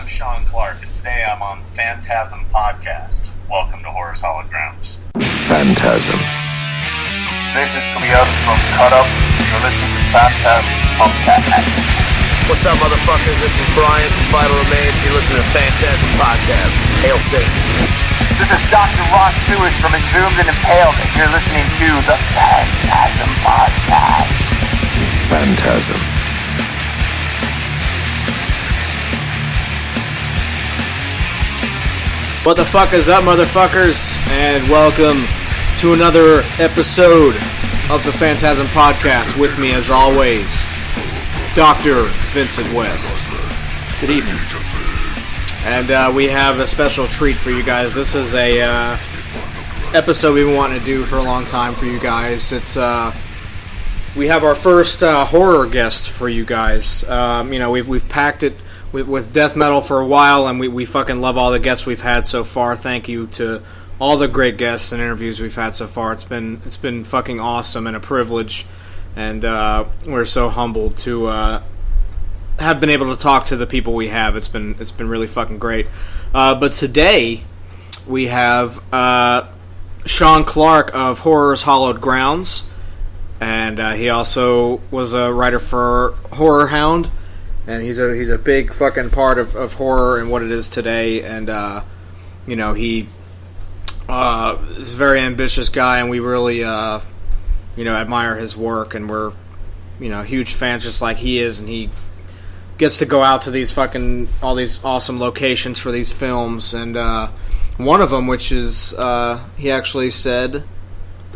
I'm Sean Clark, and today I'm on FANTASM Podcast. Welcome to Horror's Hallowed Grounds. Phantasm. This is Tobias from Cut Up. You're listening to FANTASM Podcast. What's up, motherfuckers? This is Brian from Vital Remains. You're listening to FANTASM Podcast. Hail Satan. This is Dr. Ross Stewart from Exhumed and Impaled, and you're listening to the FANTASM Podcast. Phantasm. What the fuck is up, motherfuckers? And welcome to another episode of the FANTASM Podcast. With me, as always, Dr. Vincent West. Good evening. And we have a special treat for you guys. This is a episode we've been wanting to do for a long time for you guys. It's we have our first horror guest for you guys. We've packed it with death metal for a while, and we fucking love all the guests we've had so far. Thank you to all the great guests and interviews we've had so far. It's been fucking awesome and a privilege, and we're so humbled to have been able to talk to the people we have. It's been really fucking great. But today we have Sean Clark of Horror's Hallowed Grounds, and he also was a writer for Horror Hound. And he's a big fucking part of horror and what it is today. And, he is a very ambitious guy, and we really, admire his work. And we're, huge fans just like he is. And he gets to go out to these fucking, all these awesome locations for these films. And one of them, which is, he actually said,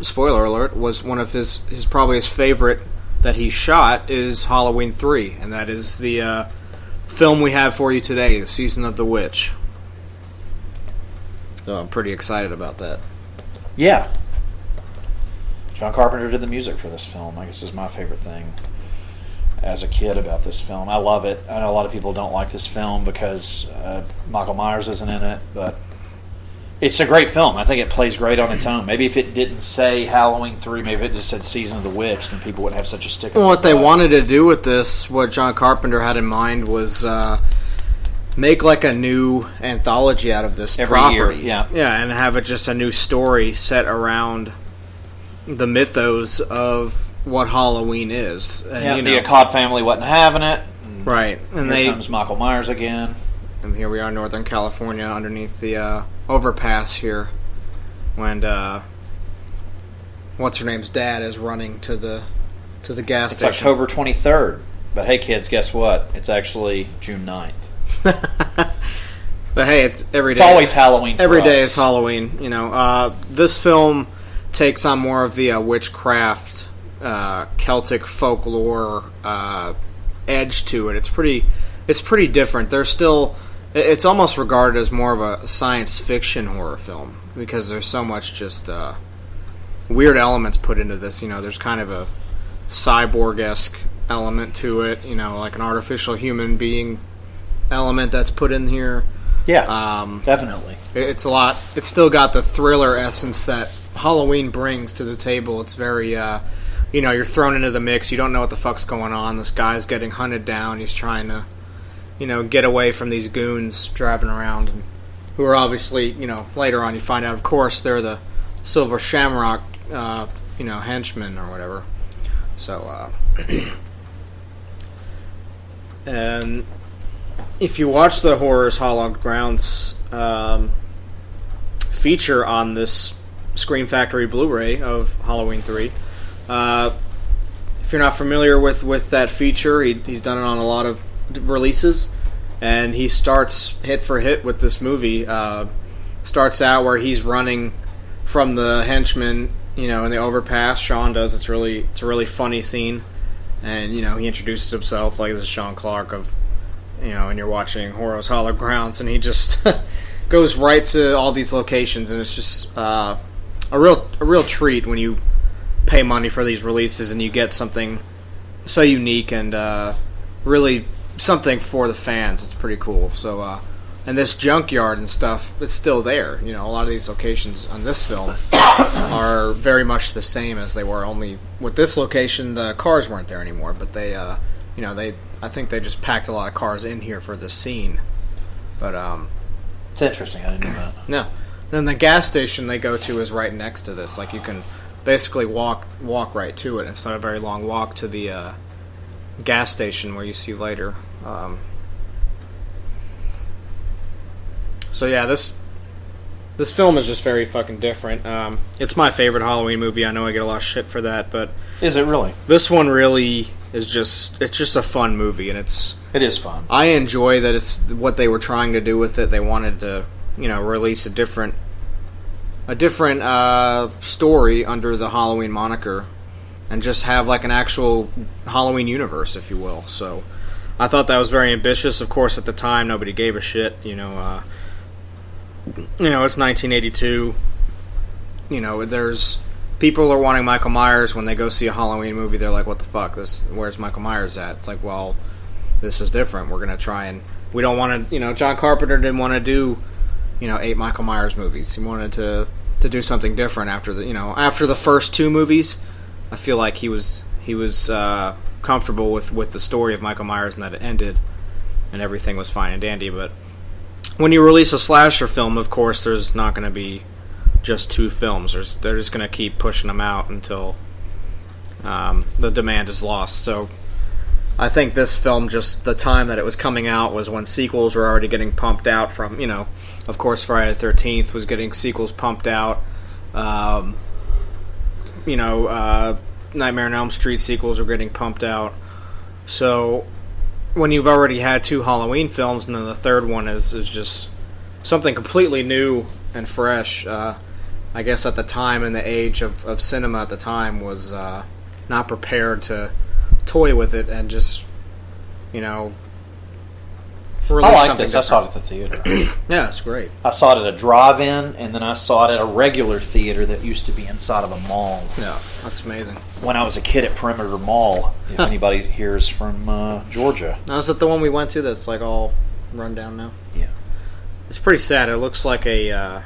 spoiler alert, was one of his probably his favorite that he shot is Halloween 3, and that is the film we have for you today, The Season of the Witch. So I'm pretty excited about that. Yeah. John Carpenter did the music for this film. I guess is my favorite thing as a kid about this film. I love it. I know a lot of people don't like this film because Michael Myers isn't in it, but it's a great film. I think it plays great on its own. Maybe if it didn't say Halloween 3, maybe if it just said Season of the Witch, then people wouldn't have such a stick. Well, what they wanted to do with this, what John Carpenter had in mind, was make like a new anthology out of this every property. year. Yeah, and have it just a new story set around the mythos of what Halloween is. And, the Akkad family wasn't having it. Right. And here comes Michael Myers again. And here we are in Northern California underneath the overpass here when what's-her-name's dad is running to the gas station. It's October 23rd. But hey, kids, guess what? It's actually June 9th. But hey, it's every day. It's always Halloween for Every us. day is Halloween. This film takes on more of the witchcraft, Celtic folklore edge to it. It's pretty different. It's almost regarded as more of a science fiction horror film because there's so much just weird elements put into this. There's kind of a cyborg-esque element to it, like an artificial human being element that's put in here. Yeah, definitely. It's a lot. It's still got the thriller essence that Halloween brings to the table. It's very, you're thrown into the mix. You don't know what the fuck's going on. This guy's getting hunted down. He's trying to get away from these goons driving around, and who are obviously, later on you find out, of course, they're the Silver Shamrock, henchmen or whatever. So, and if you watch the Horror's Hallowed Grounds feature on this Scream Factory Blu-ray of Halloween 3, if you're not familiar with that feature, he's done it on a lot of releases, and he starts hit for hit with this movie. Starts out where he's running from the henchmen, in the overpass. Sean does. It's a really funny scene, and he introduces himself like this is Sean Clark of, and you're watching Horror's Hallowed Grounds, and he just goes right to all these locations, and it's just a real treat when you pay money for these releases and you get something so unique and really something for the fans. It's pretty cool. So, and this junkyard and stuff, it's still there. A lot of these locations on this film are very much the same as they were. Only with this location, the cars weren't there anymore. But they, I think they just packed a lot of cars in here for this scene. But it's interesting. I didn't know that. no. Then the gas station they go to is right next to this. Like, you can basically walk right to it. It's not a very long walk to the gas station where you see later. So yeah, this film is just very fucking different. It's my favorite Halloween movie. I know I get a lot of shit for that, but Is it really? this one really is just a fun movie, and It is fun. I enjoy that it's what they were trying to do with it. They wanted to, release a different story under the Halloween moniker, and just have like an actual Halloween universe, if you will. So I thought that was very ambitious. Of course, at the time, nobody gave a shit. It's 1982. There's people are wanting Michael Myers when they go see a Halloween movie. They're like, "What the fuck? Where's Michael Myers at?" It's like, well, this is different. We're gonna try and we don't want to. John Carpenter didn't want to do 8 Michael Myers movies. He wanted to do something different after the first 2 movies. I feel like he was comfortable with the story of Michael Myers and that it ended and everything was fine and dandy. But when you release a slasher film, of course, there's not going to be just 2 films. They're just going to keep pushing them out until the demand is lost. So I think this film, just the time that it was coming out was when sequels were already getting pumped out from, of course, Friday the 13th was getting sequels pumped out. Nightmare on Elm Street sequels were getting pumped out. So when you've already had 2 Halloween films and then the third one is just something completely new and fresh, I guess at the time and the age of cinema at the time was not prepared to toy with it and just, release I like something this. I saw it at the theater. Yeah, it's great. I saw it at a drive-in, and then I saw it at a regular theater that used to be inside of a mall. Yeah, that's amazing. When I was a kid at Perimeter Mall, if anybody here is from Georgia. Now, is it the one we went to that's like all run down now? Yeah. It's pretty sad. It looks like a...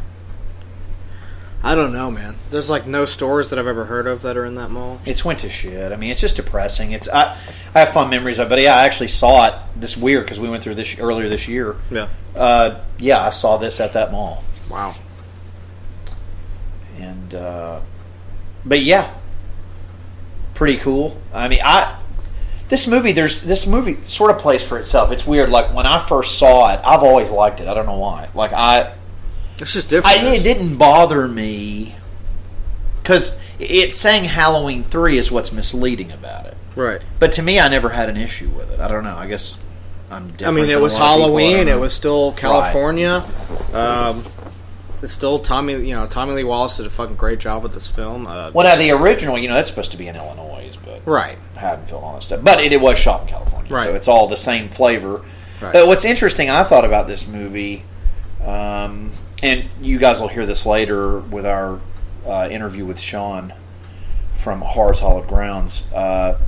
I don't know, man. There's like no stores that I've ever heard of that are in that mall. It's went to shit. I mean, it's just depressing. I have fond memories of it. But yeah, I actually saw it. This is weird because we went through this earlier this year. Yeah. I saw this at that mall. Wow. And but yeah, pretty cool. I mean, this movie sort of plays for itself. It's weird. Like when I first saw it, I've always liked it. I don't know why. Like it's just different. It didn't bother me because it's saying Halloween 3 is what's misleading about it. Right. But to me, I never had an issue with it. I don't know. I guess I'm different. I mean, it than was a lot of people. Halloween. It was still California. Right. It's still Tommy Lee Wallace did a fucking great job with this film. Well, now the original, that's supposed to be in Illinois, but right, Haddonfield, all that stuff. But it was shot in California, right. So it's all the same flavor. Right. But what's interesting, I thought about this movie, and you guys will hear this later with our interview with Sean from Horror's Hallowed Grounds. A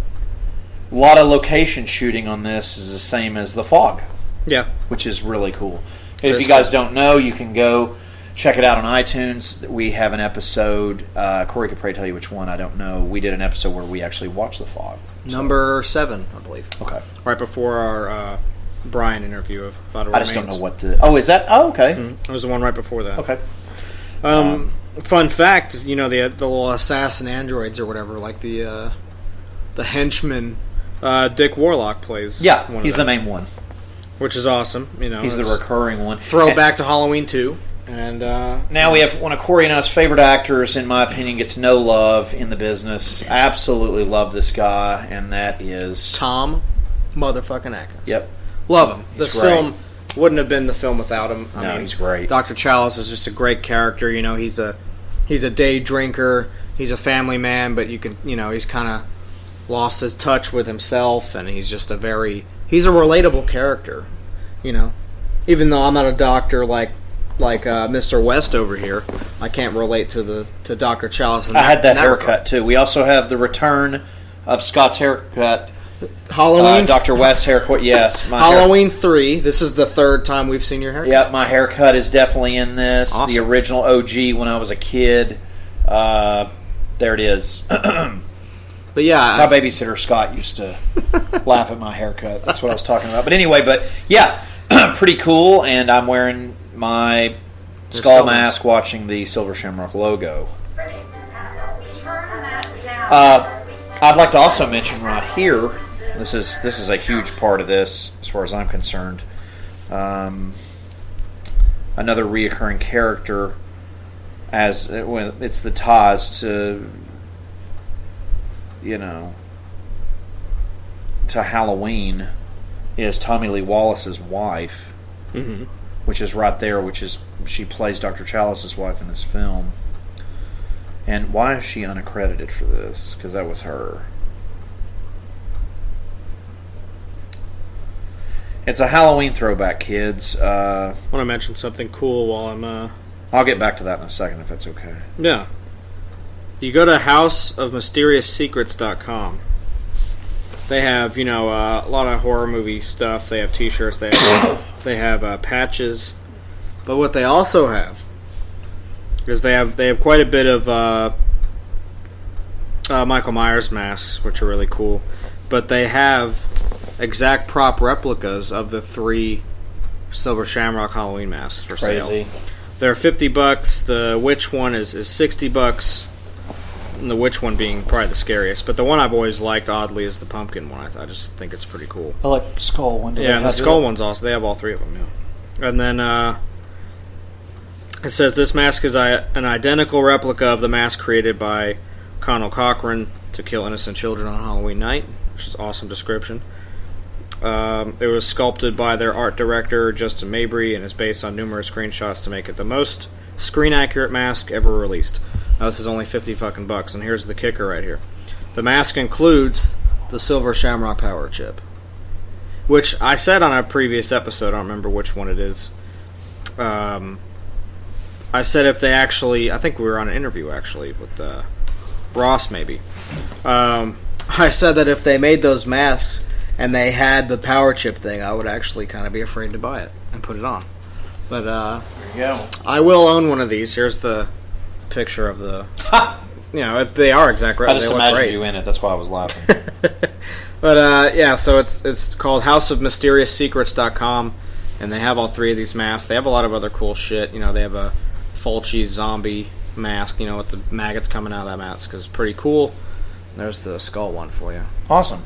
lot of location shooting on this is the same as The Fog. Yeah. Which is really cool. If you guys don't know, you can go check it out on iTunes. We have an episode. Corey could probably tell you which one. I don't know. We did an episode where we actually watched The Fog. Number 7, I believe. Okay. Right before our Brian interview of Vital I Remains. just don't know what the... Oh, is that... Oh, okay. It was the one right before that. Okay. Fun fact, the little assassin androids or whatever, like the henchman Dick Warlock plays. Yeah, he's the main one. Which is awesome. He's the recurring one. Throwback to Halloween 2. And now we have one of Corey and I's favorite actors, in my opinion, gets no love in the business. Absolutely love this guy, and that is... Tom motherfucking Atkins. Yep. Love him. He's This great. film wouldn't have been the film without him. I mean, he's great. Dr. Chalice is just a great character. He's a day drinker. He's a family man, but he's kind of lost his touch with himself, and he's just he's a relatable character. Even though I'm not a doctor like Mr. West over here, I can't relate to Dr. Chalice. I had that haircut too. We also have the return of Scott's haircut. Halloween, Dr. West's haircut. Yes, Halloween 3. This is the third time we've seen your haircut. Yep, my haircut is definitely in this. Awesome. The original OG when I was a kid. There it is. But yeah, my babysitter Scott used to laugh at my haircut. That's what I was talking about. But anyway, pretty cool, and I'm wearing my skull mask watching the Silver Shamrock logo. I'd like to also mention right here, this is a huge part of this as far as I'm concerned. Another reoccurring character, as when it's the ties to, to Halloween, is Tommy Lee Wallace's wife, which is right there. She plays Dr. Chalice's wife in this film. And why is she unaccredited for this? Because that was her. It's a Halloween throwback, kids. I want to mention something cool while I'm... I'll get back to that in a second if that's okay. Yeah. You go to houseofmysteriousSecrets.com. They have, a lot of horror movie stuff. They have t-shirts. They have patches. But what they also have is they have quite a bit of Michael Myers masks, which are really cool. But they have exact prop replicas of the 3 Silver Shamrock Halloween masks for sale. They're $50. The witch one is $60. And the witch one being probably the scariest. But the one I've always liked, oddly, is the pumpkin one. I just think it's pretty cool. I like the skull one. Yeah, and the skull one's awesome. They have all 3 of them, yeah. And then it says, this mask is an identical replica of the mask created by Connell Cochran to kill innocent children on Halloween night, which is an awesome description. It was sculpted by their art director, Justin Mabry, and is based on numerous screenshots to make it the most screen-accurate mask ever released. Now, this is only $50 and here's the kicker right here. The mask includes the Silver Shamrock power chip, which I said on a previous episode. I don't remember which one it is. I said if they actually... I think we were on an interview, actually, with Ross, maybe. I said that if they made those masks and they had the power chip thing, I would actually kind of be afraid to buy it and put it on. But there you go. I will own one of these. Here's the picture of the... if they are exact replicas, I just imagined you in it. That's why I was laughing. But so it's called houseofmysterioussecrets.com, and they have all 3 of these masks. They have a lot of other cool shit. They have a Fulci zombie mask, with the maggots coming out of that mask, because it's pretty cool. There's the skull one for you. Awesome.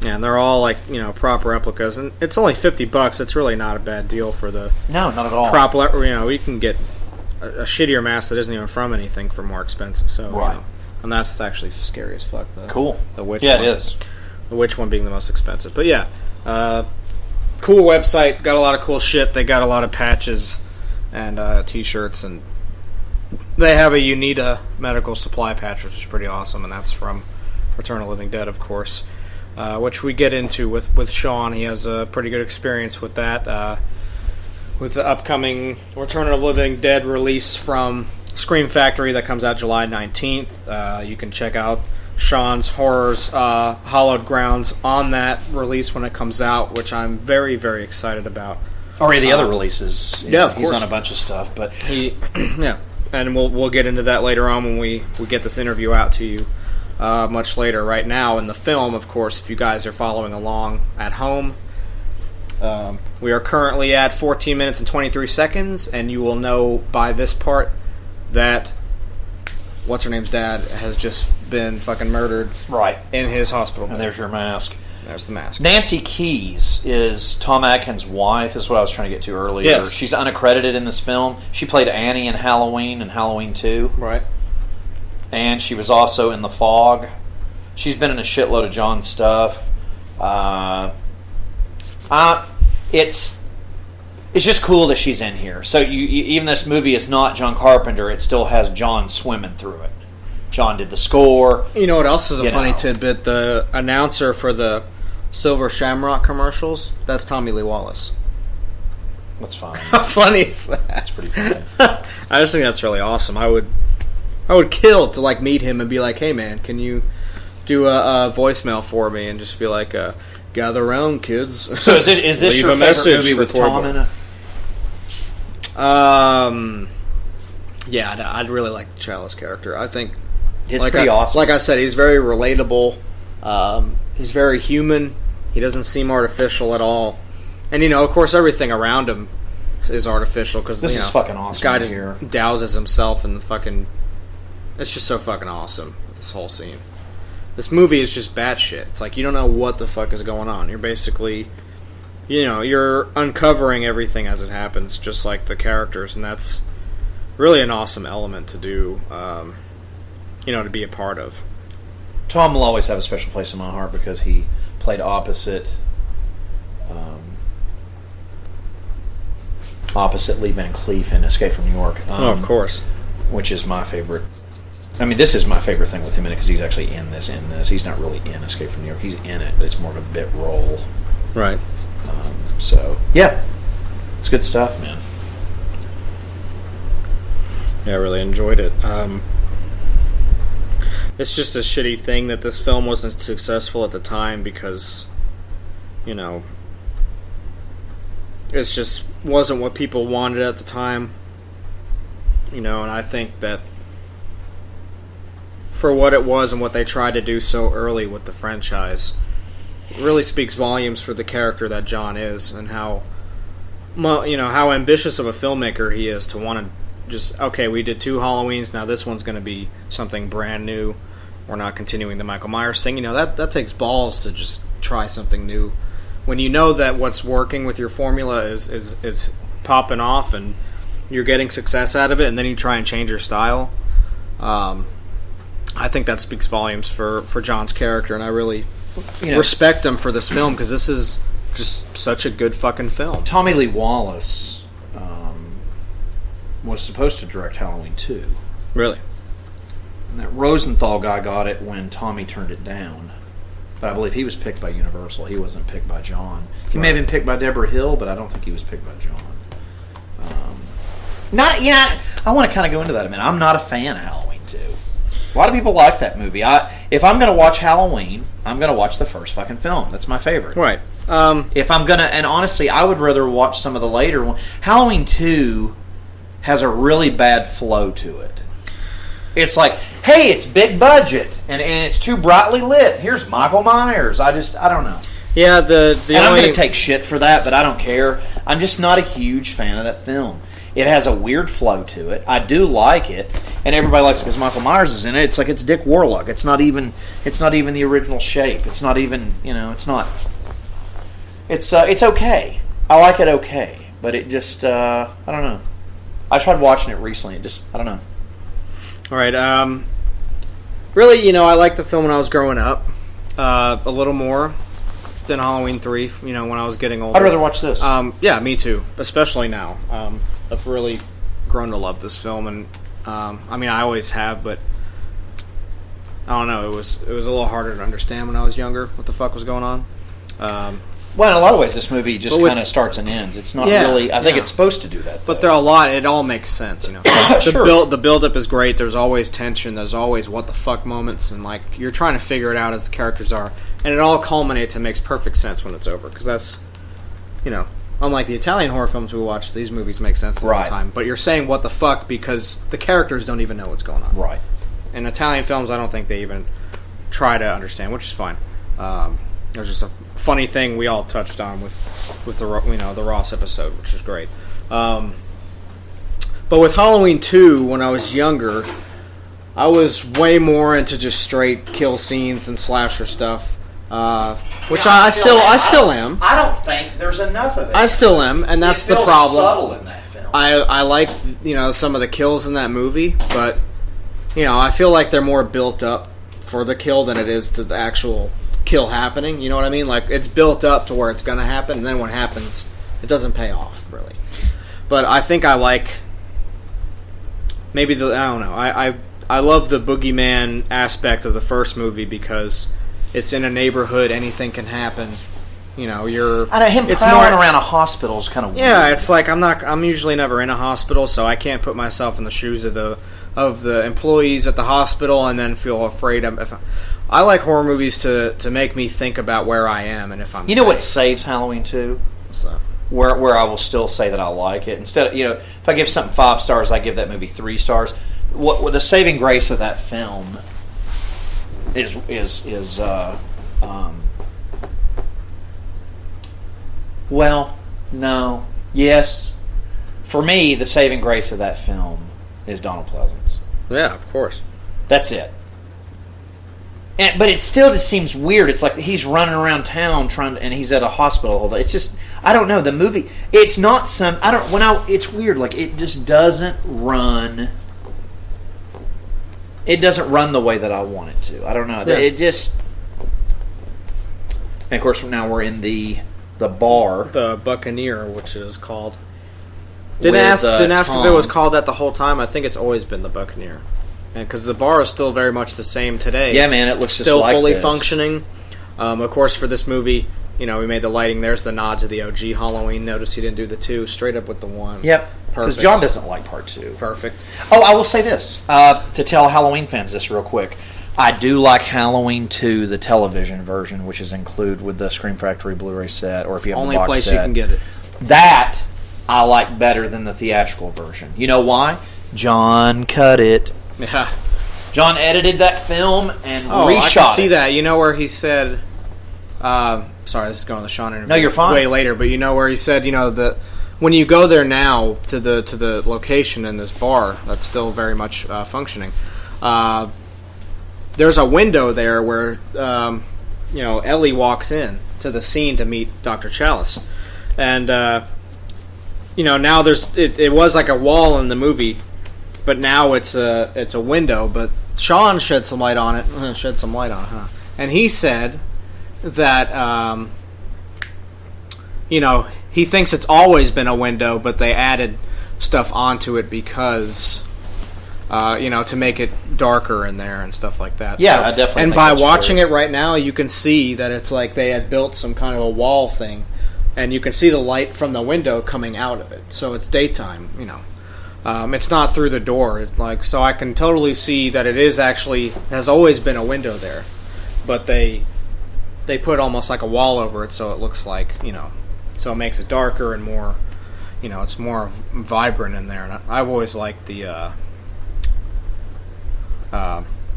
Yeah, and they're all proper replicas, and it's only $50. It's really not a bad deal for the not at all. We can get a shittier mask that isn't even from anything for more expensive. So right, and that's actually scary as fuck. Cool. The witch. Yeah, one. It is. The witch one being the most expensive, but yeah, cool website. Got a lot of cool shit. They got a lot of patches and t-shirts, and they have a UNITA medical supply patch, which is pretty awesome, and that's from Return of the Living Dead, of course. Which we get into with Sean. He has a pretty good experience with that. With the upcoming Return of the Living Dead release from Scream Factory that comes out July 19th. You can check out Sean's Horrors Hallowed Grounds on that release when it comes out, which I'm very, very excited about. Or the other releases. Yeah, of course. He's on a bunch of stuff, but yeah, and we'll get into that later on when we get this interview out to you. Much later. Right now in the film, of course, if you guys are following along at home, we are currently at 14 minutes and 23 seconds, and you will know by this part that what's-her-name's dad has just been fucking murdered right in his hospital bed. And there's your mask. There's the mask. Nancy Keys is Tom Atkins' wife. This is what I was trying to get to earlier. Yes. She's unaccredited in this film. She played Annie in Halloween and Halloween 2. Right. And she was also in The Fog. She's been in a shitload of John stuff. It's just cool that she's in here. So even this movie is not John Carpenter, it still has John swimming through it. John did the score. You know what else is a funny tidbit? The announcer for the Silver Shamrock commercials, that's Tommy Lee Wallace. That's fine. How funny is that? That's pretty funny. I just think that's really awesome. I would kill to meet him and be like, "Hey man, can you do a voicemail for me?" And just be like, "Gather around, kids." So is this your favorite movie with Tom in it? Yeah, I'd really like the Chalice character. I think he's pretty awesome. Like I said, he's very relatable. He's very human. He doesn't seem artificial at all. And, of course, everything around him is artificial because this is fucking awesome. This guy just here douses himself in the fucking... It's just so fucking awesome, this whole scene. This movie is just batshit. It's like you don't know what the fuck is going on. You're basically... you're uncovering everything as it happens, just like the characters, and that's really an awesome element to do, to be a part of. Tom will always have a special place in my heart because he played opposite Lee Van Cleef in Escape from New York. Of course. Which is my favorite. I mean, this is my favorite thing with him in it because he's actually in this. He's not really in Escape from New York. He's in it, but it's more of a bit role. Right. So, yeah. It's good stuff, man. Yeah, I really enjoyed it. It's just a shitty thing that this film wasn't successful at the time because, it just wasn't what people wanted at the time. And I think that for what it was and what they tried to do so early with the franchise, it really speaks volumes for the character that John is and how ambitious of a filmmaker he is to want to just, okay, we did 2 Halloweens, now this one's going to be something brand new. We're not continuing the Michael Myers thing. That takes balls to just try something new. When you know that what's working with your formula is popping off and you're getting success out of it, and then you try and change your style, I think that speaks volumes for John's character, and I really respect him for this film because this is just such a good fucking film. Tommy Lee Wallace was supposed to direct Halloween 2. Really? And that Rosenthal guy got it when Tommy turned it down. But I believe he was picked by Universal. He wasn't picked by John. He may have been picked by Deborah Hill, but I don't think he was picked by John. I want to kind of go into that a minute. I'm not a fan of Halloween 2. A lot of people like that movie. If I'm going to watch Halloween, I'm going to watch the first fucking film. That's my favorite. Right. If I'm going to... And honestly, I would rather watch some of the later ones. Halloween 2 has a really bad flow to it. It's like, hey, it's big budget, and it's too brightly lit. Here's Michael Myers. I don't know. Yeah, I'm going to take shit for that, but I don't care. I'm just not a huge fan of that film. It has a weird flow to it. I do like it, and everybody likes it because Michael Myers is in it. It's like it's Dick Warlock. It's not even the original shape. It's not even, it's not. It's okay. I like it okay, but it just I don't know. I tried watching it recently. It just, I don't know. All right. Really, I liked the film when I was growing up a little more than Halloween 3, when I was getting older. I'd rather watch this. Yeah, me too. Especially now. I've really grown to love this film, and I always have, but I don't know. It was a little harder to understand when I was younger what the fuck was going on. Well, in a lot of ways, this movie just kind of starts and ends. It's not really... I think it's supposed to do that, though. But there are a lot... It all makes sense, Sure. The build-up is great. There's always tension. There's always what-the-fuck moments. And, you're trying to figure it out as the characters are. And it all culminates and makes perfect sense when it's over. Because that's... Unlike the Italian horror films we watch, these movies make sense all the time. But you're saying what the fuck because the characters don't even know what's going on. Right. In Italian films, I don't think they even try to understand, which is fine. There's just a funny thing we all touched on with the Ross episode, which was great. But with Halloween 2, when I was younger, I was way more into just straight kill scenes and slasher stuff, which I still am. I don't think there's enough of it. I still am, and that's the problem. Subtle in that film. I like some of the kills in that movie, but I feel like they're more built up for the kill than it is to the actual kill happening. You know what I mean? It's built up to where it's going to happen, and then when it happens, it doesn't pay off really. But I think I like maybe I don't know. I love the boogeyman aspect of the first movie because it's in a neighborhood, anything can happen. You're. I know him prowling around a hospital is kind of weird. Yeah, it's like I'm usually never in a hospital, so I can't put myself in the shoes of the employees at the hospital and then feel afraid I like horror movies to make me think about where I am and if I'm safe. You know what saves Halloween 2? What's that? Where I will still say that I like it. Instead of, if I give something 5 stars, I give that movie 3 stars. What the saving grace of that film is well, No. Yes. For me, the saving grace of that film is Donald Pleasance. Yeah, of course. That's it. But it still just seems weird. It's like he's running around town and he's at a hospital all day. It's just, I don't know, the movie, it's not some, it's weird, like it just doesn't run, the way that I want it to. I don't know. Yeah. It just, and of course now we're in the bar. The Buccaneer, which is called. Didn't ask if it was called that the whole time. I think it's always been the Buccaneer. Because the bar is still very much the same today. Yeah, man, it looks still just like fully this. functioning. Of course, for this movie, we made the lighting. There's the nod to the OG Halloween. Notice he didn't do the 2, straight up with the 1. Yep, because perfect. John doesn't like part 2. Perfect. Oh, I will say this to tell Halloween fans this real quick. I do like Halloween 2, the television version, which is included with the Scream Factory Blu-ray set, or if you have Only the box place set. you can get it. That I like better than the theatrical version. You know why? John cut it. Yeah. John edited that film and reshot I can see it. that. You know where he said... sorry, this is going to the Sean interview. No, you're fine. Way later, but you know where he said, that when you go there now to the location in this bar that's still very much functioning, there's a window there where Ellie walks in to the scene to meet Dr. Chalice, and now it was like a wall in the movie, but now it's a window. But Sean shed some light on it. And he said that he thinks it's always been a window, but they added stuff onto it because to make it darker in there and stuff like that. Yeah, I definitely. And think by that's watching true. it right now, you can see that it's like they had built some kind of a wall thing, and you can see the light from the window coming out of it. So it's daytime, it's not through the door. So I can totally see that it is actually has always been a window there, but they put almost like a wall over it, so it looks like so it makes it darker and more, it's more vibrant in there. And I've always liked the.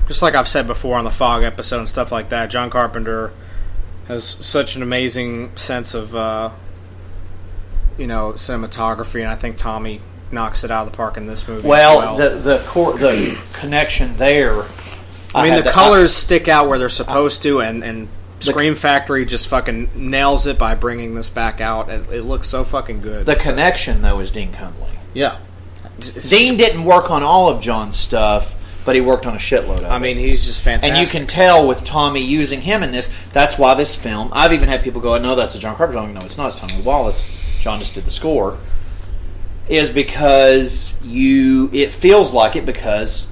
Just like I've said before on the Fog episode and stuff like that, John Carpenter has such an amazing sense of cinematography, and I think Tommy knocks it out of the park in this movie. Well, the connection there. The colors stick out where they're supposed to, and Scream Factory just fucking nails it by bringing this back out. It looks so fucking good. The connection, though, is Dean Cundley. Yeah. Dean didn't work on all of John's stuff, but he worked on a shitload of it. He's just fantastic. And you can tell with Tommy using him in this, that's why this film, I've even had people go, no, that's a John Carpenter song. No, it's not. It's Tommy Wallace. John just did the score. Is because it feels like it because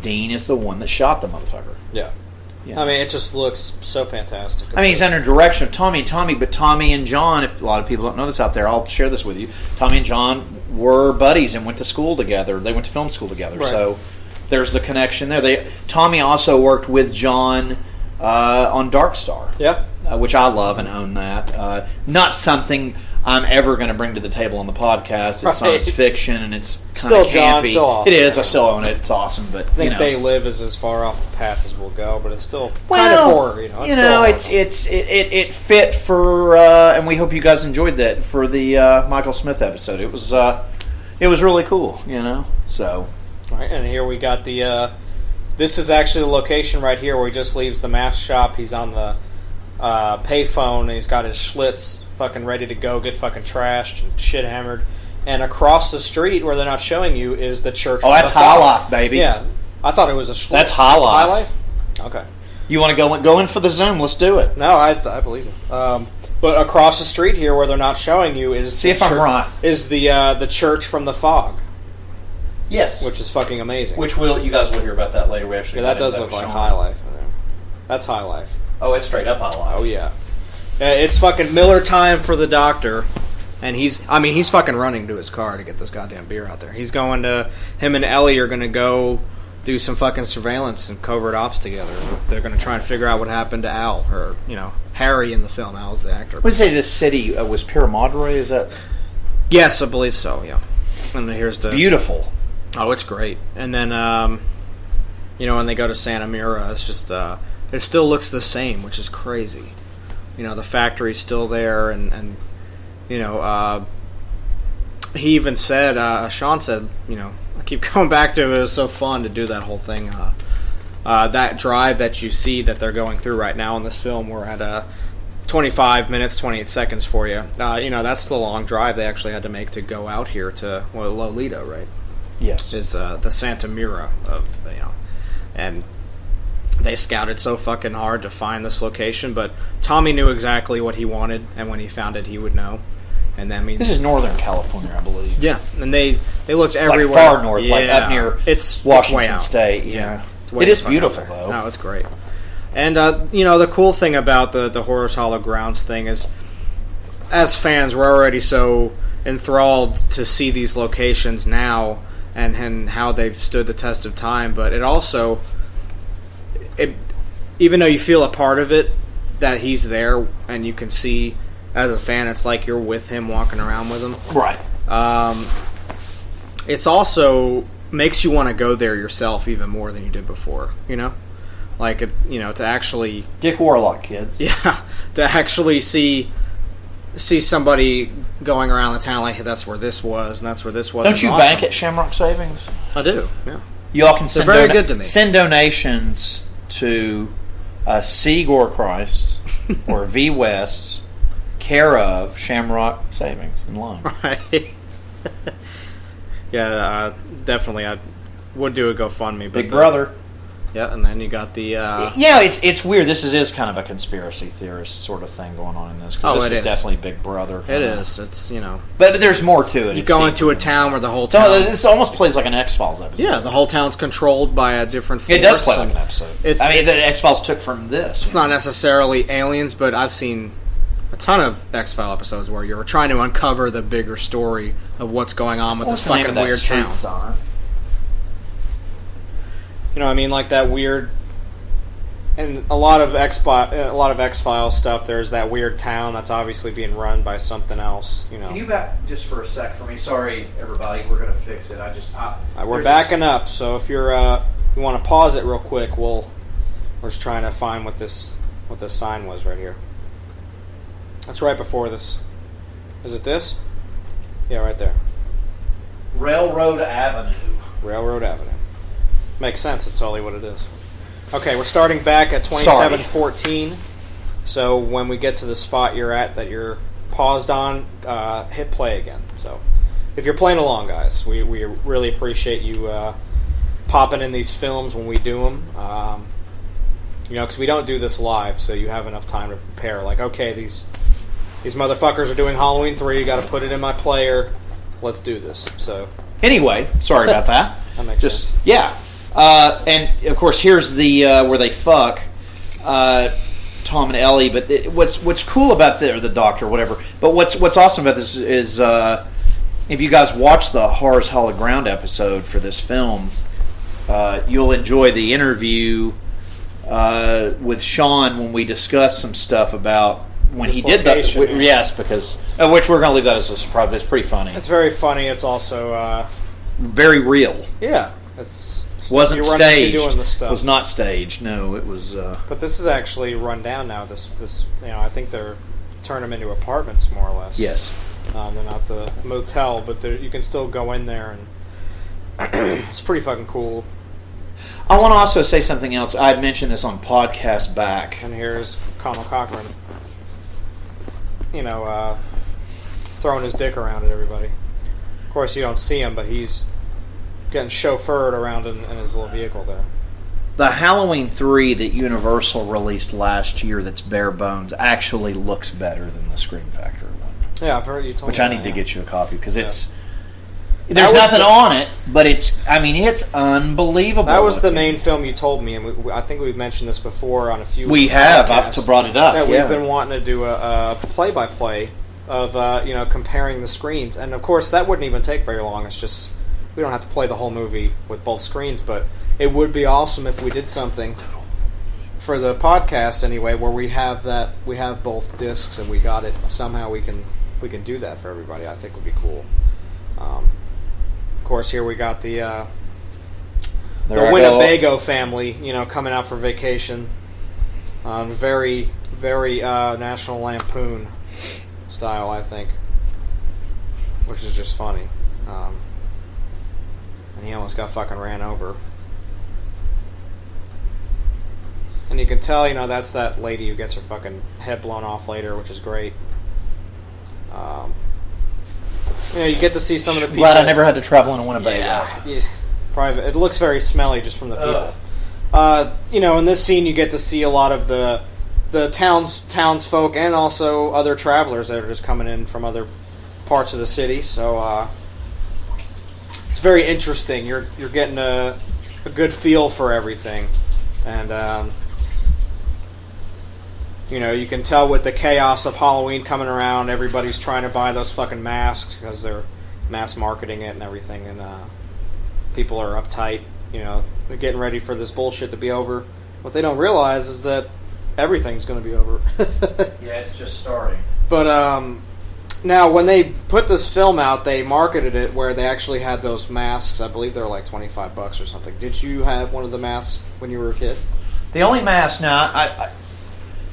Dean is the one that shot the motherfucker. Yeah. Yeah. It just looks so fantastic. He's under direction of Tommy, but Tommy and John, if a lot of people don't know this out there, I'll share this with you. Tommy and John were buddies and went to school together. They went to film school together. Right. So there's the connection there. Tommy also worked with John on Dark Star. Yeah. Which I love and own that. Not something I'm ever going to bring to the table on the podcast. It's science fiction and it's kind of campy. John, still awesome. It is. I still own it. It's awesome. But I think They Live is as far off the path as we'll go, but it's still kind of horror. It fit for, and we hope you guys enjoyed that for the Michael Smith episode. It was really cool. So. All right, and here we got the. This is actually the location right here where he just leaves the mask shop. He's on the payphone, and he's got his Schlitz fucking ready to go, get fucking trashed and shit hammered. And across the street, where they're not showing you, is the church. Oh, that's High Life, baby. Yeah, I thought it was a Schlitz. That's High Life. Okay. You want to go in for the Zoom? Let's do it. No, I believe it. But across the street here, where they're not showing you, is see if I'm right. Is the church from the Fog? Yes, which is fucking amazing. Which you guys will hear about that later. We actually that does look like High Life. That's High Life. Oh, it's straight up High Life. Oh yeah, it's fucking Miller time for the doctor, and he's fucking running to his car to get this goddamn beer out there. He's going to him and Ellie are going to go do some fucking surveillance and covert ops together. They're going to try and figure out what happened to Al, or Harry in the film. Al's the actor. Would you say this city was Piramadre? Is that? Yes, I believe so. Yeah, and then here's the beautiful. Oh, it's great. And then, when they go to Santa Mira, it's just, it still looks the same, which is crazy. The factory's still there, and He even said, Sean said, I keep going back to it. It was so fun to do that whole thing. That drive that you see that they're going through right now in this film, we're at 25 minutes, 28 seconds for you. That's the long drive they actually had to make to go out here to Lolita, right? Yes. Is the Santa Mira of, and they scouted so fucking hard to find this location, but Tommy knew exactly what he wanted, and when he found it, he would know. And that means this is Northern California, I believe. Yeah, and they looked everywhere. Like far north, like up near Washington State. Yeah. It is beautiful, though. No, it's great. And, the cool thing about the Horror's Hollow Grounds thing is, as fans, we're already so enthralled to see these locations now and how they've stood the test of time, but it also, even though you feel a part of it, that he's there, and you can see, as a fan, it's like you're with him, walking around with him. Right. It's also makes you want to go there yourself even more than you did before, Like, to actually... Dick Warlock, kids. Yeah, to actually see somebody going around the town like, hey, that's where this was, and that's where this was. Don't you bank at Shamrock Savings? I do, yeah. You all can send, very good to me. Send donations to C. Gore Christ or V. West, care of Shamrock Savings in Lime. Right. Yeah, definitely. I would do a GoFundMe. But Big Brother. Yeah, and then you got the... it's weird. This is kind of a conspiracy theorist sort of thing going on in this. Because this is definitely Big Brother. It is. It's, But there's more to it. You go into a town where the whole town... This almost plays like an X-Files episode. Yeah, the whole town's controlled by a different force. It does play like an episode. The X-Files took from this. It's not necessarily aliens, but I've seen a ton of X-File episodes where you're trying to uncover the bigger story of what's going on with this fucking weird town. Sign? Like that weird, and a lot of X-Files stuff. There's that weird town that's obviously being run by something else. Can you back just for a sec for me? Sorry, everybody. We're gonna fix it. We're backing up. So if you want to pause it real quick, we're just trying to find what this sign was right here. That's right before this. Is it this? Yeah, right there. Railroad Avenue. Railroad Avenue. Makes sense. That's totally what it is. Okay, we're starting back at 27:14. So when we get to the spot you're at that you're paused on, hit play again. So if you're playing along, guys, we really appreciate you popping in these films when we do them. Because we don't do this live, so you have enough time to prepare. Like, okay, these motherfuckers are doing Halloween 3. You got to put it in my player. Let's do this. So anyway, sorry about that. That makes sense. Yeah. And of course, here's the where they fuck Tom and Ellie. But what's cool about the doctor, whatever. But what's awesome about this is if you guys watch the Horror's Hollow Ground episode for this film, you'll enjoy the interview with Sean when we discuss some stuff about when he did that. Yes, because which we're going to leave that as a surprise. It's pretty funny. It's very funny. It's also very real. Yeah, wasn't staged. Doing this stuff. Was not staged. No, it was. But this is actually run down now. This I think they're turn them into apartments more or less. Yes. They're not the motel, but you can still go in there, and it's pretty fucking cool. I want to also say something else. I had mentioned this on podcast back. And here's Connell Cochran, throwing his dick around at everybody. Of course, you don't see him, but he's getting chauffeured around in his little vehicle there. The Halloween 3 that Universal released last year that's bare bones actually looks better than the Scream Factory one. Yeah, I've heard you told me. Which I need to get you a copy, because it's... There's nothing on it, but it's unbelievable. That was the main film you told me, and I think we've mentioned this before on a few. We have. I've brought it up. That we've been wanting to do a play-by-play of comparing the screens, and of course that wouldn't even take very long. It's just we don't have to play the whole movie with both screens, but it would be awesome if we did something for the podcast anyway, where we have both discs and we got it somehow. We can do that for everybody. I think would be cool. Of course, here we got the Winnebago family, coming out for vacation. Very, very National Lampoon style, I think. which is just funny. And he almost got fucking ran over. And you can tell, that's that lady who gets her fucking head blown off later, which is great. You get to see some of the people. Glad I never had to travel in a Winnebago. Yeah, private. It looks very smelly just from the people. In this scene, you get to see a lot of the townsfolk and also other travelers that are just coming in from other parts of the city. So it's very interesting. You're getting a good feel for everything, and you can tell with the chaos of Halloween coming around, everybody's trying to buy those fucking masks because they're mass marketing it and everything, and people are uptight. They're getting ready for this bullshit to be over. What they don't realize is that everything's going to be over. Yeah, it's just starting. But now, when they put this film out, they marketed it where they actually had those masks. I believe they were like $25 or something. Did you have one of the masks when you were a kid? The only mask now,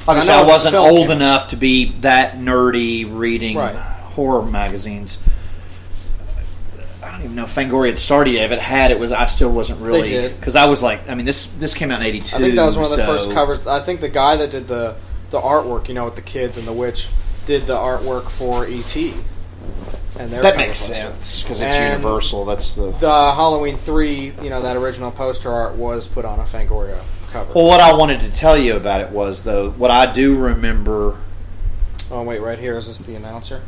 obviously I wasn't old enough to be that nerdy reading horror magazines. I don't even know if Fangoria had started yet. If it had, I still wasn't really... They did. Because I was like, this came out in 82. I think that was one of the first covers. I think the guy that did the artwork, with the kids and the witch, did the artwork for E.T. And that makes sense, because it's Universal. That's the Halloween 3, that original poster art was put on a Fangoria cover. Well, what I wanted to tell you about it was, though, what I do remember... Oh, wait, right here. Is this the announcer?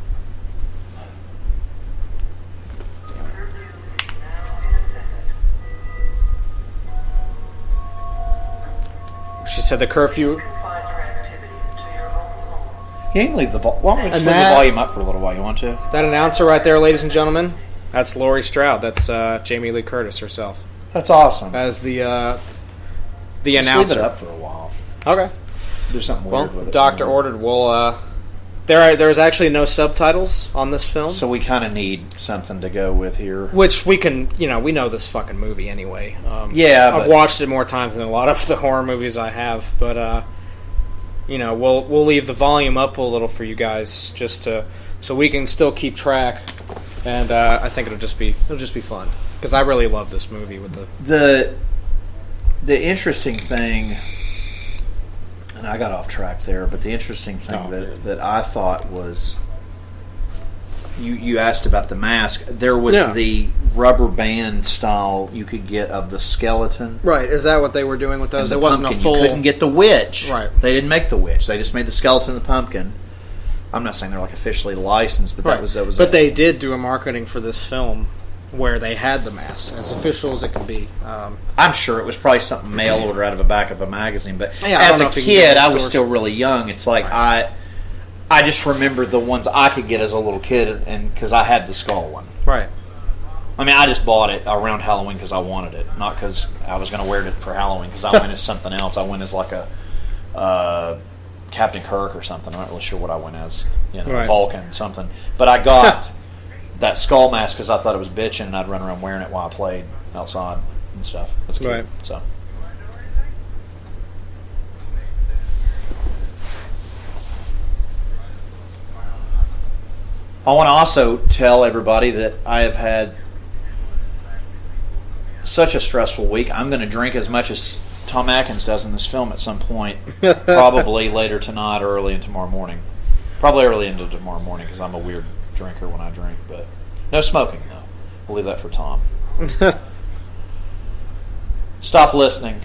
She said the curfew... You can leave the volume. Why don't we just leave the volume up for a little while? You want to? That announcer right there, ladies and gentlemen, that's Laurie Stroud. That's Jamie Lee Curtis herself. That's awesome. As the announcer. Leave it up for a while. Okay. Do something weird with it. Doctor ordered. Well, there's actually no subtitles on this film, so we kind of need something to go with here. Which we can, we know this fucking movie anyway. I've watched it more times than a lot of the horror movies I have, but. We'll leave the volume up a little for you guys, just so we can still keep track, and I think it'll just be fun because I really love this movie with the interesting thing, and I got off track there, but the interesting thing that I thought was you asked about the mask. There was the rubber band style you could get of the skeleton. Right. Is that what they were doing with those? It wasn't a full... You couldn't get the witch. Right. They didn't make the witch. They just made the skeleton and the pumpkin. I'm not saying they're like officially licensed, but that was But they did do a marketing for this film where they had the mask, as official as it can be. I'm sure it was probably something mail order out of the back of a magazine, but yeah, as a kid, I was still really young. It's like I just remember the ones I could get as a little kid, and because I had the skull one. Right. I mean, I just bought it around Halloween because I wanted it, not because I was going to wear it for Halloween, because I went as something else. I went as like a Captain Kirk or something. I'm not really sure what I went as. Vulcan, something. But I got that skull mask because I thought it was bitching, and I'd run around wearing it while I played outside and stuff. That's cute. Right. So. I want to also tell everybody that I have had such a stressful week. I'm going to drink as much as Tom Atkins does in this film at some point, probably later tonight or early in tomorrow morning. Probably early into tomorrow morning because I'm a weird drinker when I drink. But no smoking, though. We'll leave that for Tom. Stop listening.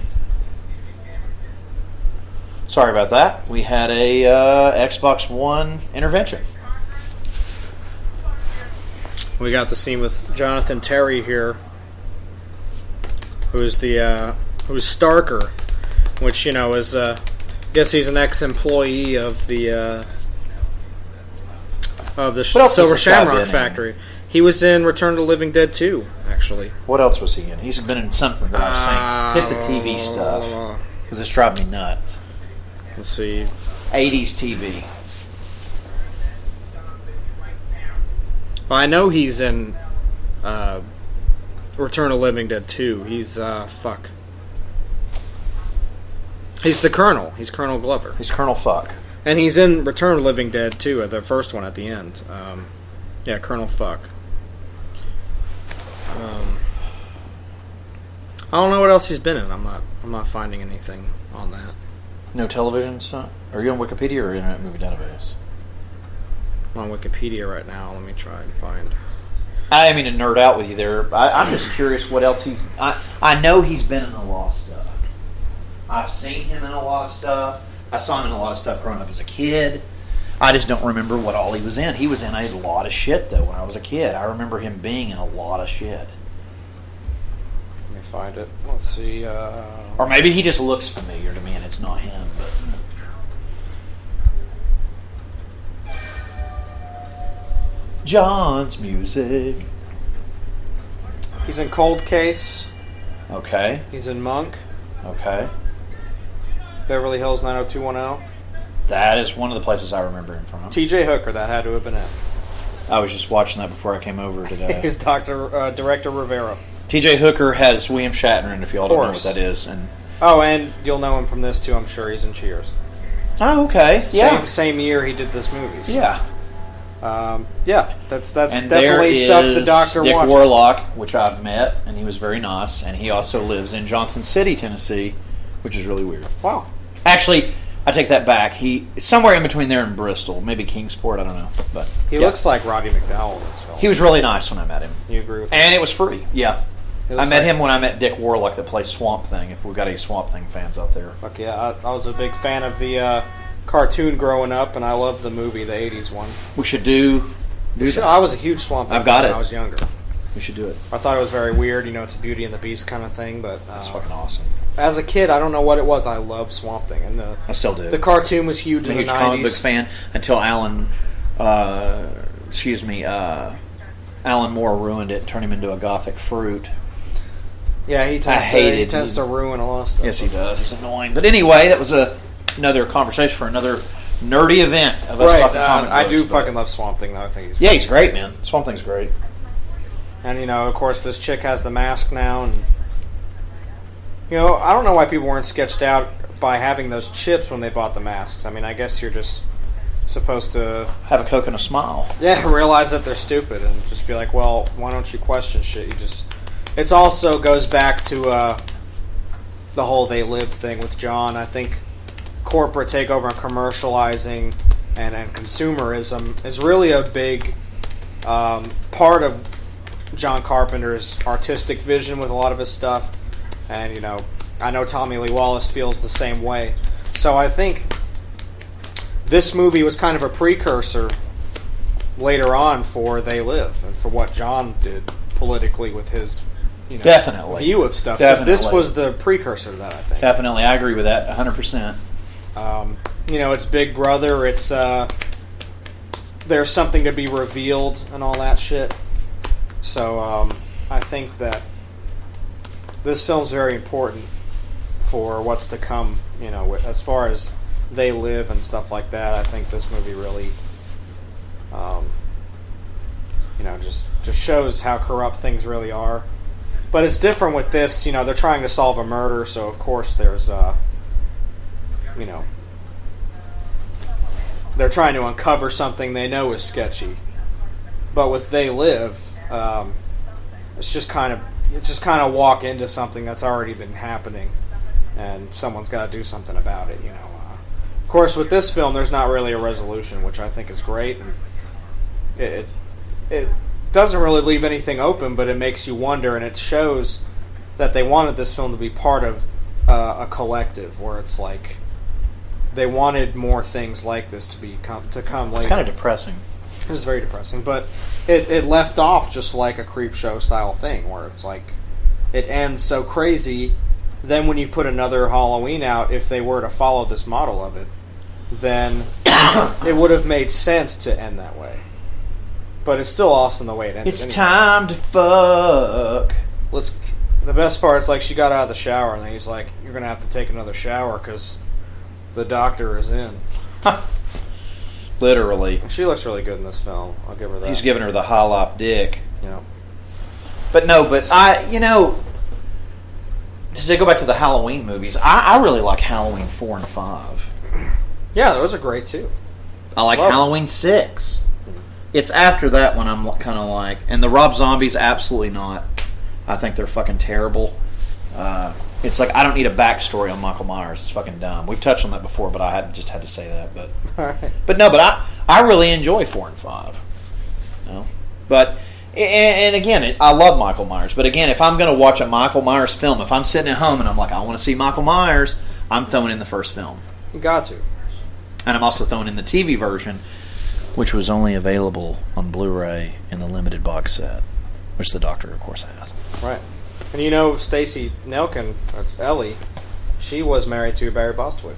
Sorry about that. We had a Xbox One intervention. We got the scene with Jonathan Terry here, who's Starker, which is I guess he's an ex-employee of the Silver Shamrock Factory. He was in Return to the Living Dead 2, actually. What else was he in? He's been in something that I've seen. Hit the TV stuff because it's driving me nuts. Let's see, 80s TV. Well, I know he's in Return of the Living Dead 2. He's, He's the Colonel. He's Colonel Glover. He's Colonel Fuck. And he's in Return of the Living Dead 2, the first one at the end. Colonel Fuck. I don't know what else he's been in. I'm not finding anything on that. No television stuff? Are you on Wikipedia or Internet Movie Database? I'm on Wikipedia right now. Let me try and find. I didn't mean to nerd out with you there. I'm just curious what else he's... I know he's been in a lot of stuff. I've seen him in a lot of stuff. I saw him in a lot of stuff growing up as a kid. I just don't remember what all he was in. He was in a lot of shit, though, when I was a kid. I remember him being in a lot of shit. Let me find it. Let's see. Or maybe he just looks familiar to me and it's not him. But John's music. He's in Cold Case. Okay. He's in Monk. Okay. Beverly Hills 90210. That is one of the places I remember him from. T.J. Hooker, that had to have been it. I was just watching that before I came over today. He's Director Rivera. T.J. Hooker has William Shatner in, if y'all don't know what that is. And you'll know him from this too, I'm sure. He's in Cheers. Oh, okay. Yeah. Same year he did this movie. So. Yeah. That's and definitely stuff the Doctor Dick watches. Warlock, which I've met, and he was very nice. And he also lives in Johnson City, Tennessee, which is really weird. Wow. Actually, I take that back. He somewhere in between there and Bristol, maybe Kingsport. I don't know, but he looks like Roddy McDowell in this film. He was really nice when I met him. You agree with that? And it was free. Yeah, I met him when I met Dick Warlock that plays Swamp Thing. If we've got any Swamp Thing fans out there, fuck yeah! I was a big fan of the cartoon growing up, and I loved the movie, the '80s one. We should do that. I was a huge Swamp Thing fan when I was younger. We should do it. I thought it was very weird. It's a Beauty and the Beast kind of thing, but it's fucking awesome. As a kid, I don't know what it was. I loved Swamp Thing, and I still do. The cartoon was huge in the 90s. I'm a huge comic book fan until Alan Moore ruined it and turned him into a gothic fruit. Yeah, he tends to ruin a lot of stuff. Yes, he does. He's annoying. But anyway, that was another conversation for another nerdy event of us talking comic books. I do fucking love Swamp Thing, though. I think he's great, man. Swamp Thing's great. And, of course, this chick has the mask now, and, I don't know why people weren't sketched out by having those chips when they bought the masks. I mean, I guess you're just supposed to... have a Coke and a smile. Yeah, realize that they're stupid, and just be like, well, why don't you question shit? It also goes back to the whole They Live thing with John. I think corporate takeover and commercializing and consumerism is really a big part of John Carpenter's artistic vision with a lot of his stuff. And, I know Tommy Lee Wallace feels the same way. So I think this movie was kind of a precursor later on for They Live and for what John did politically with his definitely view of stuff. Because this was the precursor to that, I think. Definitely. I agree with that 100%. It's Big Brother. It's there's something to be revealed and all that shit. So I think that this film's very important for what's to come, as far as They Live and stuff like that. I think this movie really, just shows how corrupt things really are. But it's different with this, they're trying to solve a murder, so of course there's, they're trying to uncover something they know is sketchy. But with They Live, it's just kind of walk into something that's already been happening, and someone's got to do something about it. Of course, with this film, there's not really a resolution, which I think is great. And it doesn't really leave anything open, but it makes you wonder, and it shows that they wanted this film to be part of a collective, where it's like they wanted more things like this to come later. It's kind of depressing. It was very depressing, but it left off just like a creep show style thing, where it's like it ends so crazy. Then when you put another Halloween out, if they were to follow this model of it, then it would have made sense to end that way. But it's still awesome the way it ended. It's time to fuck. The best part is like she got out of the shower and then he's like, "You're gonna have to take another shower because the doctor is in." Literally. And she looks really good in this film. I'll give her that. He's giving her the high life dick. Yeah. But to go back to the Halloween movies, I really like Halloween 4 and 5. Yeah, those are great too. I like Halloween 6. It's after that when I'm kind of like... And the Rob Zombies, absolutely not. I think they're fucking terrible. It's like, I don't need a backstory on Michael Myers. It's fucking dumb. We've touched on that before, but I had to say that. But I really enjoy 4 and 5. You know? But and again, I love Michael Myers. But again, if I'm going to watch a Michael Myers film, if I'm sitting at home and I'm like, I want to see Michael Myers, I'm throwing in the first film. You got to. And I'm also throwing in the TV version, which was only available on Blu-ray in the limited box set, which the Doctor, of course, has. Right. And you know, Stacy Nelkin, Ellie, she was married to Barry Bostwick.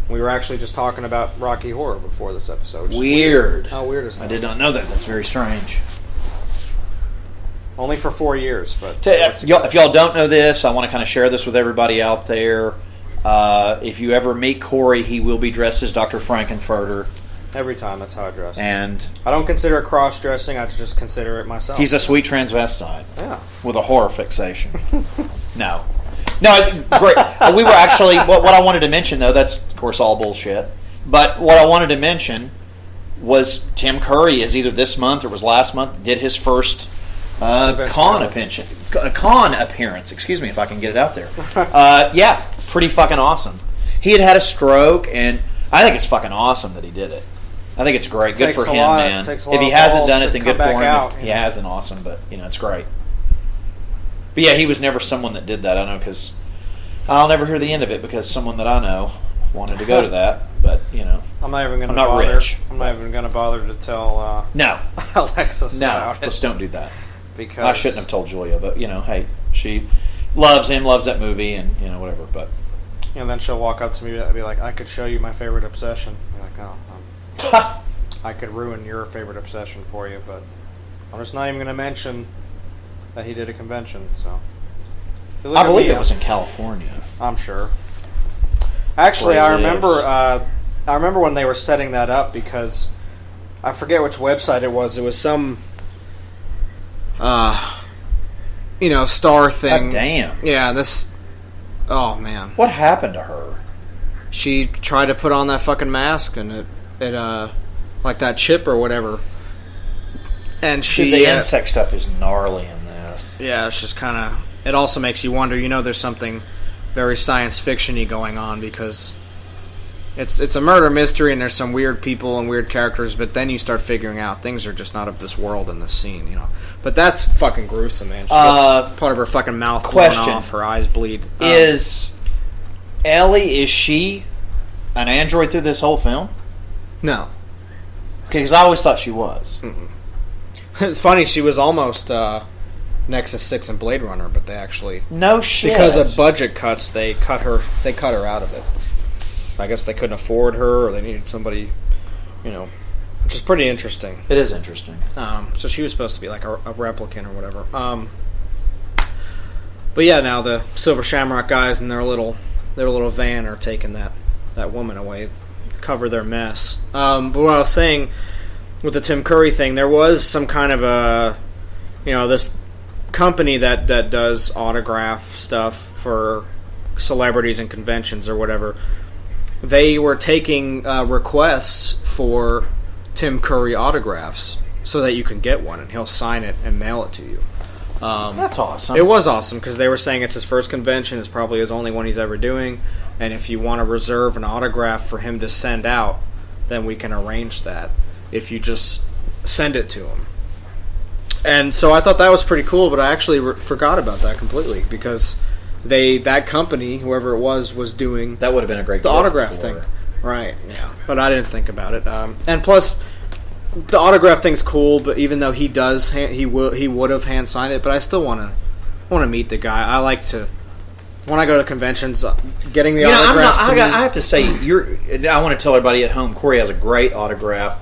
We were actually just talking about Rocky Horror before this episode. Weird. How weird is that? I did not know that. That's very strange. Only for 4 years, but If y'all don't know this, I want to kind of share this with everybody out there. If you ever meet Corey, he will be dressed as Dr. Frankenfurter. every time that's how I dress. And I don't consider it cross-dressing. I just consider it myself. he's a sweet transvestite. Yeah. With a horror fixation. No, great. We were actually, what I wanted to mention, though, that's, of course, all bullshit. But what I wanted to mention was Tim Curry is either this month or it was last month, did his first con appearance. Excuse me if I can get it out there. Yeah, pretty fucking awesome. He had a stroke, and I think it's fucking awesome that he did it. I think it's great. Good for him, man. If he hasn't done it, then good for him. If he hasn't, awesome. But, it's great. But, yeah, he was never someone that did that. I know, because I'll never hear the end of it because someone that I know wanted to go to that. But, I'm not even going to not bother. rich. I'm not even going to bother to tell no. Alexis about it. Let's don't do that. Because I shouldn't have told Julia, but, hey, she loves him, loves that movie, and, whatever. But and then she'll walk up to me and be like, I could show you my favorite obsession. I'm like, oh, I could ruin your favorite obsession for you, but I'm just not even going to mention that he did a convention. So I believe it was in California. I'm sure. Actually, I remember when they were setting that up because I forget which website it was. It was some, star thing. God damn. Yeah, this. Oh man, what happened to her? She tried to put on that fucking mask and it like that chip or whatever. And the insect stuff is gnarly in this. Yeah, it's just kind of. It also makes you wonder. There's something very science fiction-y going on because it's a murder mystery and there's some weird people and weird characters, but then you start figuring out things are just not of this world in this scene, But that's fucking gruesome, man. She gets part of her fucking mouth blown off, her eyes bleed. Is she an android through this whole film? No. Okay, because I always thought she was. It's funny, she was almost Nexus 6 and Blade Runner, but they actually... No shit. Because of budget cuts, they cut her out of it. I guess they couldn't afford her, or they needed somebody, which is pretty interesting. It is interesting. So she was supposed to be like a replicant or whatever. But yeah, now the Silver Shamrock guys in their little van are taking that woman away, cover their mess. But what I was saying with the Tim Curry thing, there was some kind of a, this company that does autograph stuff for celebrities and conventions or whatever. They were taking requests for Tim Curry autographs so that you can get one, and he'll sign it and mail it to you. That's awesome. It was awesome because they were saying it's his first convention. It's probably his only one he's ever doing. And if you want to reserve an autograph for him to send out, then we can arrange that if you just send it to him. And so I thought that was pretty cool, but I actually forgot about that completely because that company, whoever it was doing that would have been a great the autograph thing, right? Yeah, but I didn't think about it. And plus, the autograph thing's cool. But even though he does, he would have hand signed it. But I still want to meet the guy. I like to when I go to conventions, getting the autographs. I have to say, I want to tell everybody at home, Corey has a great autograph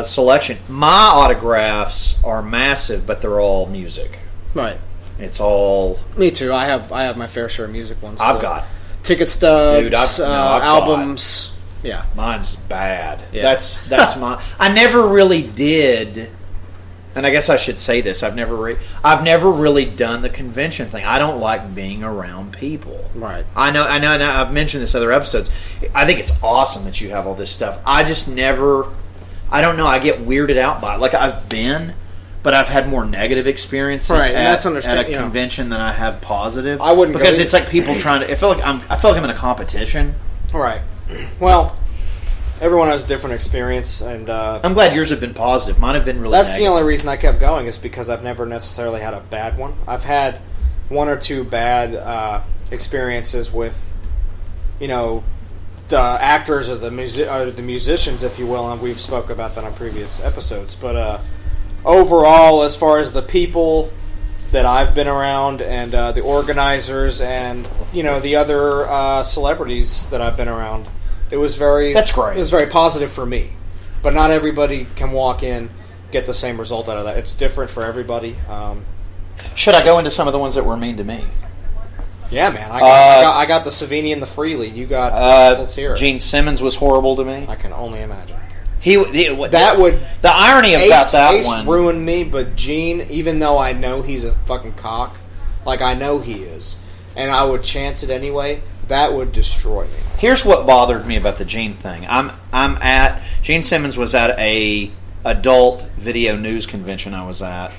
selection. My autographs are massive, but they're all music. Right. It's all... Me too. I have my fair share of music ones. I've got... Ticket stubs, Dude, I've albums. Got, yeah. Mine's bad. Yeah. That's my... I never really did... And I guess I should say this. I've never really done the convention thing. I don't like being around people. Right. I know. I've mentioned this in other episodes. I think it's awesome that you have all this stuff. I just never... I don't know. I get weirded out by it. Like, I've been... but I've had more negative experiences Right, and that's at a yeah. convention than I have positive. I wouldn't go because either. it's like people trying to. I feel like I'm in a competition. Right. Well, everyone has a different experience, and I'm glad yours have been positive. Mine have been really. that's negative. the only reason I kept going is because I've never necessarily had a bad one. I've had one or two bad experiences with, the actors or the musicians, if you will, and we've spoke about that on previous episodes. But overall, as far as the people that I've been around and the organizers and the other celebrities that I've been around, it was very That's great. It was very positive for me, but not everybody can walk in get the same result out of that. It's different for everybody. Should I go into some of the ones that were mean to me? Yeah, man. I got the Savini and the Freely. You got. Let's hear it. Gene Simmons was horrible to me. I can only imagine. That would the irony about that Ace one ruined me, but Gene, even though I know he's a fucking cock, like I know he is, and I would chance it anyway, that would destroy me. Here's what bothered me about the Gene thing. Gene Simmons was at a adult video news convention I was at.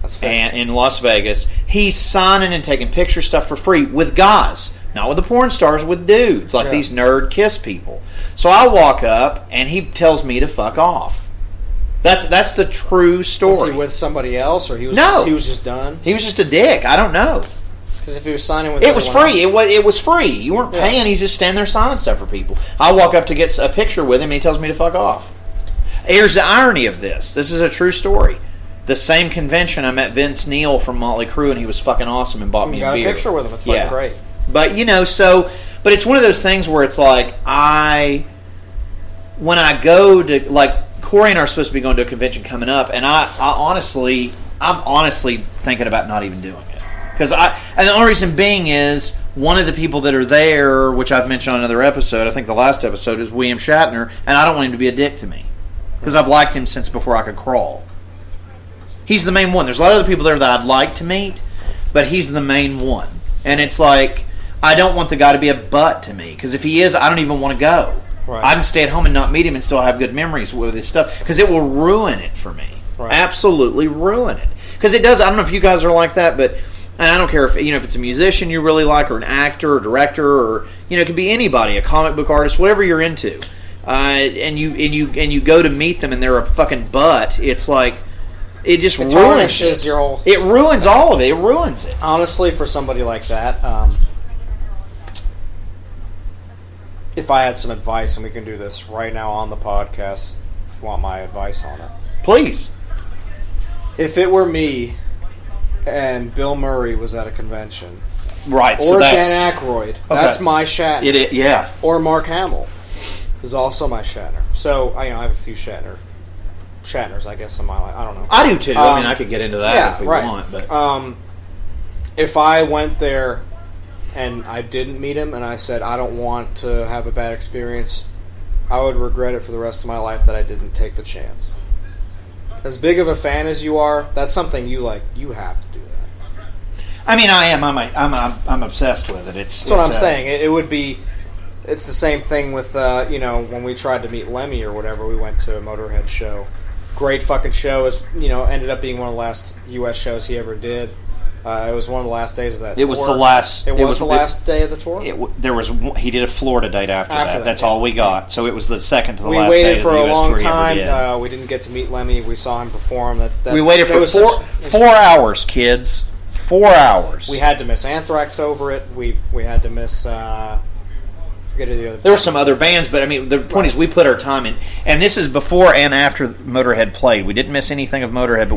That's fair. And in Las Vegas, he's signing and taking picture stuff for free with guys, not with the porn stars, with dudes, like these nerd kiss people. So I walk up, and he tells me to fuck off. That's the true story. Was he with somebody else, or he was just done? He was just a dick. I don't know. Because if he was signing with it was free. else, It was free. You weren't paying. He's just standing there signing stuff for people. I walk up to get a picture with him, and he tells me to fuck off. Here's the irony of this. This is a true story. The same convention, I met Vince Neil from Motley Crue, and he was fucking awesome and bought me a beer. Got a picture with him. It's fucking great. But, but it's one of those things where it's like, when I go to, like, Corey and I are supposed to be going to a convention coming up, and I'm honestly thinking about not even doing it. And the only reason being is, one of the people that are there, which I've mentioned on another episode, I think the last episode, is William Shatner, and I don't want him to be a dick to me. Because I've liked him since before I could crawl. He's the main one. There's a lot of other people there that I'd like to meet, but he's the main one. And it's like, I don't want the guy to be a butt to me, because if he is, I don't even want to go. Right. I can stay at home and not meet him and still have good memories with his stuff, because it will ruin it for me. Right. Absolutely ruin it. Because it does. I don't know if you guys are like that, but and I don't care if if it's a musician you really like, or an actor, or director, or it could be anybody, a comic book artist, whatever you're into, and you go to meet them and they're a fucking butt. It's like, it just ruins it. Your whole. It ruins all of it. It ruins it. Honestly, for somebody like that, if I had some advice, and we can do this right now on the podcast, if you want my advice on it, Please. If it were me and Bill Murray was at a convention, Right. or Dan Aykroyd, that's my Shatner. Yeah. Or Mark Hamill is also my Shatner. So I have a few Shatners, I guess, in my life. I don't know. I do too. I mean, I could get into that if we want. But if I went there and I didn't meet him, and I said I don't want to have a bad experience, I would regret it for the rest of my life that I didn't take the chance. As big of a fan as you are, that's something you like. You have to do that. I mean, I am. I'm obsessed with it. That's what I'm saying. It would be. It's the same thing with when we tried to meet Lemmy or whatever. We went to a Motorhead show. Great fucking show. Ended up being one of the last U.S. shows he ever did. It was one of the last days of that tour. It was the last. It was the last day of the tour? He did a Florida date after that. That's all we got. So it was the second to the last day day of the US tour. We waited for a long time. He ever did. We didn't get to meet Lemmy. We saw him perform. We waited for 4 hours, kids. 4 hours. We had to miss Anthrax over it. We had to miss... forget the other. There were some other bands, but I mean, the point is we put our time in. And this is before and after Motorhead played. We didn't miss anything of Motorhead, but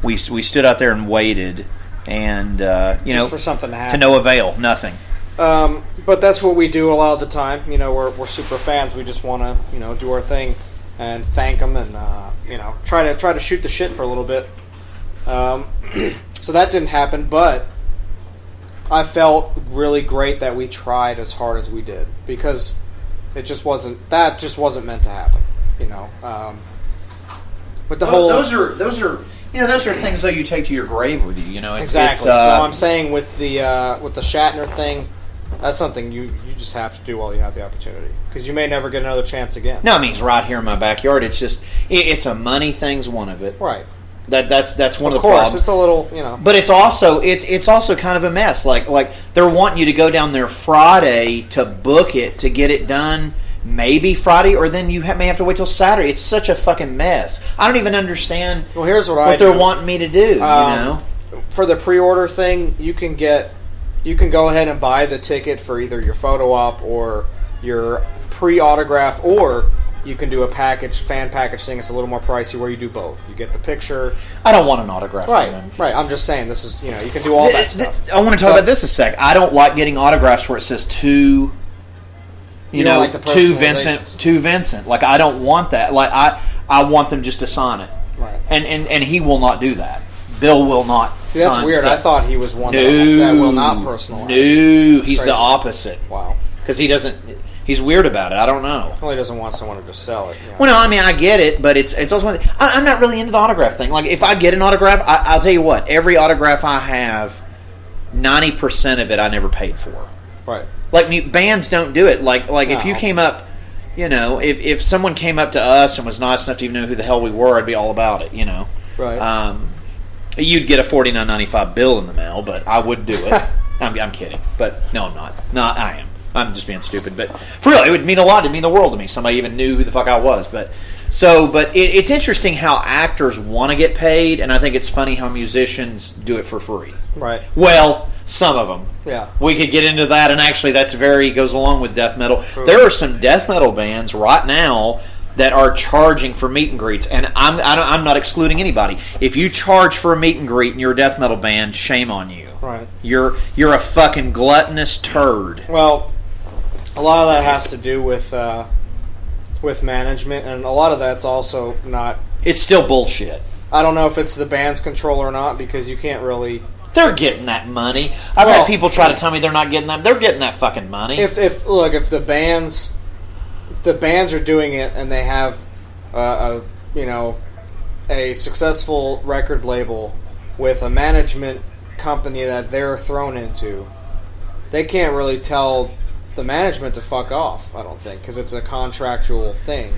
we stood out there and waited. And just for something to happen. To no avail, nothing. But that's what we do a lot of the time. We're super fans. We just want to do our thing and thank them and try to shoot the shit for a little bit. So that didn't happen, but I felt really great that we tried as hard as we did, because it just wasn't meant to happen. With the whole those are things that you take to your grave with you. Exactly. I'm saying with the Shatner thing, that's something you just have to do while you have the opportunity, because you may never get another chance again. No, I mean, it's right here in my backyard. It's just it's a money thing's one of it, right? That's one of the Of course, problems. it's a little, But it's also kind of a mess. Like they're wanting you to go down there Friday to book it to get it done. Maybe Friday, or then you may have to wait till Saturday. It's such a fucking mess. I don't even understand. Well, here's what they're wanting me to do. For the pre-order thing, you can go ahead and buy the ticket for either your photo op or your pre-autograph, or you can do a fan package thing. It's a little more pricey where you do both. You get the picture. I don't want an autograph from them. Right. I'm just saying, this is, you can do all that stuff. I want to talk about this a sec. I don't like getting autographs where it says to like the to Vincent. Like, I don't want that. Like, I want them just to sign it. Right. And he will not do that. Bill will not. See, that's weird. Stuff. I thought he was one that will not personalize. No, he's the opposite. Wow. Because he doesn't. He's weird about it. I don't know. Well, he doesn't want someone to just sell it. Well, no, I mean, I get it, but it's also. I'm not really into the autograph thing. Like, if I get an autograph, I'll tell you what. Every autograph I have, 90% of it I never paid for. Right. Like, bands don't do it. Like if you came up, if someone came up to us and was nice enough to even know who the hell we were, I'd be all about it. Right. You'd get a $49.95 bill in the mail, but I would do it. I'm kidding, but no, I'm not. No, I am. I'm just being stupid, but for real, it would mean a lot. It'd mean the world to me. Somebody even knew who the fuck I was. But it's interesting how actors want to get paid, and I think it's funny how musicians do it for free. Right. Well, some of them. Yeah. We could get into that, and actually, that's goes along with death metal. True. There are some death metal bands right now that are charging for meet and greets, and I'm not excluding anybody. If you charge for a meet and greet and you're a death metal band, shame on you. Right. You're a fucking gluttonous turd. Well, a lot of that has to do with management, and a lot of that's also not. It's still bullshit. I don't know if it's the band's control or not, because you can't really. They're getting that money. I've had people try to tell me they're not getting that. They're getting that fucking money. If the bands are doing it and they have a successful record label with a management company that they're thrown into, they can't really tell the management to fuck off, I don't think, because it's a contractual thing.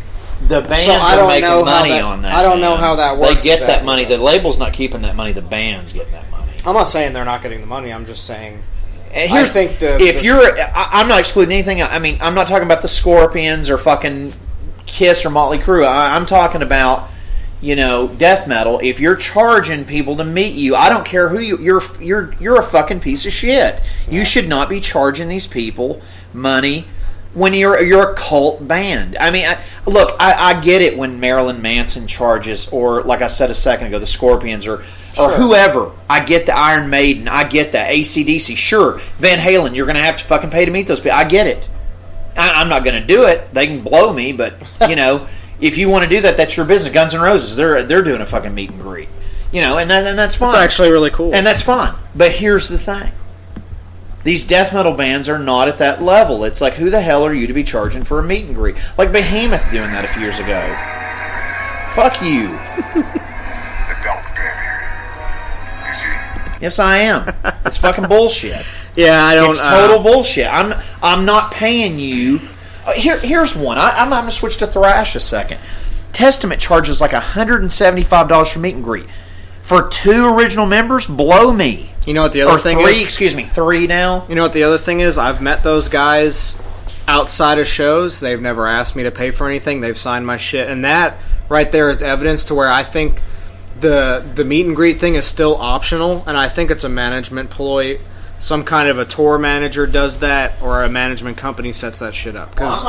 The bands are making money on that. I don't know how that works. They get that money. The label's not keeping that money. The band's getting that money. I'm not saying they're not getting the money. I'm just saying. I'm not excluding anything. I mean, I'm not talking about the Scorpions or fucking Kiss or Motley Crue. I'm talking about, death metal. If you're charging people to meet you, I don't care who you're a fucking piece of shit. Yeah. You should not be charging these people money when you're a cult band. I mean, I get it when Marilyn Manson charges, or like I said a second ago, the Scorpions or whoever. I get the Iron Maiden. I get that. AC/DC. Sure. Van Halen, you're going to have to fucking pay to meet those people. I get it. I'm not going to do it. They can blow me, but, if you want to do that, that's your business. Guns N' Roses, they're doing a fucking meet and greet. And that's fine. It's actually really cool. And that's fine. But here's the thing. These death metal bands are not at that level. It's like, who the hell are you to be charging for a meet and greet? Like Behemoth doing that a few years ago. Fuck you. Yes, I am. It's fucking bullshit. Yeah, I don't. It's total bullshit. I'm not paying you. Here's one. I'm going to switch to thrash a second. Testament charges like $175 for meet and greet. For 2 original members, blow me. You know what the other thing is? 3 now. You know what the other thing is? I've met those guys outside of shows. They've never asked me to pay for anything. They've signed my shit. And that right there is evidence to where I think the meet and greet thing is still optional. And I think it's a management ploy. Some kind of a tour manager does that, or a management company sets that shit up. Because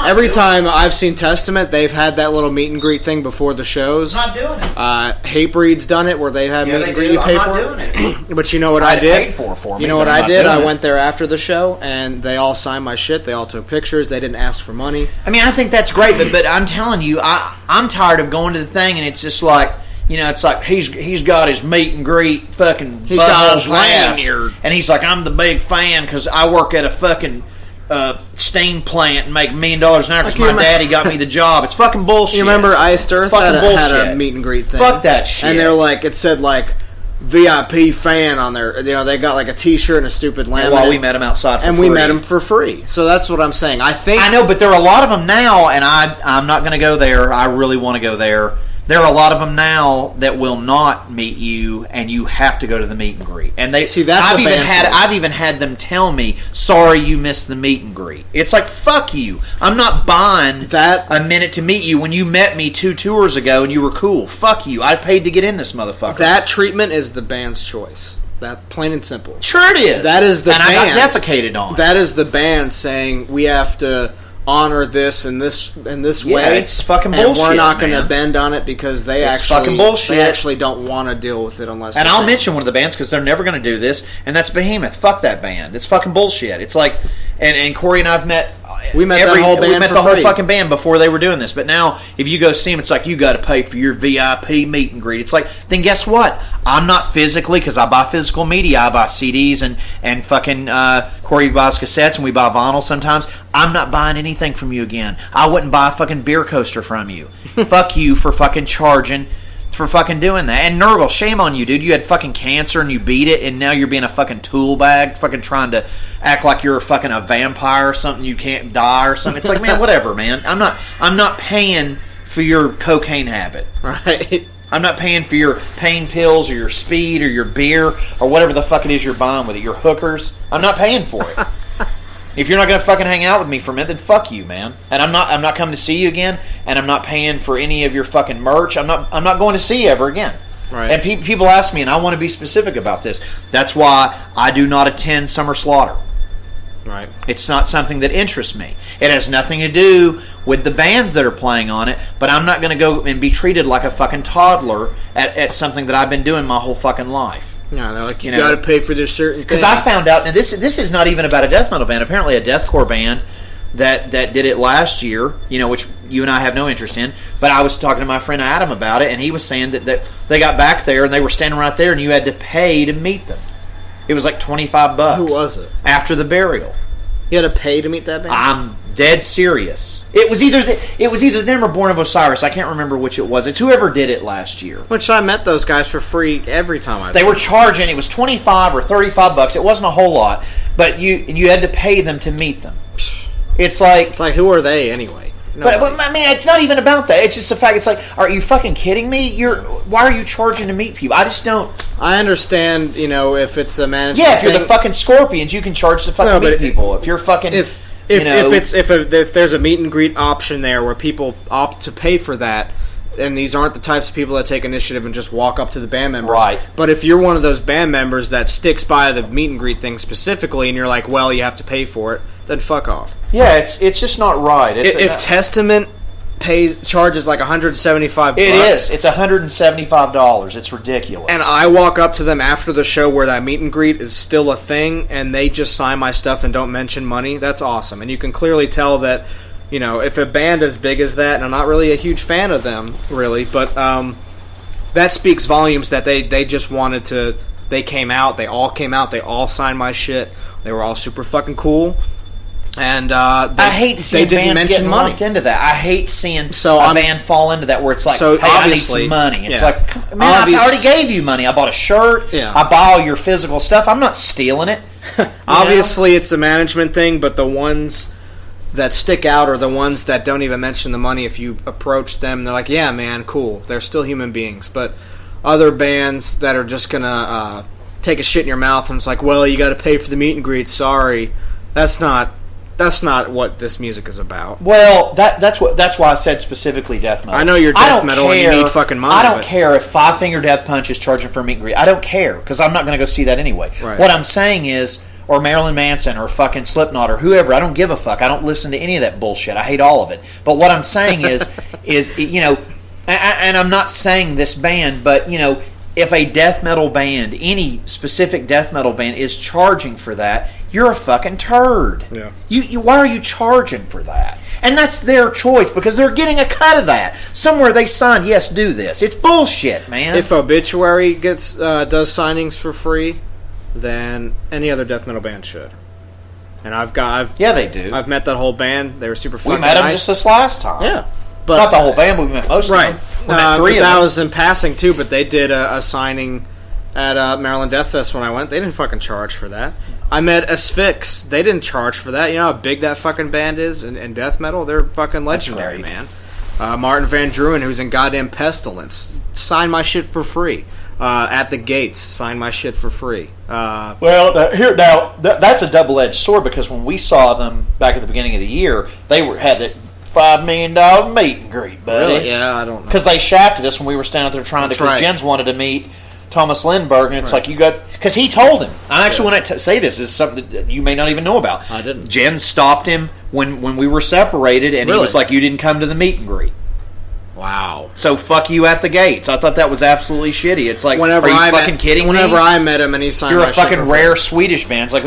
every time I've seen Testament, they've had that little meet and greet thing before the shows. I'm not doing it. Hatebreed's done it, where they've had meet and greet. You pay for it. But you know what I did? For you know what I did? I went there after the show, and they all signed my shit. They all took pictures. They didn't ask for money. I mean, I think that's great, but I'm telling you, I'm tired of going to the thing, and it's just like. It's like he's got his meet and greet fucking butthole lanyard, and he's like, I'm the big fan because I work at a fucking steam plant and make $1 million an hour because my daddy got me the job. It's fucking bullshit. You remember Iced Earth had a meet and greet thing? Fuck that shit. And they're like, it said like VIP fan on there. They got like a T-shirt and a stupid laminate. Well, we met him outside for free. And we met him for free. So that's what I'm saying. I know, but there are a lot of them now, and I'm not going to go there. I really want to go there. There are a lot of them now that will not meet you, and you have to go to the meet and greet. And they see that's I've even had them tell me, "Sorry, you missed the meet and greet." It's like, fuck you. I'm not buying that a minute to meet you when you met me 2 tours ago and you were cool. Fuck you. I paid to get in this motherfucker. That treatment is the band's choice. That plain and simple. Sure it is. That is the and band. I got defecated on. That is the band saying we have to honor this in this way. It's fucking bullshit. And we're not going to bend on it because it's fucking bullshit. They actually don't want to deal with it unless. And I'll mention one of the bands because they're never going to do this, and that's Behemoth. Fuck that band. It's fucking bullshit. It's like, and Corey and I've met. We met the whole band. We met the whole fucking band before they were doing this. But now, if you go see them, it's like you got to pay for your VIP meet and greet. It's like, then guess what? I'm not physically, because I buy physical media. I buy CDs and fucking Corey buys cassettes, and we buy vinyl sometimes. I'm not buying anything from you again. I wouldn't buy a fucking beer coaster from you. Fuck you for fucking charging. For fucking doing that. And Nurgle, shame on you, dude. You had fucking cancer and you beat it, and now you're being a fucking tool bag, fucking trying to act like you're fucking a vampire or something, you can't die or something. It's like, man, whatever, man. I'm not paying for your cocaine habit. Right. I'm not paying for your pain pills or your speed or your beer or whatever the fuck it is you're buying with it. Your hookers. I'm not paying for it. If you're not going to fucking hang out with me for a minute, then fuck you, man. And I'm not coming to see you again, and I'm not paying for any of your fucking merch. I'm not going to see you ever again. Right. And people ask me, and I want to be specific about this. That's why I do not attend Summer Slaughter. Right. It's not something that interests me. It has nothing to do with the bands that are playing on it, but I'm not going to go and be treated like a fucking toddler at something that I've been doing my whole fucking life. Yeah, they're like, you got to pay for this certain thing. Because I found out, and this is not even about a death metal band. Apparently a deathcore band that did it last year, which you and I have no interest in, but I was talking to my friend Adam about it, and he was saying that they got back there, and they were standing right there, and you had to pay to meet them. It was like $25. Who was it? After the burial. You had to pay to meet that band? I'm dead serious. It was either them or Born of Osiris. I can't remember which it was. It's whoever did it last year. Which I met those guys for free every time They were charging. It was $25 or $35. It wasn't a whole lot, but you had to pay them to meet them. It's like who are they anyway? But I mean, it's not even about that. It's just the fact. It's like, are you fucking kidding me? Why are you charging to meet people? I just don't. I understand, if it's a management. Yeah, if you're the fucking Scorpions, you can charge to fucking meet people. If you're fucking, if there's a meet and greet option there where people opt to pay for that, and these aren't the types of people that take initiative and just walk up to the band members. Right. But if you're one of those band members that sticks by the meet and greet thing specifically, and you're like, well, you have to pay for it, then fuck off. Yeah, it's just not right. If Testament charges like $175, it is. It's $175. It's ridiculous. And I walk up to them after the show where that meet and greet is still a thing, and they just sign my stuff and don't mention money. That's awesome, and you can clearly tell that. If a band as big as that, and I'm not really a huge fan of them, really, but that speaks volumes that they just wanted to. They came out. They all came out. They all signed my shit. They were all super fucking cool. And I hate seeing bands getting lumped into that. I hate seeing a band fall into that where it's like, hey, I need some money. It's like, man, I already gave you money. I bought a shirt. Yeah. I buy all your physical stuff. I'm not stealing it. Obviously, it's a management thing, but the ones that stick out are the ones that don't even mention the money. If you approach them, they're like, yeah, man, cool. They're still human beings. But other bands that are just going to take a shit in your mouth and it's like, well, you got to pay for the meet and greet. Sorry. That's not what this music is about. Well, that's why I said specifically death metal. I know you're death metal and you need fucking money. I don't care if Five Finger Death Punch is charging for a meet and greet. I don't care because I'm not going to go see that anyway. Right. What I'm saying is, or Marilyn Manson or fucking Slipknot or whoever, I don't give a fuck. I don't listen to any of that bullshit. I hate all of it. But what I'm saying is and I'm not saying this band, but if a death metal band, any specific death metal band is charging for that, you're a fucking turd. Yeah. Why are you charging for that? And that's their choice because they're getting a cut of that. Somewhere they signed, yes, do this. It's bullshit, man. If Obituary does signings for free, then any other death metal band should. And yeah, they do. I've met that whole band. They were super fucking nice. We met them nice. just this last time. Yeah. But not the whole band, but we met most of them. We met three of them. That was in passing, too, but they did a signing at Maryland Death Fest when I went. They didn't fucking charge for that. I met Asphyx. They didn't charge for that. You know how big that fucking band is in death metal? They're fucking legendary, man. Martin Van Druin, who's in goddamn Pestilence, signed my shit for free. At the Gates, signed my shit for free. That's a double-edged sword, because when we saw them back at the beginning of the year, they had that $5 million meet and greet, buddy. Really? Yeah, I don't know. Because they shafted us when we were standing there trying That's to. Because right. Jens wanted to meet Thomas Lindbergh, and it's like, you got. Because he told him. I actually want to say this is something that you may not even know about. I didn't. Jens stopped him when we were separated, and he was like, "You didn't come to the meet and greet." Wow. So fuck you at the Gates. I thought that was absolutely shitty. It's like, Whenever are you I fucking kidding me? Whenever I met him and he signed You're my a shit fucking for rare free. Swedish band. It's like,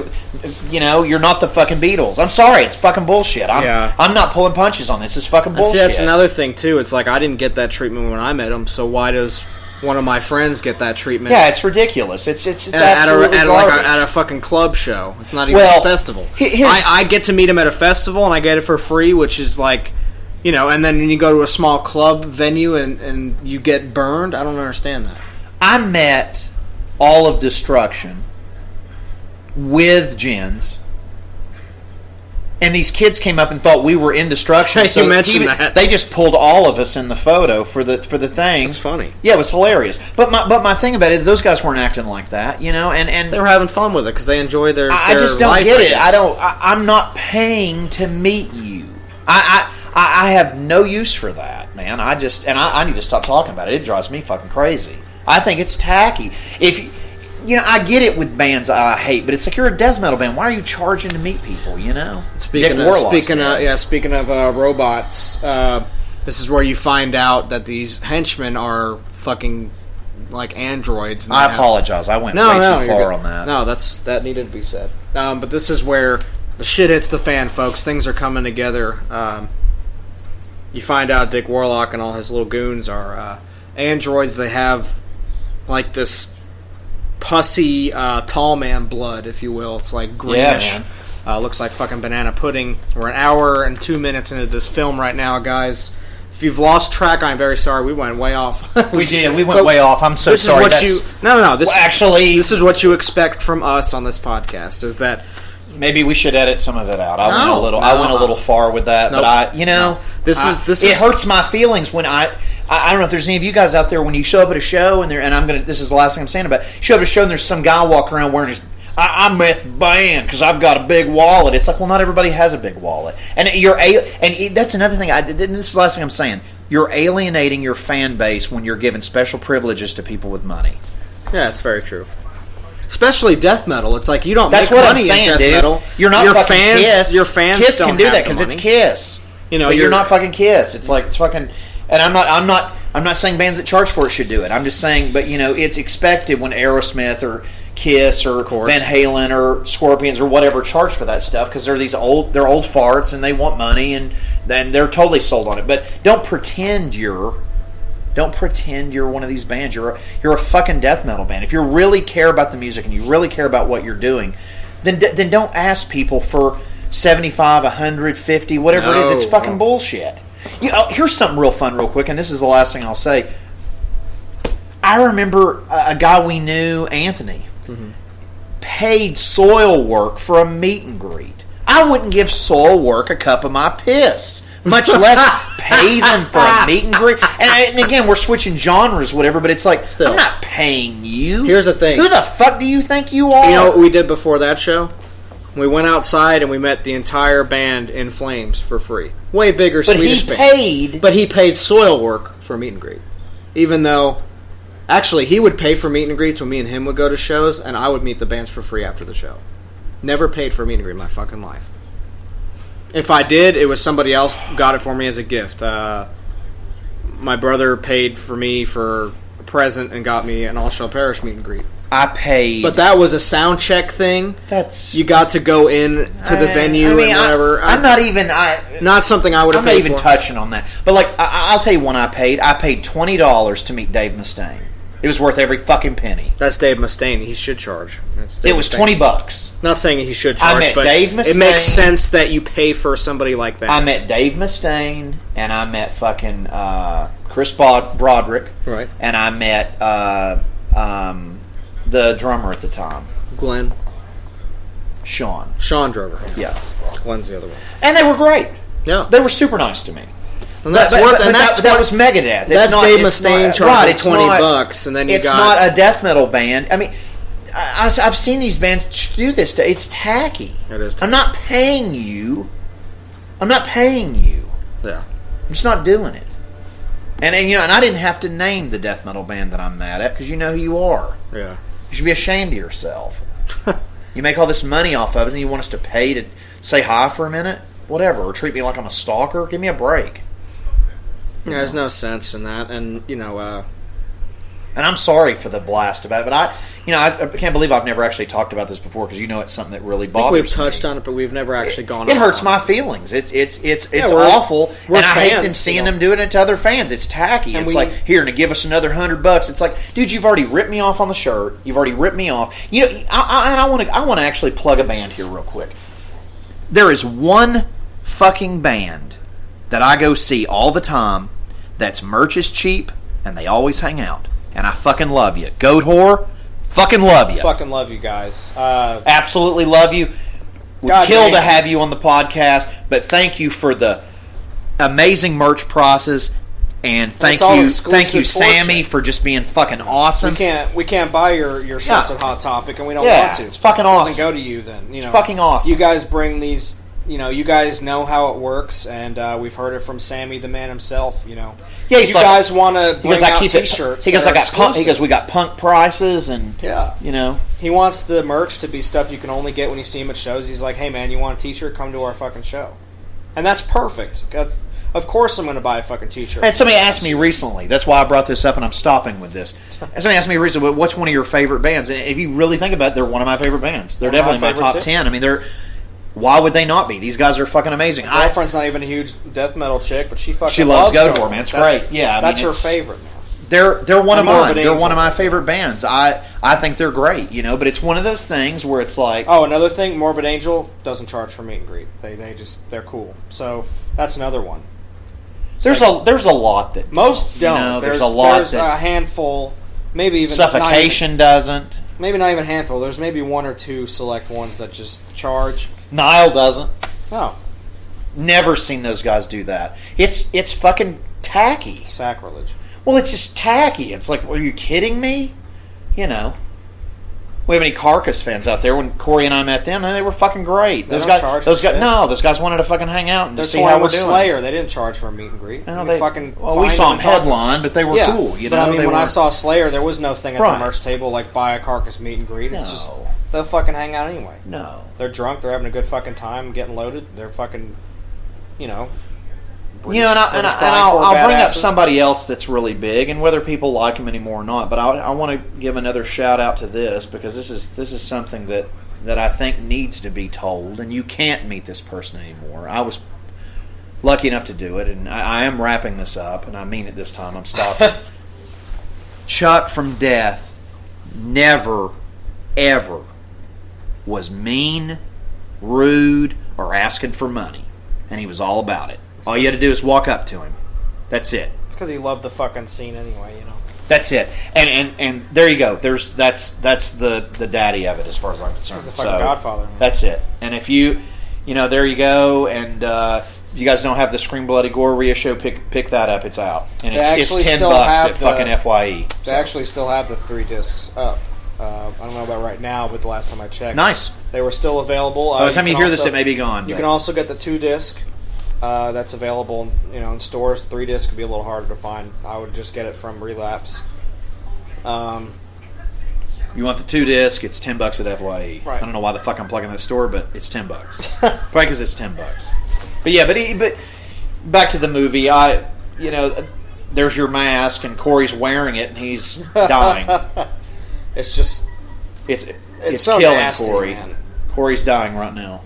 you're not the fucking Beatles. I'm sorry, it's fucking bullshit. I'm not pulling punches on this. It's fucking bullshit. See, that's another thing too. It's like I didn't get that treatment when I met him, so why does one of my friends get that treatment? Yeah, it's ridiculous. It's at absolutely garbage. a fucking club show. It's not even Well, a festival. here's- I get to meet him at a festival and I get it for free, which is like, and then when you go to a small club venue and you get burned, I don't understand that. I met All of Destruction with Jens, and these kids came up and thought we were in Destruction. You mentioned that. They just pulled all of us in the photo for the thing. It's funny. Yeah, it was hilarious. But my thing about it is those guys weren't acting like that, and They were having fun with it because they enjoy their. I just don't life, get it. guess. I'm not paying to meet you. I have no use for that, man. I need to stop talking about it. It drives me fucking crazy. I think it's tacky. I get it with bands I hate, but it's like, you're a death metal band. Why are you charging to meet people? Speaking of robots, this is where you find out that these henchmen are fucking like androids. And I apologize. I went way too far on that. No, that needed to be said. But this is where the shit hits the fan, folks. Things are coming together. You find out Dick Warlock and all his little goons are androids. They have like this pussy tall man blood, if you will. It's like greenish. Yeah, looks like fucking banana pudding. We're an hour and 2 minutes into this film right now, guys. If you've lost track, I'm very sorry. We went way off. We did. We went way off. I'm so this sorry. Is what No. This is what you expect from us on this podcast. Is that maybe we should edit some of it out. I went a little far with that, but it hurts my feelings when I don't know if there's any of you guys out there when you show up at a show this is the last thing I'm saying about it. You show up at a show and there's some guy walking around wearing his I'm with the band because I've got a big wallet. It's like, well, not everybody has a big wallet, and that's another thing. This is the last thing I'm saying. You're alienating your fan base when you're giving special privileges to people with money. Yeah, it's very true. Especially death metal. It's like you don't That's make what money I'm saying, in death dude. metal. You're not your fucking fans, Kiss. Your fans Kiss don't can do have that because the it's money. Kiss. But you're not fucking Kiss. It's like it's fucking. And I'm not saying bands that charge for it should do it. I'm just saying, but it's expected when Aerosmith or Kiss or Van Halen or Scorpions or whatever charge for that stuff because they're old farts and they want money and then they're totally sold on it. But don't pretend you're one of these bands. You're a fucking death metal band. If you really care about the music and you really care about what you're doing, then don't ask people for 75, 150, whatever it is. It's fucking bullshit. Here's something real fun, real quick, and this is the last thing I'll say. I remember a guy we knew, Anthony, paid Soil Work for a meet and greet. I wouldn't give Soil Work a cup of my piss, much less pay them for a meet and greet. And again, we're switching genres, whatever, but it's like, I'm not paying you. Here's the thing. Who the fuck do you think you are? You know what we did before that show? We went outside and we met the entire band In Flames for free. Way bigger Swedish band. But he paid Soil Work for a meet and greet. Even though, actually, he would pay for meet and greets when me and him would go to shows, and I would meet the bands for free after the show. Never paid for a meet and greet in my fucking life. If I did, it was somebody else got it for me as a gift. My brother paid for me for a present and got me an All Shall Perish meet and greet. I paid. But that was a sound check thing. You got to go in to the venue and whatever. Not something I would have paid for. I'm not even touching on that. But I'll tell you one I paid. I paid $20 to meet Dave Mustaine. It was worth every fucking penny. That's Dave Mustaine. He should charge. It was $20. Not saying he should charge, I met but Dave Mustaine. It makes sense that you pay for somebody like that. I met Dave Mustaine, and I met fucking Chris Broderick. Right. And I met the drummer at the time. Glenn. Sean Drover. Yeah. Glenn's the other one. And they were great. Yeah. They were super nice to me. And that's that was Megadeth. That's Dave Mustaine charging $20, and then it's not a death metal band. I mean, I've seen these bands do this. It's tacky. It is tacky. I'm not paying you. Yeah. I'm just not doing it. And I didn't have to name the death metal band that I'm mad at because you know who you are. Yeah. You should be ashamed of yourself. You make all this money off of us, and you want us to pay to say hi for a minute? Whatever. Or treat me like I'm a stalker? Give me a break. Yeah, there's no sense in that, and and I'm sorry for the blast about it, but I can't believe I've never actually talked about this before because it's something that really bothers me. I think we've touched on it, but we've never actually gone. It hurts my feelings. It's awful, and I hate them seeing them doing it to other fans. It's tacky. And it's like, here, to give us another $100. It's like, dude, you've already ripped me off on the shirt. You've already ripped me off. I want to actually plug a band here real quick. There is one fucking band that I go see all the time that's merch is cheap and they always hang out. And I fucking love you. Goat Whore, fucking love you. Fucking love you guys. Absolutely love you. We'd kill to have you on the podcast, but thank you for the amazing merch process, and thank you, Sammy, for just being fucking awesome. We can't buy your shirts at Hot Topic, and we don't want to. It's fucking awesome. It doesn't go to you then. It's fucking awesome. You guys bring these. You guys know how it works, and we've heard it from Sammy, the man himself. Yeah, he's you guys want to bring out T-shirts. He goes, we got punk prices, and he wants the merch to be stuff you can only get when you see him at shows. He's like, hey man, you want a T-shirt? Come to our fucking show, and that's perfect. Of course I'm going to buy a fucking T-shirt. And somebody asked me recently. That's why I brought this up, and I'm stopping with this. Somebody asked me recently, what's one of your favorite bands? And if you really think about it, they're one of my favorite bands. They're definitely in my top 10. I mean, why would they not be? These guys are fucking amazing. My girlfriend's not even a huge death metal chick, but she fucking loves Goat Whore, man. It's great. Yeah, that's her favorite. They're one of mine. They're one of my favorite bands. I think they're great, but it's one of those things where it's like, oh, another thing, Morbid Angel doesn't charge for meet and greet. They're cool. So that's another one. There's a lot that most don't. There's a handful, maybe even Suffocation doesn't. Maybe not even a handful. There's maybe one or two select ones that just charge. Nile doesn't. No. Never seen those guys do that. It's fucking tacky. Sacrilege. Well, it's just tacky. It's like, are you kidding me? We have any Carcass fans out there? When Corey and I met them, they were fucking great. Those guys wanted to fucking hang out and to see how we're doing. Slayer, they didn't charge for a meet and greet. No, we saw them headline, but they were cool. But I mean, when I saw Slayer, there was no thing at the merch table like buy a Carcass meet and greet. It's just they'll fucking hang out anyway. No, they're drunk. They're having a good fucking time, getting loaded. They're fucking, British, I'll bring up somebody else that's really big, and whether people like him anymore or not. But I want to give another shout out to this because this is something that I think needs to be told, and you can't meet this person anymore. I was lucky enough to do it, and I am wrapping this up, and I mean it this time. I'm stopping. Chuck from Death never, ever was mean, rude, or asking for money, and he was all about it. All you had to do is walk up to him. That's it. It's because he loved the fucking scene anyway, That's it. And there you go. That's the daddy of it as far as I'm concerned. He's the fucking godfather. Man. That's it. And if there you go. And if you guys don't have the Scream Bloody Gore reissue, pick that up. It's out. And it's $10 at fucking FYE. They actually still have the 3 discs up. I don't know about right now, but the last time I checked, nice. They were still available. By the time you hear this, it may be gone. You can also get the 2 disc. That's available, in stores. 3 disc could be a little harder to find. I would just get it from Relapse. You want the 2 disc? It's $10 at FYE. Right. I don't know why the fuck I'm plugging that store, but it's $10. Probably because it's $10. But yeah, but back to the movie. There's your mask, and Corey's wearing it, and he's dying. It's just it's so killing nasty, Corey. Man. Corey's dying right now.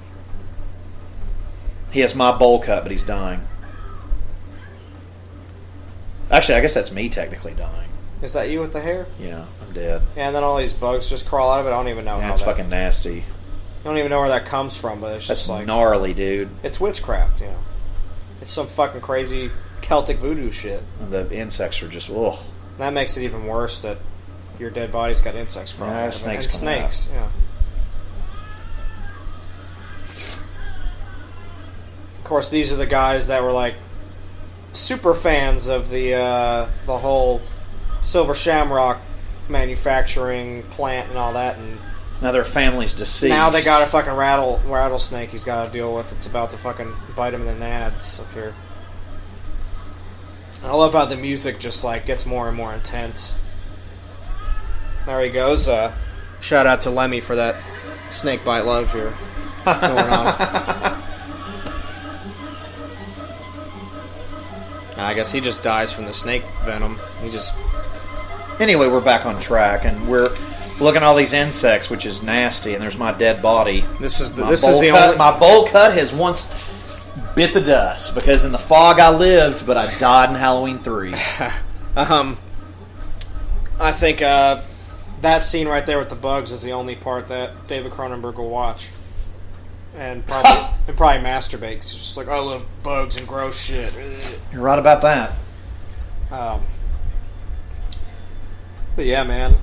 He has my bowl cut, but he's dying. Actually, I guess that's me technically dying. Is that you with the hair? Yeah, I'm dead. Yeah, and then all these bugs just crawl out of it. I don't even know how it's fucking nasty. I don't even know where that comes from, but it's just like gnarly, dude. It's witchcraft, It's some fucking crazy Celtic voodoo shit. And the insects are just ugh. That makes it even worse that your dead body's got insects crawling out of it. And snakes, yeah. Of course, these are the guys that were like super fans of the whole Silver Shamrock manufacturing plant and all that, and Now their family's deceased. now they got a fucking rattlesnake he's got to deal with. It's about to fucking bite him in the nads up here. And I love how the music just like gets more and more intense. There he goes. Shout out to Lemmy for that snake bite love here going on. I guess he just dies from the snake venom. He just... Anyway, we're back on track, and we're looking at all these insects, which is nasty, and there's my dead body. This is the only... My bowl cut has once bit the dust, because in the fog I lived, but I died in Halloween 3. I think that scene right there with the bugs is the only part that David Cronenberg will watch. And probably masturbate, 'cause he's just like, I love bugs and gross shit. You're right about that. But yeah, man.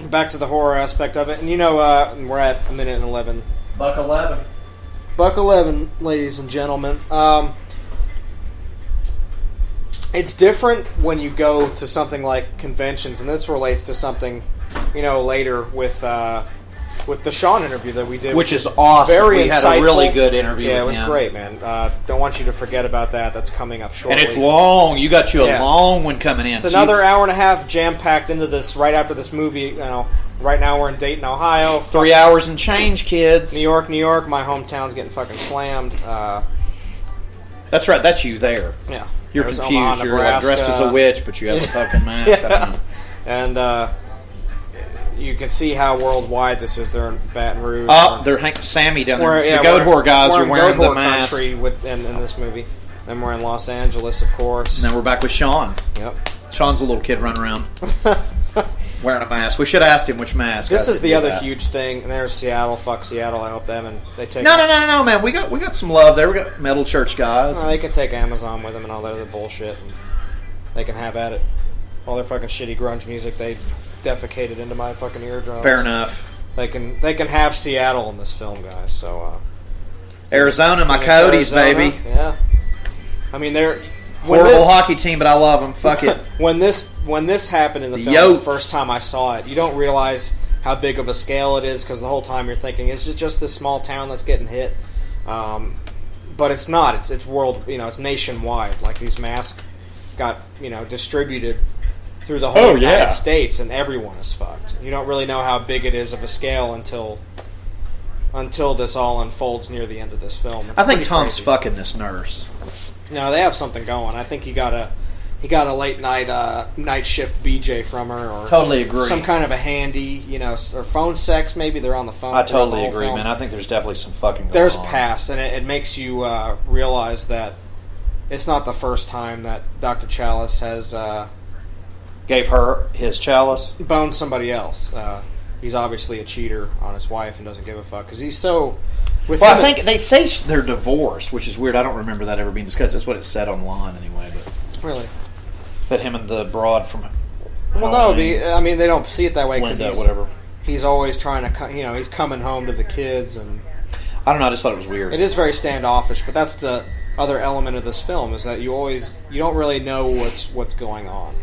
Back to the horror aspect of it. And we're at a minute and 11. Buck 11. Buck 11, ladies and gentlemen. It's different when you go to something like conventions, and this relates to something, later with the Sean interview that we did, which is awesome. Very we insightful. Had a really good interview. Yeah, with it was him. great, man. Don't want you to forget about that. That's coming up shortly, and it's long. You got a long one coming in. It's another hour and a half jam packed into this. Right after this movie, right now we're in Dayton, Ohio. 3 hours and change, kids. New York. My hometown's getting fucking slammed. That's right. That's you there. Yeah, you're Arizona, confused. You're like dressed as a witch, but you have the fucking mask. Yeah. And you can see how worldwide this is. They're in Baton Rouge. Oh, they're Sammy down there. The goat whore guys are wearing the mask. Country in this movie. Then we're in Los Angeles, of course. And then we're back with Sean. Yep. Sean's a little kid running around wearing a mask. We should have asked him which mask. This is the other huge thing. And there's Seattle. Fuck Seattle. I hope them and they take. No, man. We got some love there. We got Metal Church guys. They can take Amazon with them and all that other bullshit. And they can have at it. All their fucking shitty grunge music they defecated into my fucking eardrums. Fair enough. They can have Seattle in this film, guys. So Arizona, my Coyotes, baby. Yeah. I mean, they're horrible hockey team, but I love them. Fuck it. When this happened in the film, the first time I saw it, you don't realize how big of a scale it is, because the whole time you're thinking it's just this small town that's getting hit. But it's not. It's world. It's nationwide. Like, these masks got distributed through the whole United States, and everyone is fucked. You don't really know how big it is of a scale until this all unfolds near the end of this film. I think Tom's fucking this nurse. No, they have something going. I think he got a late night shift BJ from her, or totally agree. Some kind of a handy, or phone sex. Maybe they're on the phone. I totally agree, man. I think there's definitely some fucking. There's past, and it makes you realize that it's not the first time that Dr. Chalice has gave her his chalice, boned somebody else. He's obviously a cheater on his wife and doesn't give a fuck because he's so. I think they say they're divorced, which is weird. I don't remember that ever being discussed. That's what it said online anyway. But really, that him and the broad from. Well, no, they don't see it that way because he's always trying to. He's coming home to the kids, and I don't know. I just thought it was weird. It is very standoffish, but that's the other element of this film is that you don't really know what's going on.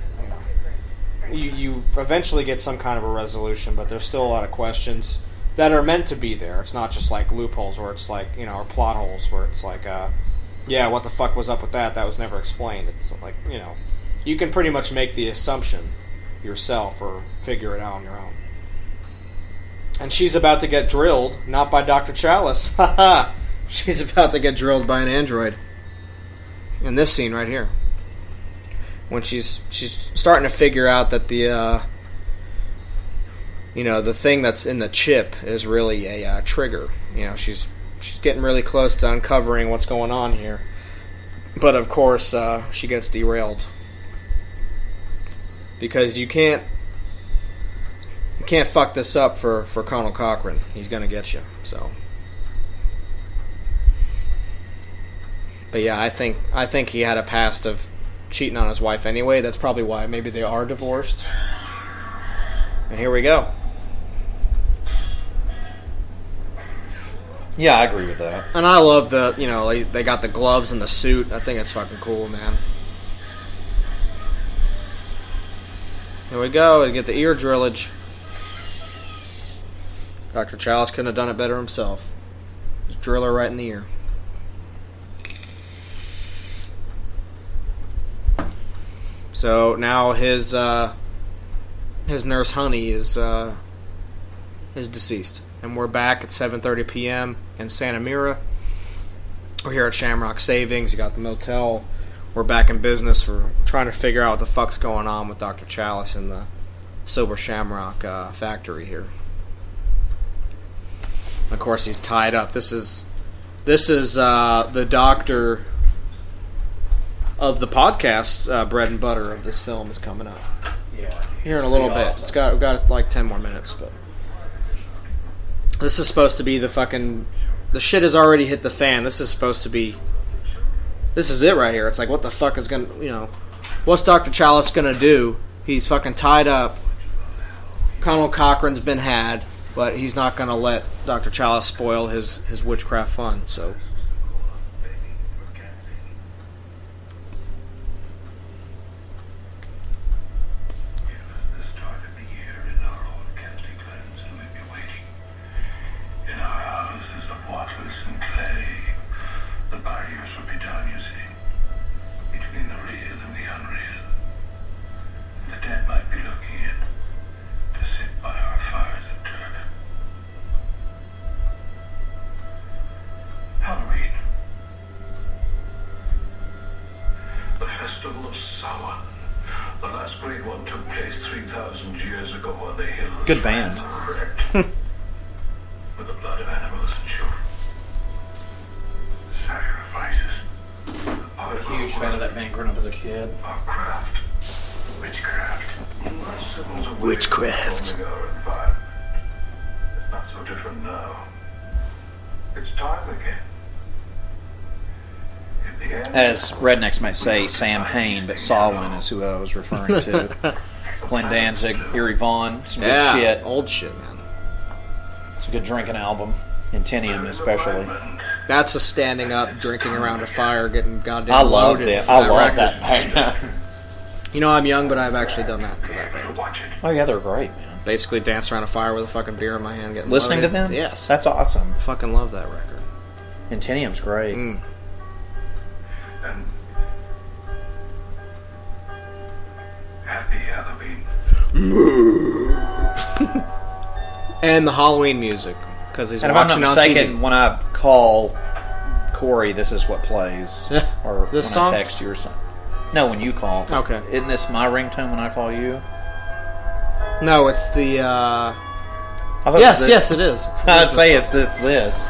You eventually get some kind of a resolution, but there's still a lot of questions that are meant to be there. It's not just like loopholes where it's like, or plot holes where it's like, what the fuck was up with that? That was never explained. It's like, you can pretty much make the assumption yourself or figure it out on your own. And she's about to get drilled, not by Dr. Chalice. Haha. She's about to get drilled by an android. In this scene right here. When she's starting to figure out that the the thing that's in the chip is really a trigger. She's getting really close to uncovering what's going on here. But of course, she gets derailed because you can't fuck this up for Colonel Cochran. He's gonna get you. So, but yeah, I think he had a past of cheating on his wife anyway. That's probably why maybe they are divorced. And here we go. Yeah, I agree with that. And I love they got the gloves and the suit. I think it's fucking cool, man. Here we go. We get the ear drillage. Dr. Chalice couldn't have done it better himself. Just drill her right in the ear. So now his nurse Honey is deceased, and we're back at 7:30 p.m. in Santa Mira. We're here at Shamrock Savings. You got the motel. We're back in business. We're trying to figure out what the fuck's going on with Dr. Chalice in the Silver Shamrock factory here. Of course, he's tied up. This is the doctor of the podcast. Bread and butter of this film is coming up. Yeah, here in a little bit. Awesome. We've got like 10 more minutes, but this is supposed to be the shit has already hit the fan. This is it right here. It's like, what the fuck is what's Dr. Chalice gonna do? He's fucking tied up. Colonel Cochrane's been had, but he's not gonna let Dr. Chalice spoil his witchcraft fun, so. Good band. With the blood of animals and children. Sacrifices. I'm a huge fan of that band growing up as a kid. Our craft. Witchcraft. Witchcraft. It's not so different now. It's time again. As rednecks might say, Sam Hain, but Sawin is who I was referring to. Glenn Danzig, Erie Vaughn, some good shit. Old shit, man. It's a good drinking album. Intinium, especially. That's a standing up, drinking around a fire, getting goddamn I love loaded. that. I love that band. I'm young, but I've actually done that to that band. Oh yeah, they're great, man. Basically, dance around a fire with a fucking beer in my hand, getting listening loaded. to them. Yes, that's awesome. Fucking love that record. Intinium's great. And happy Halloween. And the Halloween music, because he's and watching if I'm not mistaken, when I call Corey, this is what plays. Or this when song? I text you or something. No, when you call. Okay. Isn't this my ringtone when I call you? No, it's the. Yes, it is. I'd say it's this.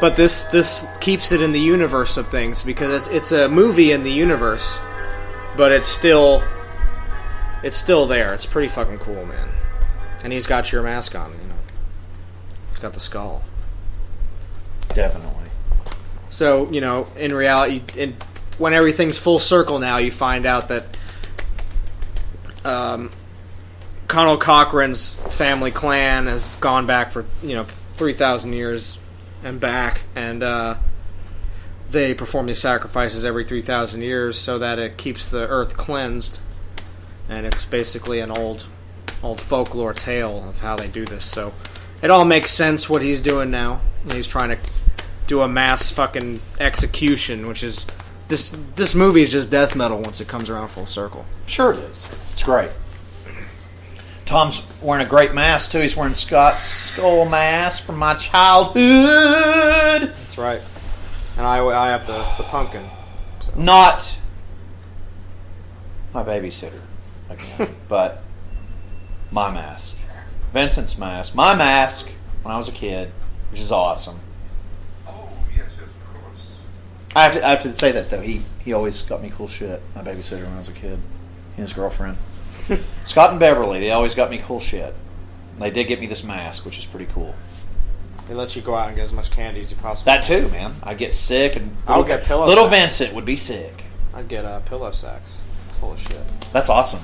But this keeps it in the universe of things, because it's a movie in the universe, but it's still there. It's pretty fucking cool, man. And he's got your mask on, He's got the skull. Definitely. So, in reality, when everything's full circle now, you find out that Colonel Cochrane's family clan has gone back for, 3,000 years and back, and they perform these sacrifices every 3,000 years so that it keeps the earth cleansed. And it's basically an old folklore tale of how they do this. So it all makes sense what he's doing now. He's trying to do a mass fucking execution, which is this movie is just death metal once it comes around full circle. Sure it is. It's great. Tom's wearing a great mask too. He's wearing Scott's skull mask from my childhood. That's right. And I have the pumpkin. So. Not my babysitter. Again, but my mask, Vincent's mask, my mask when I was a kid, which is awesome. Oh, yes, of course. I have to say that though. He always got me cool shit. My babysitter when I was a kid, and his girlfriend, Scott and Beverly. They always got me cool shit. They did get me this mask, which is pretty cool. They let you go out and get as much candy as you possibly That too, man. I'd get sick, and I would get pillow little sacks. Vincent would be sick. I'd get pillow sacks full of shit. That's awesome.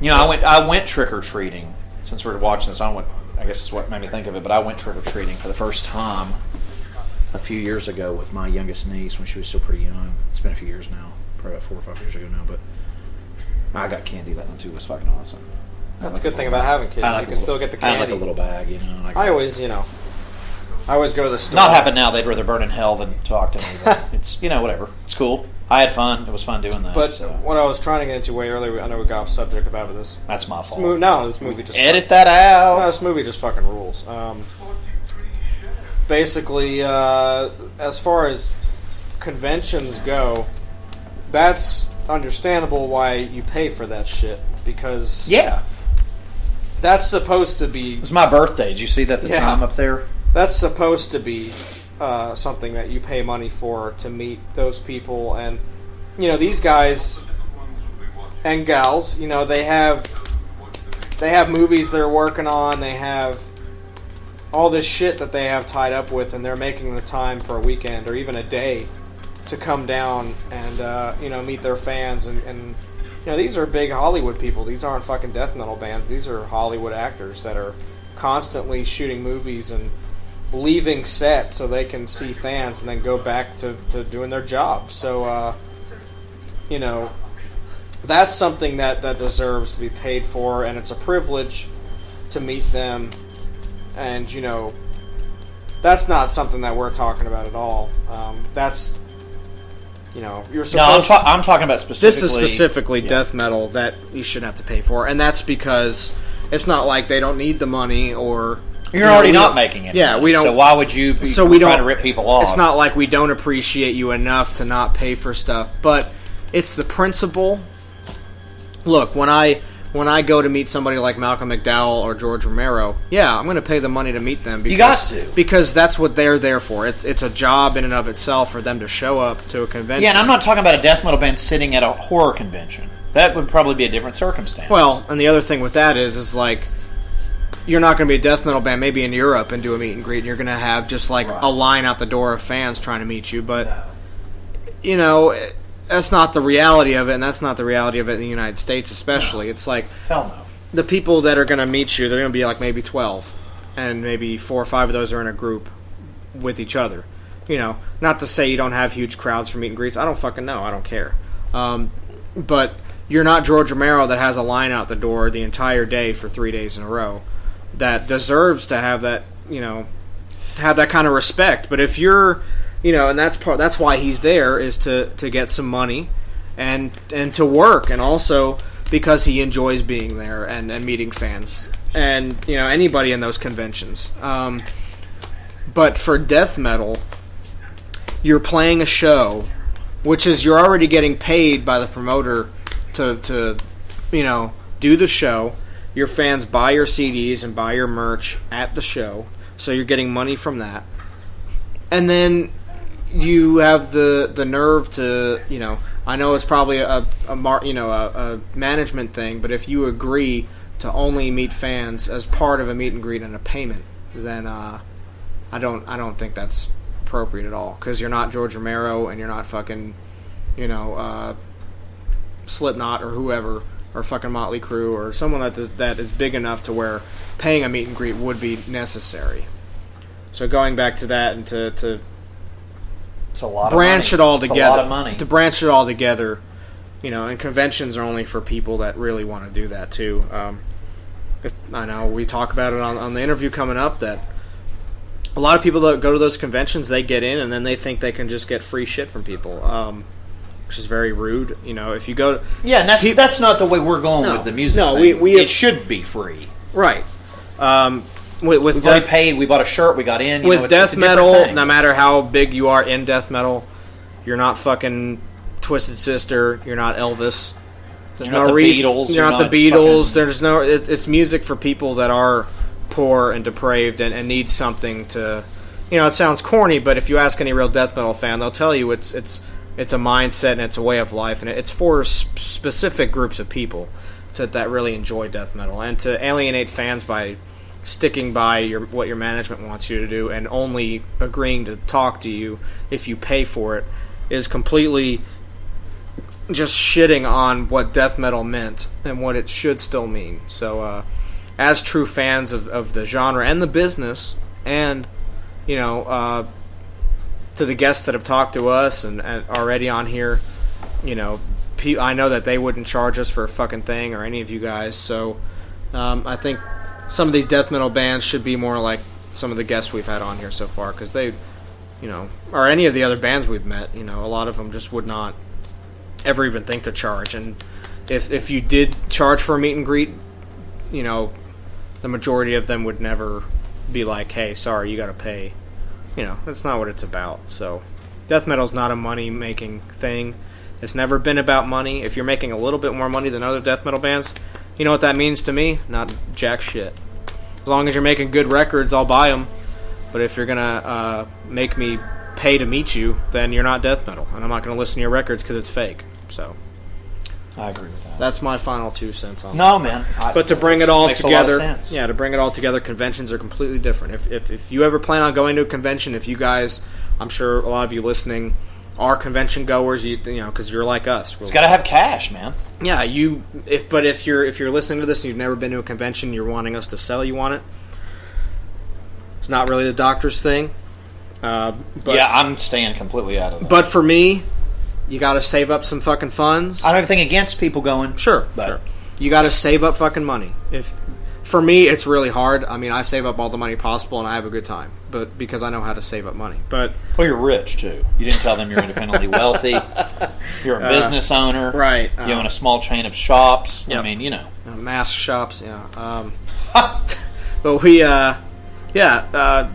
I went trick or treating. Since we're watching this, I I guess is what made me think of it, but I went trick-or-treating for the first time a few years ago with my youngest niece when she was still pretty young. It's been a few years now, probably about 4 or 5 years ago now, but I got candy that one too. It was fucking awesome. That's a good thing about having kids. You can still get the candy. I like a little bag, you know. I always go to the store. Not happen now. They'd rather burn in hell than talk to me. But it's, whatever. It's cool. I had fun. It was fun doing that. But what I was trying to get into way earlier, I know we got off subject about this. That's my fault. This movie just... Edit that out. No, this movie just fucking rules. Basically, as far as conventions go, that's understandable why you pay for that shit. Because... Yeah. That's supposed to be... It was my birthday. Did you see that time up there? That's supposed to be something that you pay money for to meet those people. And, these guys and gals, they have movies they're working on. They have all this shit that they have tied up with, and they're making the time for a weekend or even a day to come down and, meet their fans. And these are big Hollywood people. These aren't fucking death metal bands. These are Hollywood actors that are constantly shooting movies and leaving set so they can see fans and then go back to doing their job. So, that's something that deserves to be paid for, and it's a privilege to meet them. And, that's not something that we're talking about at all. That's... you're supposed I'm talking about specifically... This is specifically death metal that you shouldn't have to pay for, and that's because it's not like they don't need the money or... You're already not making it. Yeah, we don't... So why would you be trying to rip people off? It's not like we don't appreciate you enough to not pay for stuff, but it's the principle. Look, when I go to meet somebody like Malcolm McDowell or George Romero, I'm going to pay the money to meet them. You got to. Because that's what they're there for. It's a job in and of itself for them to show up to a convention. Yeah, and I'm not talking about a death metal band sitting at a horror convention. That would probably be a different circumstance. Well, and the other thing with that is like, you're not going to be a death metal band maybe in Europe and do a meet and greet, and you're going to have just like a line out the door of fans trying to meet you. But, that's not the reality of it, and that's not the reality of it in the United States especially. It's like... Hell no. The people that are going to meet you, they're going to be like maybe 12, and maybe 4 or 5 of those are in a group with each other. Not to say you don't have huge crowds for meet and greets. I don't fucking know. I don't care. But you're not George Romero that has a line out the door the entire day for 3 days in a row that deserves to have that, have that kind of respect. But if you're... and that's why he's there, is to get some money and to work, and also because he enjoys being there and meeting fans and anybody in those conventions. But for death metal, you're playing a show, which is you're already getting paid by the promoter to do the show. Your fans buy your CDs and buy your merch at the show, so you're getting money from that. And then you have the nerve to, I know it's probably a management thing, but if you agree to only meet fans as part of a meet and greet and a payment, then I don't think that's appropriate at all, because you're not George Romero and you're not fucking Slipknot or whoever, or fucking Motley Crue, or someone that is big enough to where paying a meet and greet would be necessary. So going back to that and to it's a lot branch of money. It all together. It's a lot of money. To branch it all together, and conventions are only for people that really want to do that too. I know we talk about it on the interview coming up that a lot of people that go to those conventions, they get in and then they think they can just get free shit from people, which is very rude. If you go, and that's not the way we're going with the music. No, thing. it should be free, right? We've already paid. We bought a shirt. We got in. With death metal, no matter how big you are in death metal, you're not fucking Twisted Sister. You're not Elvis. There's no reason. You're not the Beatles. There's no. It's music for people that are poor and depraved and need something to. It sounds corny, but if you ask any real death metal fan, they'll tell you it's a mindset and it's a way of life, and it's for specific groups of people that really enjoy death metal, and to alienate fans by sticking by what your management wants you to do and only agreeing to talk to you if you pay for it is completely just shitting on what death metal meant and what it should still mean. So as true fans of the genre and the business, and to the guests that have talked to us and already on here, I know that they wouldn't charge us for a fucking thing, or any of you guys. So I think some of these death metal bands should be more like some of the guests we've had on here so far, because they, or any of the other bands we've met, a lot of them just would not ever even think to charge. And if you did charge for a meet and greet, the majority of them would never be like, hey, sorry, you got to pay. That's not what it's about. So death metal's not a money-making thing. It's never been about money. If you're making a little bit more money than other death metal bands, you know what that means to me? Not jack shit. As long as you're making good records, I'll buy them. But if you're going to make me pay to meet you, then you're not death metal. And I'm not going to listen to your records because it's fake. So I agree with that. That's my final 2 cents on No, that. man. But to bring it all makes a lot of together, sense. to bring it all together, conventions are completely different. If you ever plan on going to a convention, if you guys, I'm sure a lot of you listening are convention goers, because you're like us. It's got to have cash, man. Yeah, if you're listening to this and you've never been to a convention, you're wanting us to sell you on it. It's not really the doctor's thing. But, yeah, I'm staying completely out of that. But for me, you got to save up some fucking funds. I don't have anything against people going. Sure. You got to save up fucking money. For me, it's really hard. I mean, I save up all the money possible and I have a good time, but because I know how to save up money. But well, you're rich too. You didn't tell them you're independently wealthy. You're a business owner, right? You own a small chain of shops. Yep. I mean, mask shops. Yeah. But we,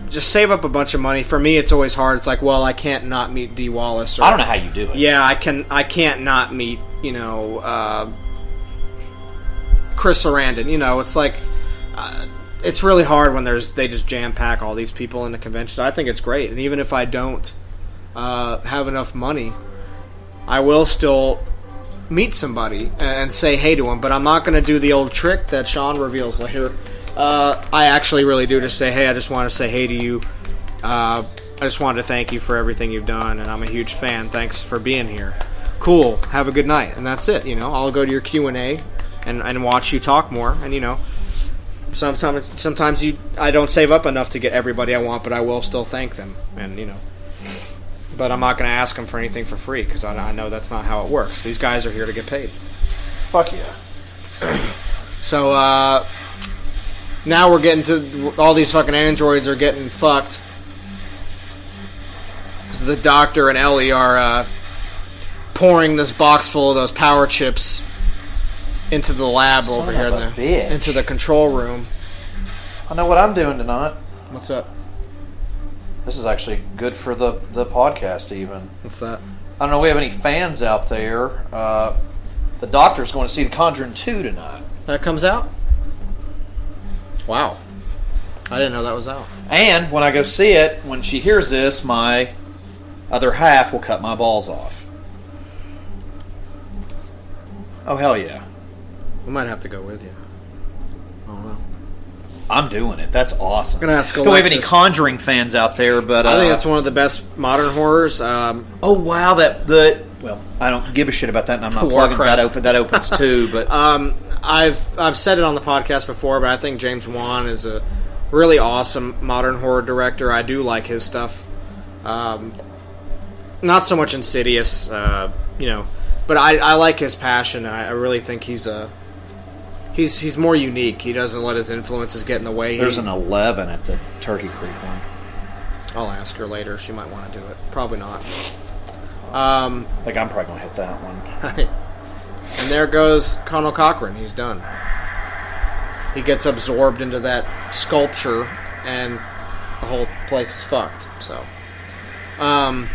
just save up a bunch of money. For me, it's always hard. It's like, well, I can't not meet Dee Wallace. Or, I don't know how you do it. Yeah, I can't not meet Chris Sarandon. It's like. It's really hard when they just jam pack all these people in the convention. I think it's great, and even if I don't have enough money, I will still meet somebody and say hey to them. But I'm not going to do the old trick that Sean reveals later. I actually really do just say, hey, I just want to say hey to you. I just wanted to thank you for everything you've done, and I'm a huge fan. Thanks for being here. Cool. Have a good night, and that's it. I'll go to your Q&A and watch you talk more, and Sometimes I don't save up enough to get everybody I want, but I will still thank them, and But I'm not going to ask them for anything for free because I know that's not how it works. These guys are here to get paid. Fuck yeah. So now we're getting to all these fucking androids are getting fucked. So the doctor and Ellie are pouring this box full of those power chips into the lab over here, into the control room. I know what I'm doing tonight. What's up? This is actually good for the podcast even. What's that? I don't know if we have any fans out there. The doctor's going to see The Conjuring 2 tonight. That comes out? Wow. I didn't know that was out. And when I go see it, when she hears this, my other half will cut my balls off. Oh, hell yeah. We might have to go with you. I don't know. I'm doing it. That's awesome. I'm gonna ask Don't we have any Conjuring fans out there, but I think it's one of the best modern horrors. Oh wow, well, I don't give a shit about that, and I'm not plugging that. That opens too, but I've said it on the podcast before, but I think James Wan is a really awesome modern horror director. I do like his stuff. Not so much Insidious, but I like his passion. I really think he's more unique. He doesn't let his influences get in the way. There's an 11 at the Turkey Creek one. I'll ask her later. She might want to do it. Probably not. I think I'm probably going to hit that one. And there goes Colonel Cochran. He's done. He gets absorbed into that sculpture, and the whole place is fucked. So, but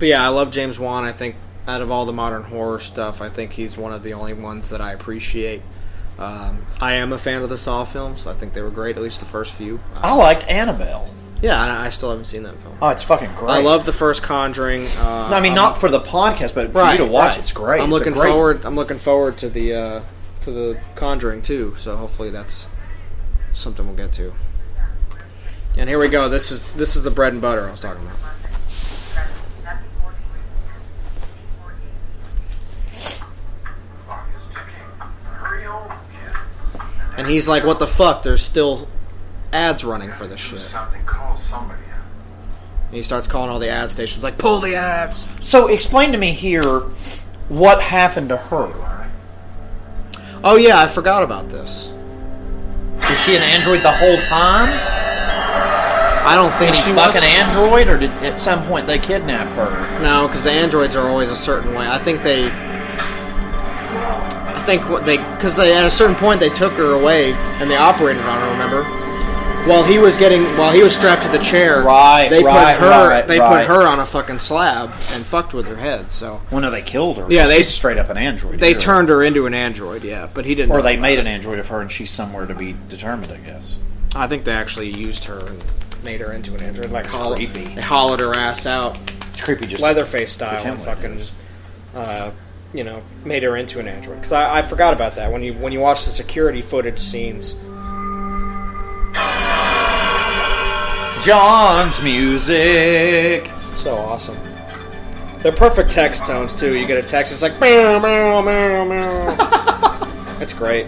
yeah, I love James Wan. I think out of all the modern horror stuff, I think he's one of the only ones that I appreciate. I am a fan of the Saw films. I think they were great, at least the first few. I liked Annabelle. Yeah, I still haven't seen that film. Oh, it's fucking great. I love the first Conjuring. No, I mean not for the podcast, but for you to watch. It's great. I'm looking forward to the Conjuring too. So hopefully that's something we'll get to. And here we go. This is the bread and butter I was talking about. And he's like, what the fuck? There's still ads running for this shit. Something, call somebody. And he starts calling all the ad stations, like, pull the ads. So explain to me here what happened to her. Oh yeah, I forgot about this. Was she an android the whole time? I don't think Any she fucking was. android, or did at some point they kidnap her? No, because the androids are always a certain way. Because at a certain point they took her away and they operated on her. Remember, while he was strapped to the chair, they put her on a fucking slab and fucked with her head. So Well, no, they killed her. Yeah, she's straight up an android. they here. turned her into an android. Yeah, but he didn't. Or know they about made it. an android of her, and she's somewhere to be determined, I guess. I think they actually used her and made her into an android. Like creepy. They hollowed her ass out, It's creepy, just Leatherface style, pretend and like fucking. this. Made her into an android. Because I forgot about that when you watch the security footage scenes. John's music. So awesome. They're perfect text tones too. You get a text, it's like meow meow meow meow. It's great.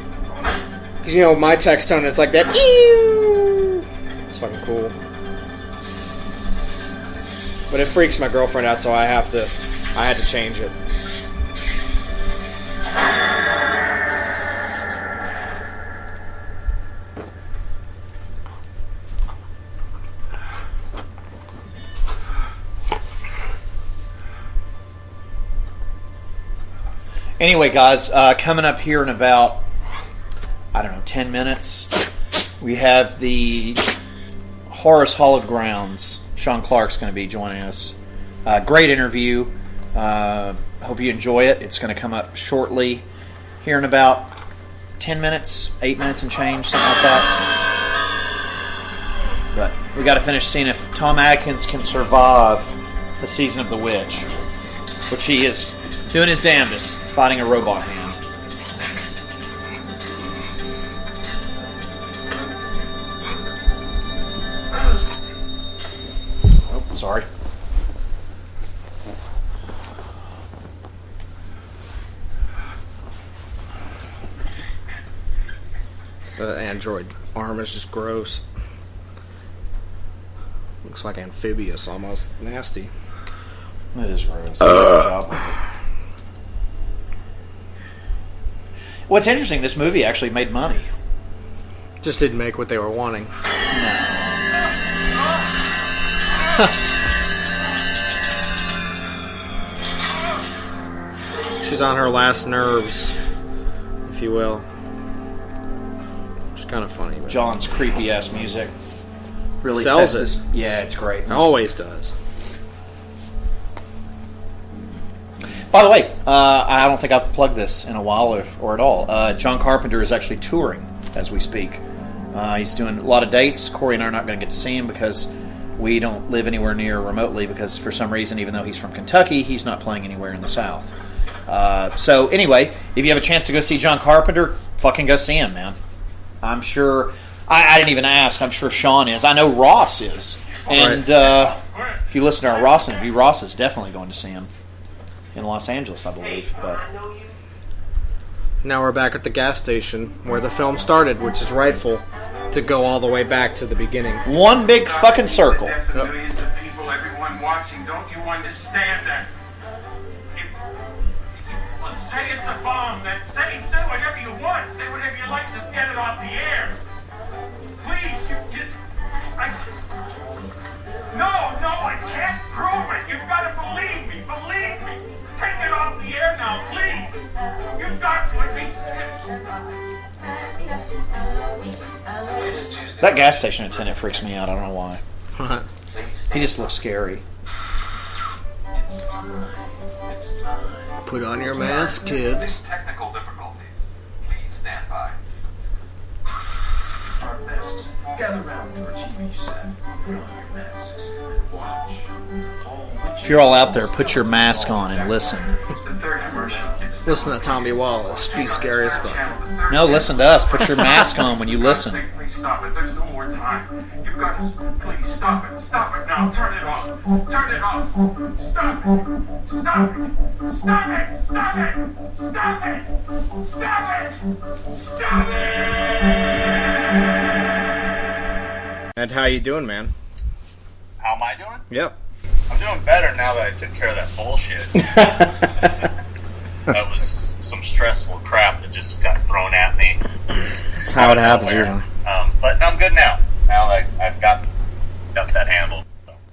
Because my text tone is like that. Ew. It's fucking cool. But it freaks my girlfriend out, so I had to change it. Anyway, guys, coming up here in about, 10 minutes, we have the Horus Hallowed Grounds. Sean Clark's going to be joining us. Great interview. Hope you enjoy it. It's going to come up shortly here in about 10 minutes, 8 minutes and change, something like that. But we got to finish seeing if Tom Atkins can survive the season of The Witch, which he is doing his damnedest, fighting a robot hand. Oh, sorry. The android arm is just gross. Looks like amphibious almost. Nasty. It is gross. What's interesting, this movie actually made money. Just didn't make what they were wanting. She's on her last nerves, if you will. It's kind of funny. But John's creepy ass music really sells sets it. this- Yeah, it's great. it always does. By the way, I don't think I've plugged this in a while or at all. John Carpenter is actually touring as we speak. He's doing a lot of dates. Corey and I are not going to get to see him because we don't live anywhere near remotely because for some reason, even though he's from Kentucky, he's not playing anywhere in the South. So anyway, if you have a chance to go see John Carpenter, fucking go see him, man. I'm sure... I didn't even ask. I'm sure Sean is. I know Ross is. And if you listen to our Ross interview, Ross is definitely going to see him in Los Angeles, I believe. But Now we're back at the gas station where the film started, which is rightful to go all the way back to the beginning. one big fucking circle. Death of millions of people, everyone watching. Don't you understand that? Well, say it's a bomb, then say whatever you want. Say whatever you like. Just get it off the air. Please, you just... No, I can't prove it. You've got to believe me. Believe me. Take it off the air now, please. You've got to. It means... That gas station attendant freaks me out. I don't know why. He just looks scary. Put on your mask, kids. Technical difficulties. Please stand by. Our masks. Gather round your TV set. Put on your masks and watch. If you're all out there, put your mask on and listen. The third commercial. It's Listen to Tommy Wallace. Be scary as fuck. No, listen to us. Put your mask on when you listen. Please stop it. There's no more time. You've got to... Please stop it. Stop it now. Turn it off. Turn it off. Stop it. Stop it. Stop it. Stop it. Stop it. Stop it. Stop it. And how you doing, man? How am I doing? Yep. I'm doing better now that I took care of that bullshit. That was some stressful crap that just got thrown at me. That's how it happens, usually. But I'm good now. Now that I've got that handled.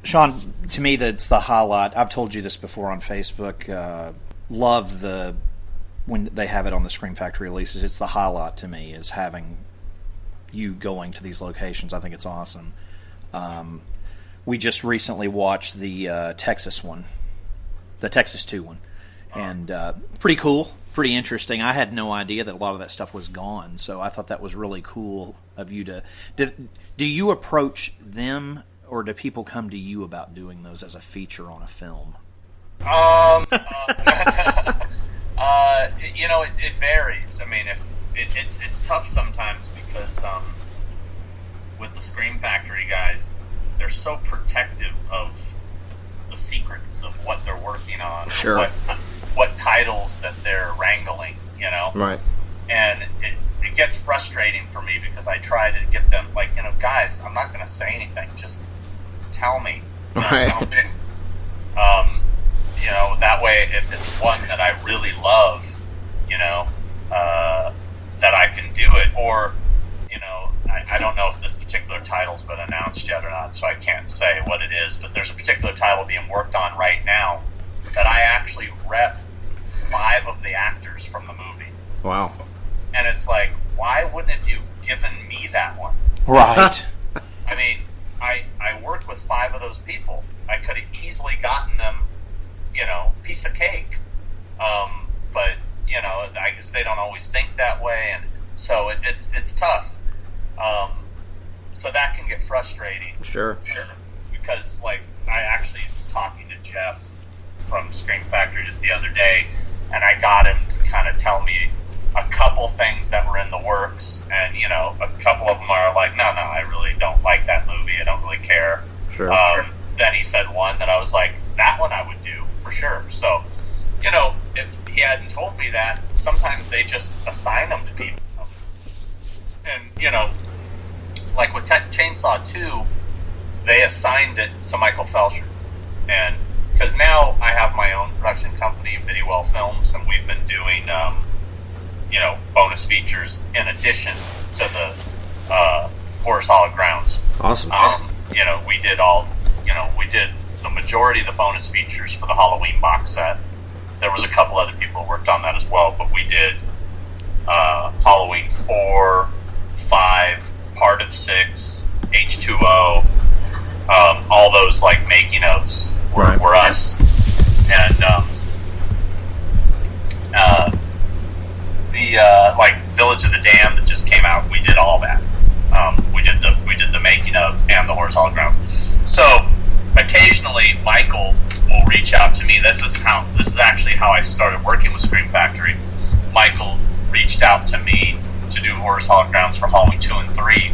Sean, to me, that's the highlight. I've told you this before on Facebook. Love when they have it on the Scream Factory releases. It's the highlight to me, is having you going to these locations. I think it's awesome. We just recently watched the Texas one, the Texas 2 one, and pretty cool, pretty interesting. I had no idea that a lot of that stuff was gone, so I thought that was really cool of you to... Do you approach them, or do people come to you about doing those as a feature on a film? It varies. I mean, it's tough sometimes because with the Scream Factory guys, they're so protective of the secrets of what they're working on, sure, what titles that they're wrangling, right? And it gets frustrating for me because I try to get them, guys, I'm not going to say anything, just tell me, right? That way, if it's one that I really love, that I can do it, or I don't know if this particular title's been announced yet or not, so I can't say what it is, but there's a particular title being worked on right now that I actually rep 5 of the actors from the movie. Wow. And it's like, why wouldn't have you given me that one? Right. I mean, I worked with 5 of those people. I could have easily gotten them, piece of cake. But, I guess they don't always think that way, and so it's tough. So that can get frustrating. Sure. Because, I actually was talking to Jeff from Scream Factory just the other day, and I got him to kind of tell me a couple things that were in the works, and, a couple of them are like, no, I really don't like that movie. I don't really care. Sure. Then he said one that I was like, that one I would do, for sure. So, if he hadn't told me that, sometimes they just assign them to people. And, like with Chainsaw 2, they assigned it to Michael Felsher. And because now I have my own production company, Video Well Films, and we've been doing, bonus features in addition to the Horror Solid Grounds. Awesome. We did the majority of the bonus features for the Halloween box set. There was a couple other people who worked on that as well, but we did Halloween 4, 5, part of 6, H2O, all those making ofs were us, and the Village of the Damned that just came out, we did all that. We did the making of and the Horror Solid Ground. So occasionally Michael will reach out to me. This is actually how I started working with Scream Factory. Michael reached out to me to do Horror Solid Grounds for Halloween 2 and 3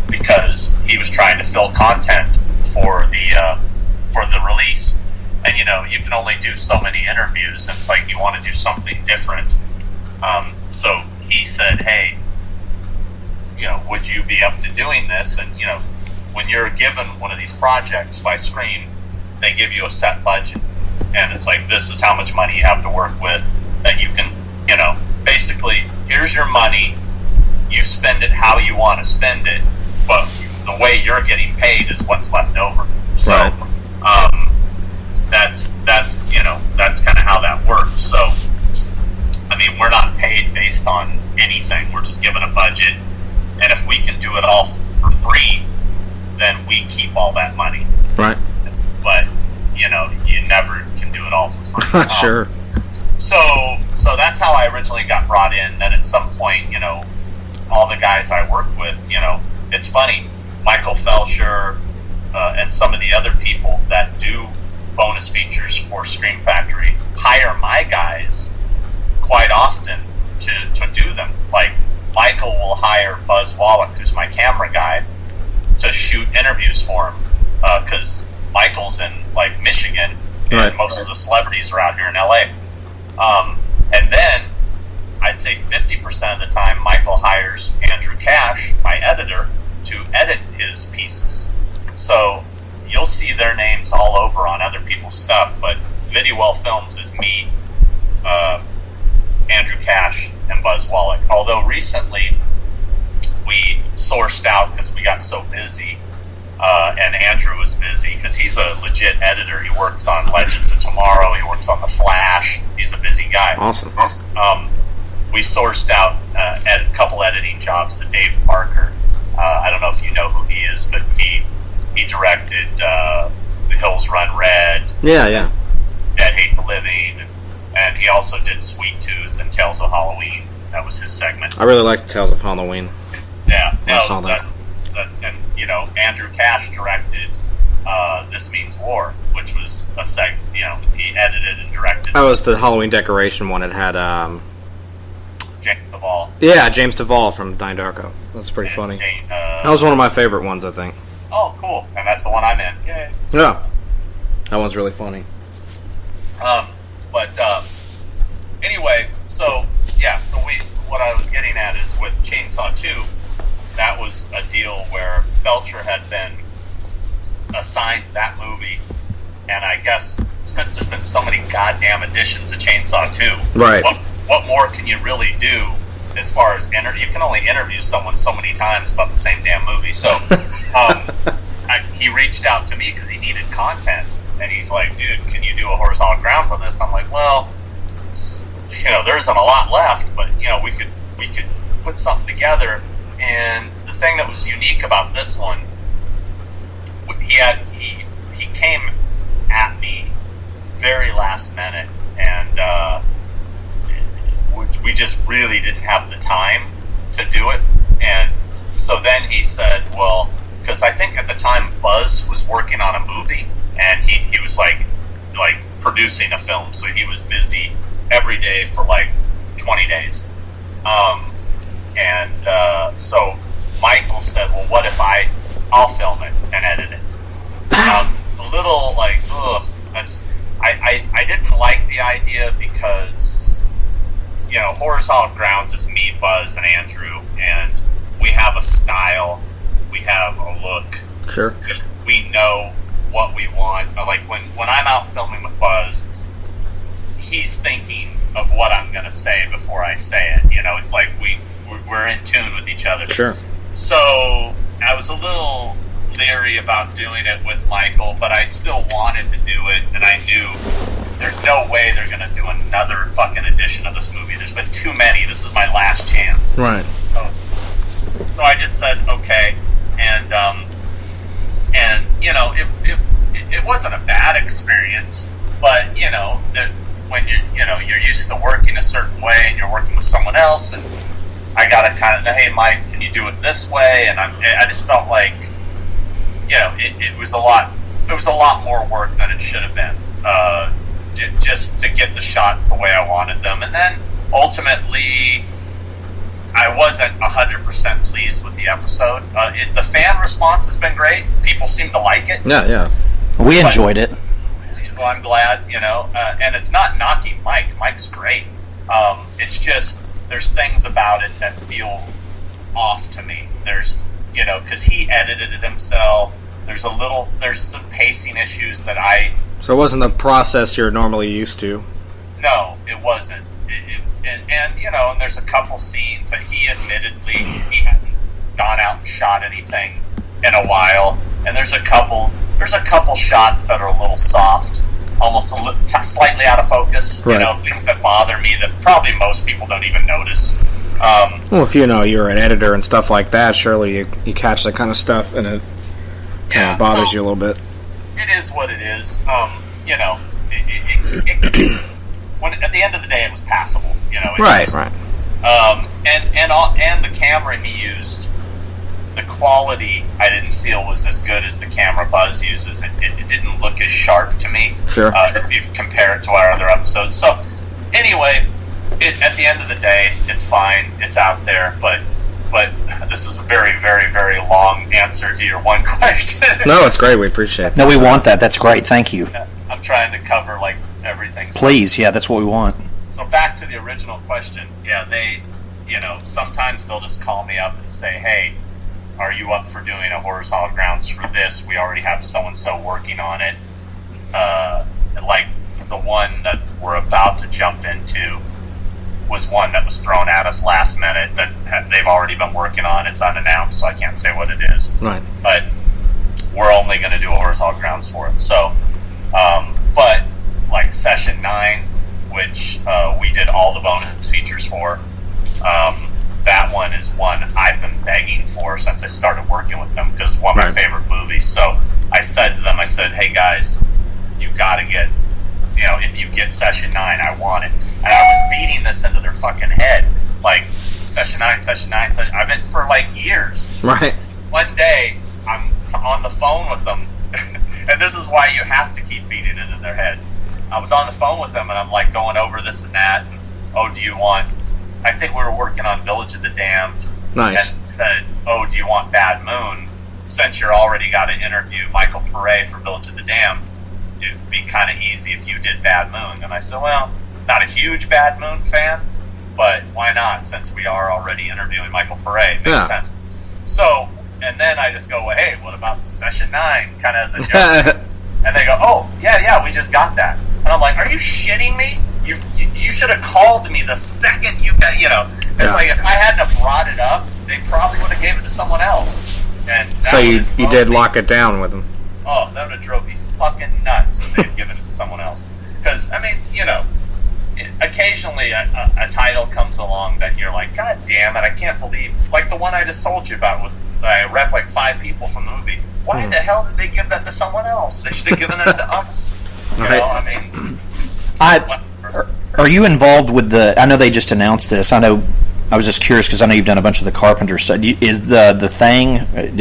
because he was trying to fill content for the release. And you can only do so many interviews, and it's like you want to do something different. So he said, hey, would you be up to doing this? And when you're given one of these projects by Scream, they give you a set budget, and it's like, this is how much money you have to work with, that you can, basically, here's your money, you spend it how you want to spend it, but the way you're getting paid is what's left over. So, that's kind of how that works. So, I mean, we're not paid based on anything. We're just given a budget, and if we can do it all for free, then we keep all that money. Right. But, you never can do it all for free. Sure. So that's how I originally got brought in. Then at some point, all the guys I work with, it's funny, Michael Felsher and some of the other people that do bonus features for Scream Factory hire my guys quite often to do them. Like, Michael will hire Buzz Wallach, who's my camera guy, to shoot interviews for him, because Michael's in, like, Michigan, and most of the celebrities are out here in LA. And then, I'd say 50% of the time, Michael hires Andrew Cash, my editor, to edit his pieces. So, you'll see their names all over on other people's stuff, but Video Well Films is me, Andrew Cash, and Buzz Wallach. Although recently we sourced out because we got so busy, and Andrew was busy because he's a legit editor. He works on Legends of Tomorrow. He works on The Flash. He's a busy guy. Awesome. We sourced out a couple editing jobs to Dave Parker. I don't know if you know who he is, but he directed The Hills Run Red. Yeah. Dead Hate the Living, and he also did Sweet Tooth and Tales of Halloween. That was his segment. I really like Tales of Halloween. Yeah, I saw that. And Andrew Cash directed This Means War, which was a he edited and directed. That was the Halloween decoration one. It had James Duvall. Yeah, James Duvall from Donnie Darko. That's pretty funny. That was one of my favorite ones, I think. Oh, cool. And that's the one I'm in. Yay. Yeah. That one's really funny. Anyway, so, yeah, what I was getting at is with Chainsaw 2, that was a deal where Belcher had been assigned that movie, and I guess since there's been so many goddamn editions of Chainsaw 2, right? What more can you really do as far as you can only interview someone so many times about the same damn movie. So he reached out to me because he needed content, and he's like, dude, can you do a Horizontal Grounds on this? I'm like, well, there isn't a lot left, but we could put something together. And the thing that was unique about this one, he came at the very last minute, and we just really didn't have the time to do it. And so then he said, well, because I think at the time Buzz was working on a movie, and he was like producing a film, so he was busy every day for like 20 days. So Michael said, well, what if I'll film it and edit it? A little like, ugh, I didn't like the idea because, Horizontal Grounds is me, Buzz, and Andrew, and we have a style, we have a look. Sure. We know what we want. Like when I'm out filming with Buzz, he's thinking of what I'm going to say before I say it. It's like we're in tune with each other. Sure. So I was a little leery about doing it with Michael, but I still wanted to do it, and I knew there's no way they're going to do another fucking edition of this movie. There's been too many. This is my last chance. Right. So I just said, okay, and it wasn't a bad experience, but that when you're used to working a certain way and you're working with someone else, and I got to kind of, hey, Mike, can you do it this way? And I just felt like, it was a lot more work than it should have been, just to get the shots the way I wanted them. And then ultimately, I wasn't 100% pleased with the episode. The fan response has been great. People seem to like it. Yeah. We enjoyed it. Well, I'm glad, and it's not knocking Mike. Mike's great. It's just, there's things about it that feel off to me. There's, because he edited it himself. There's some pacing issues that So it wasn't the process you're normally used to? No, it wasn't. And there's a couple scenes that he hadn't gone out and shot anything in a while. And there's a couple shots that are a little soft, almost slightly out of focus. Right. Things that bother me that probably most people don't even notice. Well, if you're an editor and stuff like that, surely you catch that kind of stuff, and it kind of bothers you a little bit. It is what it is. When at the end of the day, it was passable. Right. And the camera he used, the quality I didn't feel was as good as the camera Buzz uses. It didn't look as sharp to me. Sure. If you compare it to our other episodes. So anyway, at the end of the day, it's fine. It's out there, but this is a very, very, very long answer to your one question. No, it's great. We appreciate it. No, we want that. That's great. Thank you. I'm trying to cover like everything. Please, yeah, that's what we want. So back to the original question. Yeah, they, sometimes they'll just call me up and say, "Hey, are you up for doing a Horrors Hallowed Grounds for this? We already have so and so working on it." Like the one that we're about to jump into was one that was thrown at us last minute that they've already been working on. It's unannounced, so I can't say what it is. Right. But we're only going to do a Horrors Hallowed Grounds for it. So, but like Session 9, which we did all the bonus features for, that one is one I've been begging for since I started working with them because it's one of my favorite movies. So I said to them, hey guys, you got to get, if you get Session 9, I want it. And I was beating this into their fucking head. Like, Session 9. I've been for like years. Right. One day, I'm on the phone with them. And this is why you have to keep beating it in their heads. I was on the phone with them, and I'm like going over this and that. And, do you want... I think we were working on Village of the Damned. Nice. And said, do you want Bad Moon? Since you're already got to interview Michael Pare for Village of the Damned, it would be kind of easy if you did Bad Moon. And I said, well, not a huge Bad Moon fan, but why not, since we are already interviewing Michael Pare? Makes sense. So, and then I just go, well, hey, what about Session 9? Kind of as a joke. And they go, yeah, we just got that. And I'm like, are you shitting me? You should have called me the second you got, It's like, if I hadn't have brought it up, they probably would have gave it to someone else. And so you did lock it down with them. Oh, that would have drove me fucking nuts if they'd given it to someone else. Because, I mean, occasionally a title comes along that you're like, God damn it, I can't believe, like the one I just told you about with, I rep like 5 people from the movie. Why the hell did they give that to someone else? They should have given it to us. Are you involved with I know they just announced this. I was just curious because I know you've done a bunch of the Carpenter stuff. Is the Thing,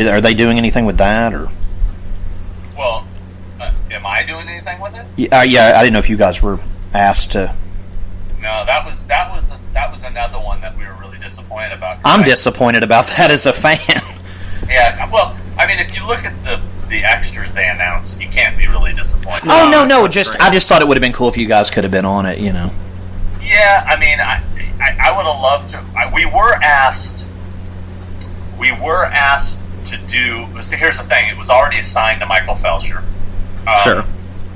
are they doing anything with that, or? Well, am I doing anything with it? Yeah, I didn't know if you guys were asked to. No, that was another one that we were really disappointed about. I'm disappointed about that as a fan. Yeah, well, I mean, if you look at the extras they announced, you can't be really disappointed. Oh no! I just thought it would have been cool if you guys could have been on it. Yeah, I mean, I would have loved to. We were asked to do. See, here's the thing: it was already assigned to Michael Felsher. Sure.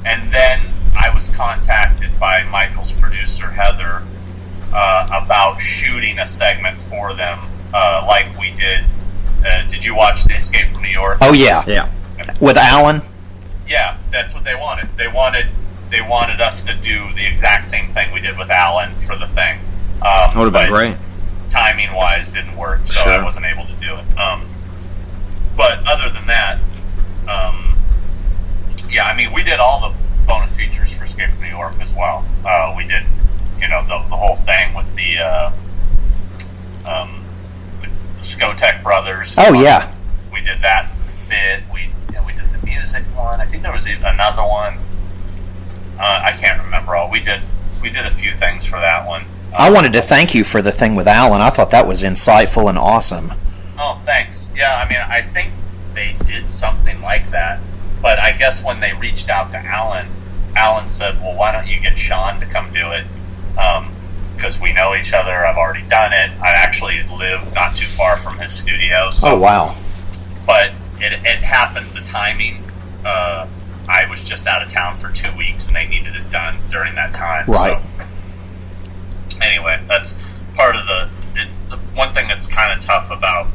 And then I was contacted by Michael's producer Heather about shooting a segment for them, like we did. Did you watch The Escape from New York? Oh yeah. With Alan? Yeah, that's what they wanted. They wanted us to do the exact same thing we did with Alan for The Thing. That would have been great. Timing wise, didn't work, so I wasn't able to do it. But other than that, yeah, I mean, we did all the bonus features for Escape from New York as well. We did, the whole thing with the Skotech Brothers. Oh yeah, we did that bit. We did the music one. I think there was another one. I can't remember all. We did a few things for that one. I wanted to thank you for the thing with Alan. I thought that was insightful and awesome. Oh, thanks. Yeah, I mean, I think they did something like that. But I guess when they reached out to Alan said, well, why don't you get Sean to come do it? Because we know each other. I've already done it. I actually live not too far from his studio. So, oh, wow. But it happened, the timing. I was just out of town for 2 weeks, and they needed it done during that time. Right. So, anyway, that's part of the one thing that's kind of tough about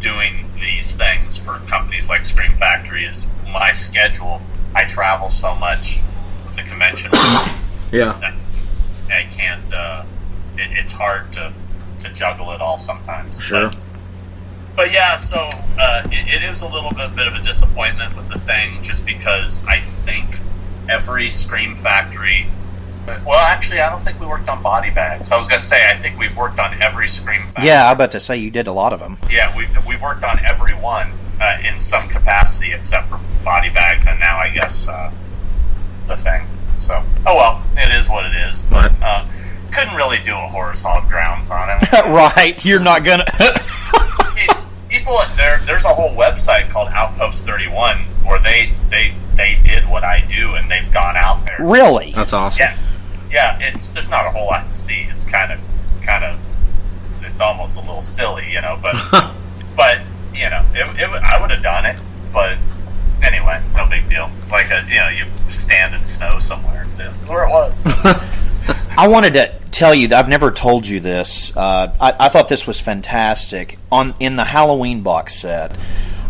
doing these things for companies like Scream Factory is my schedule. I travel so much with the convention. Yeah. I can't. It's hard to juggle it all sometimes. Sure. But yeah, so it is a little bit of a disappointment with The Thing, just because I think every Scream Factory. Well, actually, I don't think we worked on Body Bags. I was going to say, I think we've worked on every Scream Factory. Yeah, I was about to say you did a lot of them. Yeah, we've worked on every one in some capacity, except for Body Bags, and now I guess The Thing. So, oh well, it is what it is. But couldn't really do a Horse Hog Drowns on him. Right, you're not gonna. People, there's a whole website called Outpost 31 where they did what I do, and they've gone out there. Really? That's awesome. Yeah. There's not a whole lot to see. It's kind of, it's almost a little silly, you know. But you know, I would have done it. But anyway, no big deal. Like you stand in snow somewhere. This is where it was. I wanted to tell you that I've never told you this. I thought this was fantastic. In the Halloween box set,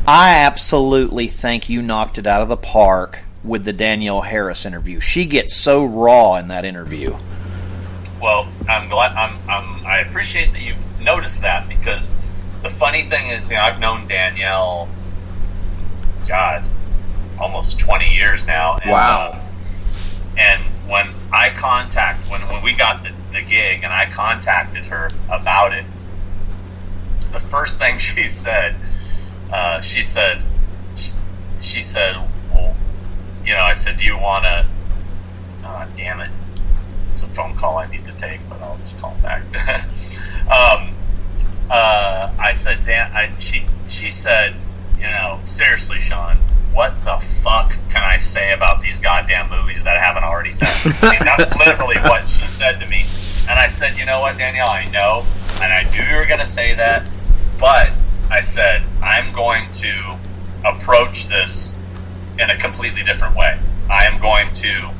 I absolutely think you knocked it out of the park with the Danielle Harris interview. She gets so raw in that interview. Well, I'm glad. I appreciate that you noticed that, because the funny thing is, you know, I've known Danielle, God, almost 20 years now. And, wow. And when we got the gig and I contacted her about it, the first thing she said, well, you know, I said, do you want to, damn it, it's a phone call I need to take, but I'll just call back. I said, she said, you know, seriously, Sean, what the fuck can I say about these goddamn movies that I haven't already said? I mean, that was literally what she said to me. And I said, you know what, Danielle, I know, and I knew you were going to say that, but I said, I'm going to approach this in a completely different way. I am going to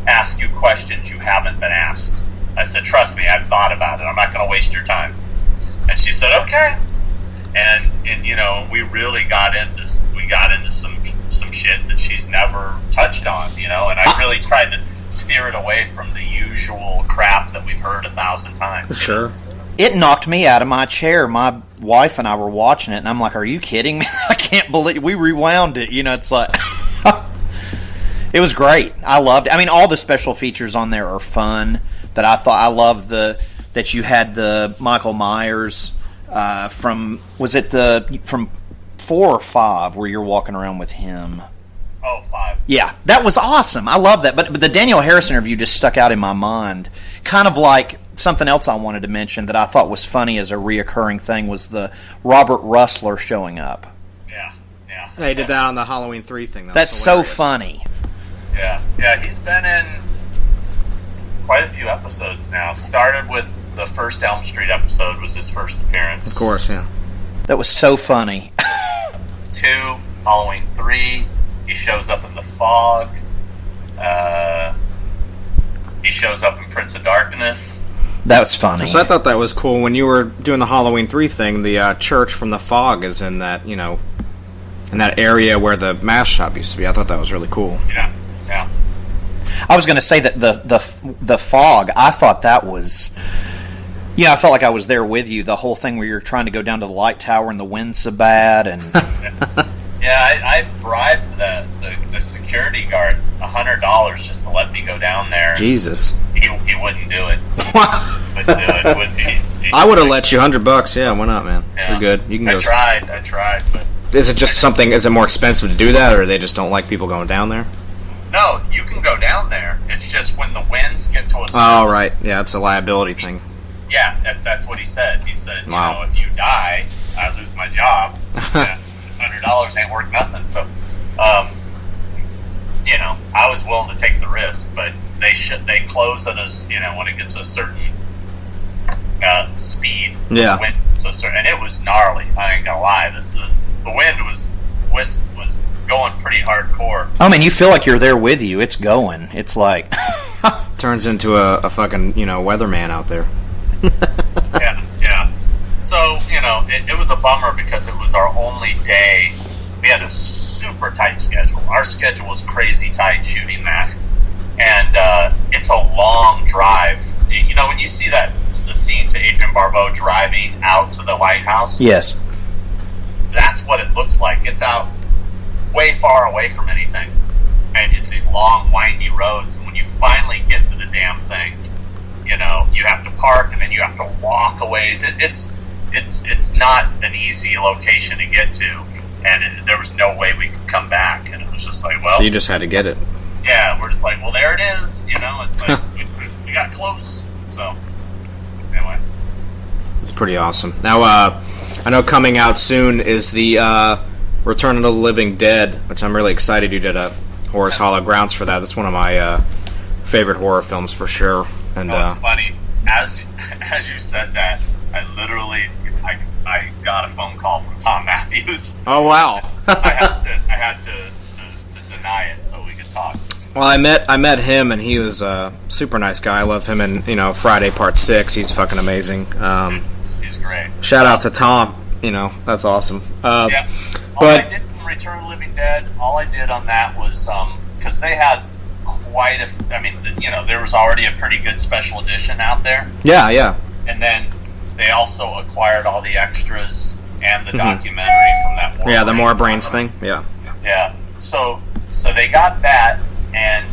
ask you questions you haven't been asked. I said, trust me, I've thought about it. I'm not going to waste your time. And she said, okay. And you know, we really got into some shit that she's never touched on, you know, and I really tried to steer it away from the usual crap that we've heard 1,000 times. Sure. It knocked me out of my chair. My wife and I were watching it, and I'm like, are you kidding me? I can't believe we rewound it. You know, it's like it was great. I loved it. I mean, all the special features on there are fun. That I loved that you had the Michael Myers from 4 or 5 where you're walking around with him. Oh, 5. Yeah, that was awesome. I love that. But the Danielle Harris interview just stuck out in my mind. Kind of like something else I wanted to mention that I thought was funny as a reoccurring thing was the Robert Russler showing up. Yeah. They did that on the Halloween 3 thing. That's so funny. Yeah, he's been in quite a few episodes now. Started with the first Elm Street episode was his first appearance. Of course, yeah. That was so funny. 2, Halloween 3, he shows up in The Fog. He shows up in Prince of Darkness. That was funny. So I thought that was cool. When you were doing the Halloween 3 thing, the church from The Fog is in that, you know, in that area where the mask shop used to be. I thought that was really cool. Yeah. I was going to say that the Fog, I thought that was... Yeah, I felt like I was there with you. The whole thing where you're trying to go down to the light tower and the wind's so bad. And yeah, I bribed the security guard $100 just to let me go down there. Jesus. He wouldn't do it. Wouldn't do it. It would be, I would have let you $100. Yeah, why not, man? Yeah. You're good. You can go. I tried, but... Is it just something, is it more expensive to do that, or they just don't like people going down there? No, you can go down there. It's just when the winds get to a certain... Oh, right. Yeah, it's a liability thing. Yeah, that's what he said. He said, wow. You know, if you die, I lose my job. Yeah, this $100 ain't worth nothing. So, you know, I was willing to take the risk, but they close at us, you know, when it gets a certain speed. Yeah. The wind, and it was gnarly. I ain't gonna lie. The wind was going pretty hardcore. I mean, you feel like you're there with you. It's going. It's like turns into a fucking, you know, weatherman out there. Yeah. So, you know, it was a bummer because it was our only day. We had a super tight schedule. Our schedule was crazy tight shooting that. And it's a long drive. You know, when you see the scenes of Adrienne Barbeau driving out to the lighthouse? Yes. That's what it looks like. It's out way far away from anything. And it's these long, windy roads. And when you finally get to the damn thing, you know, you have to park and then you have to walk a ways. It's not an easy location to get to, and there was no way we could come back. And it was just like, well, you just had to get it. Yeah, we're just like, well, there it is. You know, it's like we got close. So anyway. It's pretty awesome. Now, I know coming out soon is the Return of the Living Dead, which I'm really excited you did a Horror's Hollow Grounds for that. It's one of my favorite horror films for sure. And it's funny. As you said that, I got a phone call from Tom Matthews. Oh wow! I had to deny it so we could talk. Well, I met him, and he was a super nice guy. I love him, and Friday Part 6. He's fucking amazing. He's great. Shout out to Tom. That's awesome. Yeah. All I did from Return of the Living Dead, all I did on that was because they had quite a. I mean, there was already a pretty good special edition out there. Yeah. And then they also acquired all the extras and the documentary from that. The More Brains thing. Yeah. Yeah. So they got that, and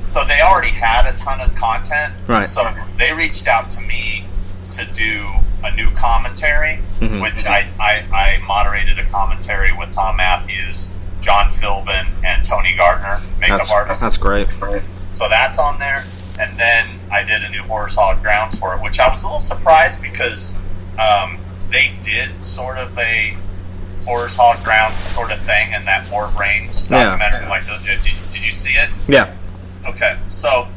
so they already had a ton of content. Right. So they reached out to me to do a new commentary, which I moderated a commentary with Tom Matthews, John Philbin, and Tony Gardner, makeup artist. That's great. So that's on there. And then I did a new Horror's Hollow Grounds for it, which I was a little surprised because they did sort of a Horror's Hollow Grounds sort of thing in that More Brains documentary. Like, did you see it? Yeah. Okay, so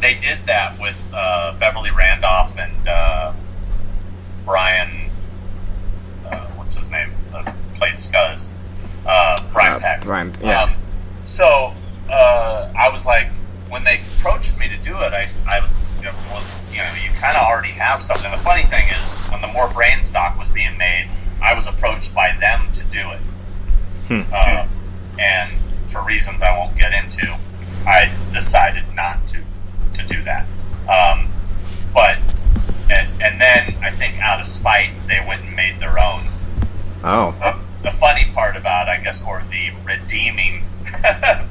they did that with Beverly Randolph and Brian, what's his name? Played Scuzz. Brian Peck. Brian, yeah. So I was like, when they approached me to do it, I was, you kind of already have something. The funny thing is, when the More Brains doc was being made, I was approached by them to do it. And for reasons I won't get into, I decided not to do that. And then I think out of spite, they went and made their own. Oh. The funny part about, I guess, or the redeeming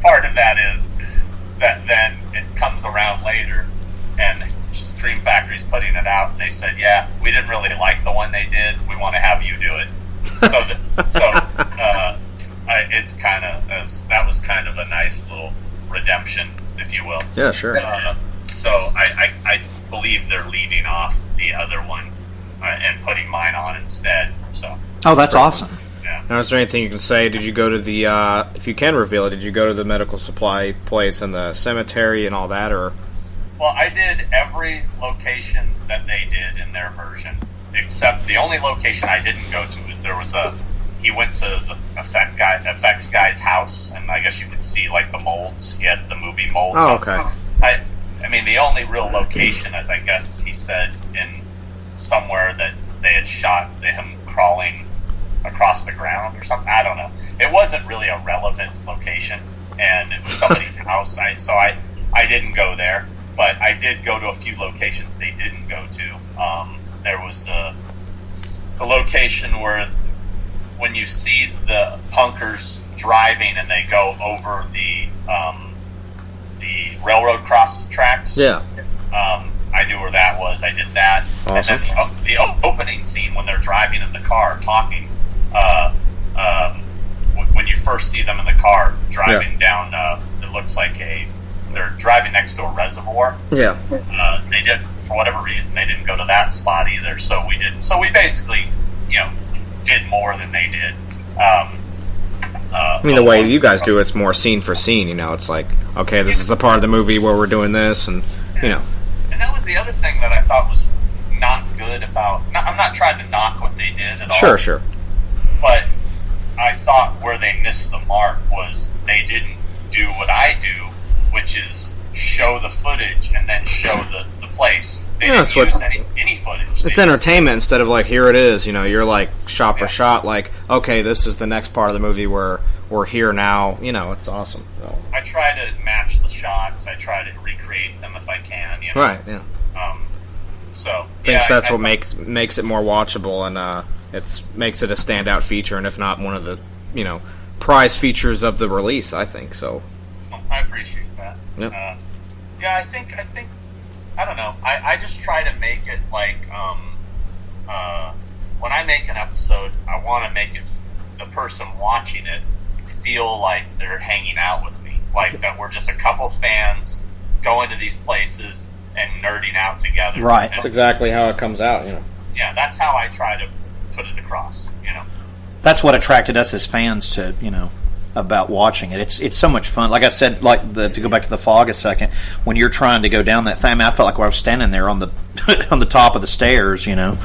part of that is that then it comes around later, and Dream Factory's putting it out, and they said, "Yeah, we didn't really like the one they did. We want to have you do it." It's kind of that was kind of a nice little redemption, if you will. Yeah, sure. So I believe they're leaving off the other one and putting mine on instead. So. Oh, that's awesome. Yeah. Now, is there anything you can say? Did you go to the, if you can reveal it, did you go to the medical supply place and the cemetery and all that, or? Well, I did every location that they did in their version, except the only location I didn't go to is he went to the effects guy's house, and I guess you could see, like, the molds. He had the movie molds. Oh, okay. I mean, the only real location is, I guess he said, in somewhere that they had shot him crawling across the ground or something. I don't know. It wasn't really a relevant location, and it was somebody's house. So I didn't go there, but I did go to a few locations they didn't go to. There was the location where when you see the punkers driving and they go over the railroad cross tracks. Yeah. I knew where that was. I did that. Awesome. And then the opening scene when they're driving in the car talking, when you first see them in the car driving down, it looks like they're driving next to a reservoir. Yeah. They did, for whatever reason, they didn't go to that spot either. So we didn't. So we basically, did more than they did. I mean, the way you guys do it's more scene for scene. It's like, okay, this is the part of the movie where we're doing this, and And that was the other thing that I thought was not good about. I'm not trying to knock what they did at all. Sure. But I thought where they missed the mark was they didn't do what I do, which is show the footage and then show the place. They didn't use any footage. It's entertainment instead of like, here it is. You're like shot for shot. Like, okay, this is the next part of the movie where we're here now. It's awesome. So. I try to match the shots. I try to recreate them if I can. Right. Yeah. So that's what makes it more watchable, and makes it a standout feature, and if not one of the prize features of the release, I think so. I appreciate that. Yep. I think I don't know. I just try to make it like when I make an episode, I want to make it the person watching it feel like they're hanging out with me, like that we're just a couple fans going to these places and nerding out together. Right. That's exactly how it comes out, Yeah, that's how I try to put it across, That's what attracted us as fans to, about watching it. It's so much fun. Like I said, to go back to the fog a second, when you're trying to go down that thing, I felt like I was standing there on the on the top of the stairs, Yeah,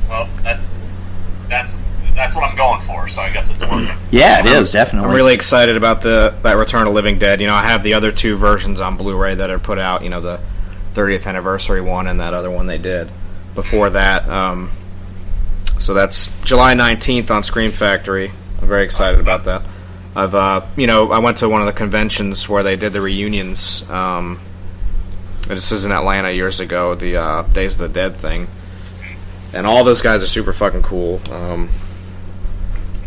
well, that's what I'm going for, so I guess it's working. Yeah, it is, definitely. I'm really excited about that Return of the Living Dead. I have the other 2 versions on Blu-ray that are put out, the 30th anniversary one and that other one they did before that. So that's July 19th on Scream Factory. I'm very excited about that. I've, I went to one of the conventions where they did the reunions. This was in Atlanta years ago, the Days of the Dead thing. And all those guys are super fucking cool.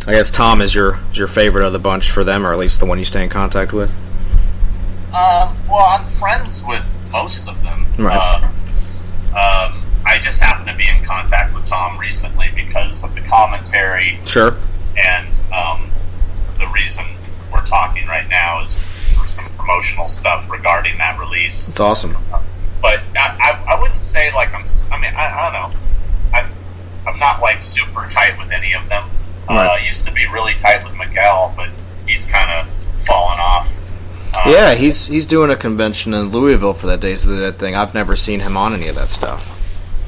I guess Tom is your favorite of the bunch for them, or at least the one you stay in contact with? Well, I'm friends with most of them. Right. I just happen to be in contact with Tom recently because of the commentary. Sure. And the reason we're talking right now is for some promotional stuff regarding that release. It's awesome. But I wouldn't say like I don't know. I'm not like super tight with any of them. Right. I used to be really tight with Miguel, but he's kind of fallen off. Yeah, he's doing a convention in Louisville for that Days of the Dead thing. I've never seen him on any of that stuff.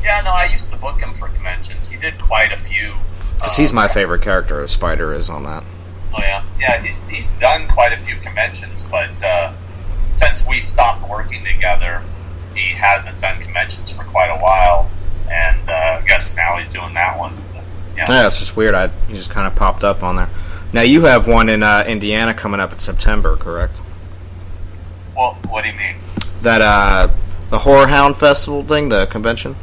Yeah, no, I used to book him for conventions. He did quite a few. Because he's my favorite character, as Spider is on that. Oh, yeah. Yeah, he's done quite a few conventions, but since we stopped working together, he hasn't done conventions for quite a while, and I guess now he's doing that one. Yeah, it's just weird. He just kind of popped up on there. Now, you have one in Indiana coming up in September, correct? Well, what do you mean? That, the Horror Hound Festival thing, the convention?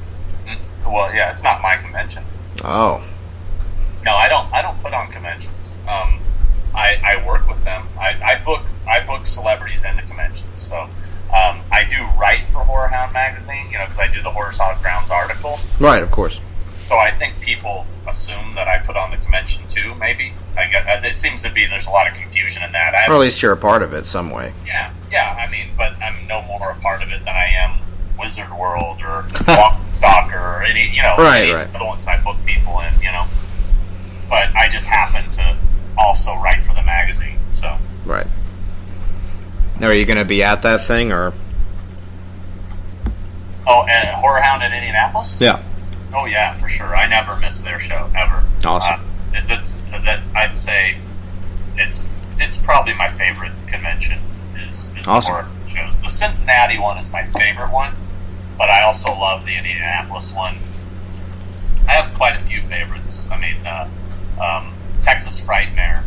Well, yeah, it's not my convention. Oh. No, I don't put on conventions. I work with them. I book celebrities into conventions. So I do write for Horror Hound magazine, because I do the Horror Grounds article. Right, of course. So I think people assume that I put on the convention too. Maybe it seems to be there's a lot of confusion in that. Or at least you're a part of it some way. Yeah. But I'm no more a part of it than I am Wizard World or Walkstalker or any other ones I book people in. But I just happen to also write for the magazine. So right. Now, are you going to be at that thing or? Oh, and Horror Hound in Indianapolis? Yeah. Oh yeah, for sure. I never miss their show ever. Awesome. I'd say it's probably my favorite convention is awesome. The horror shows. The Cincinnati one is my favorite one, but I also love the Indianapolis one. I have quite a few favorites. Texas Frightmare.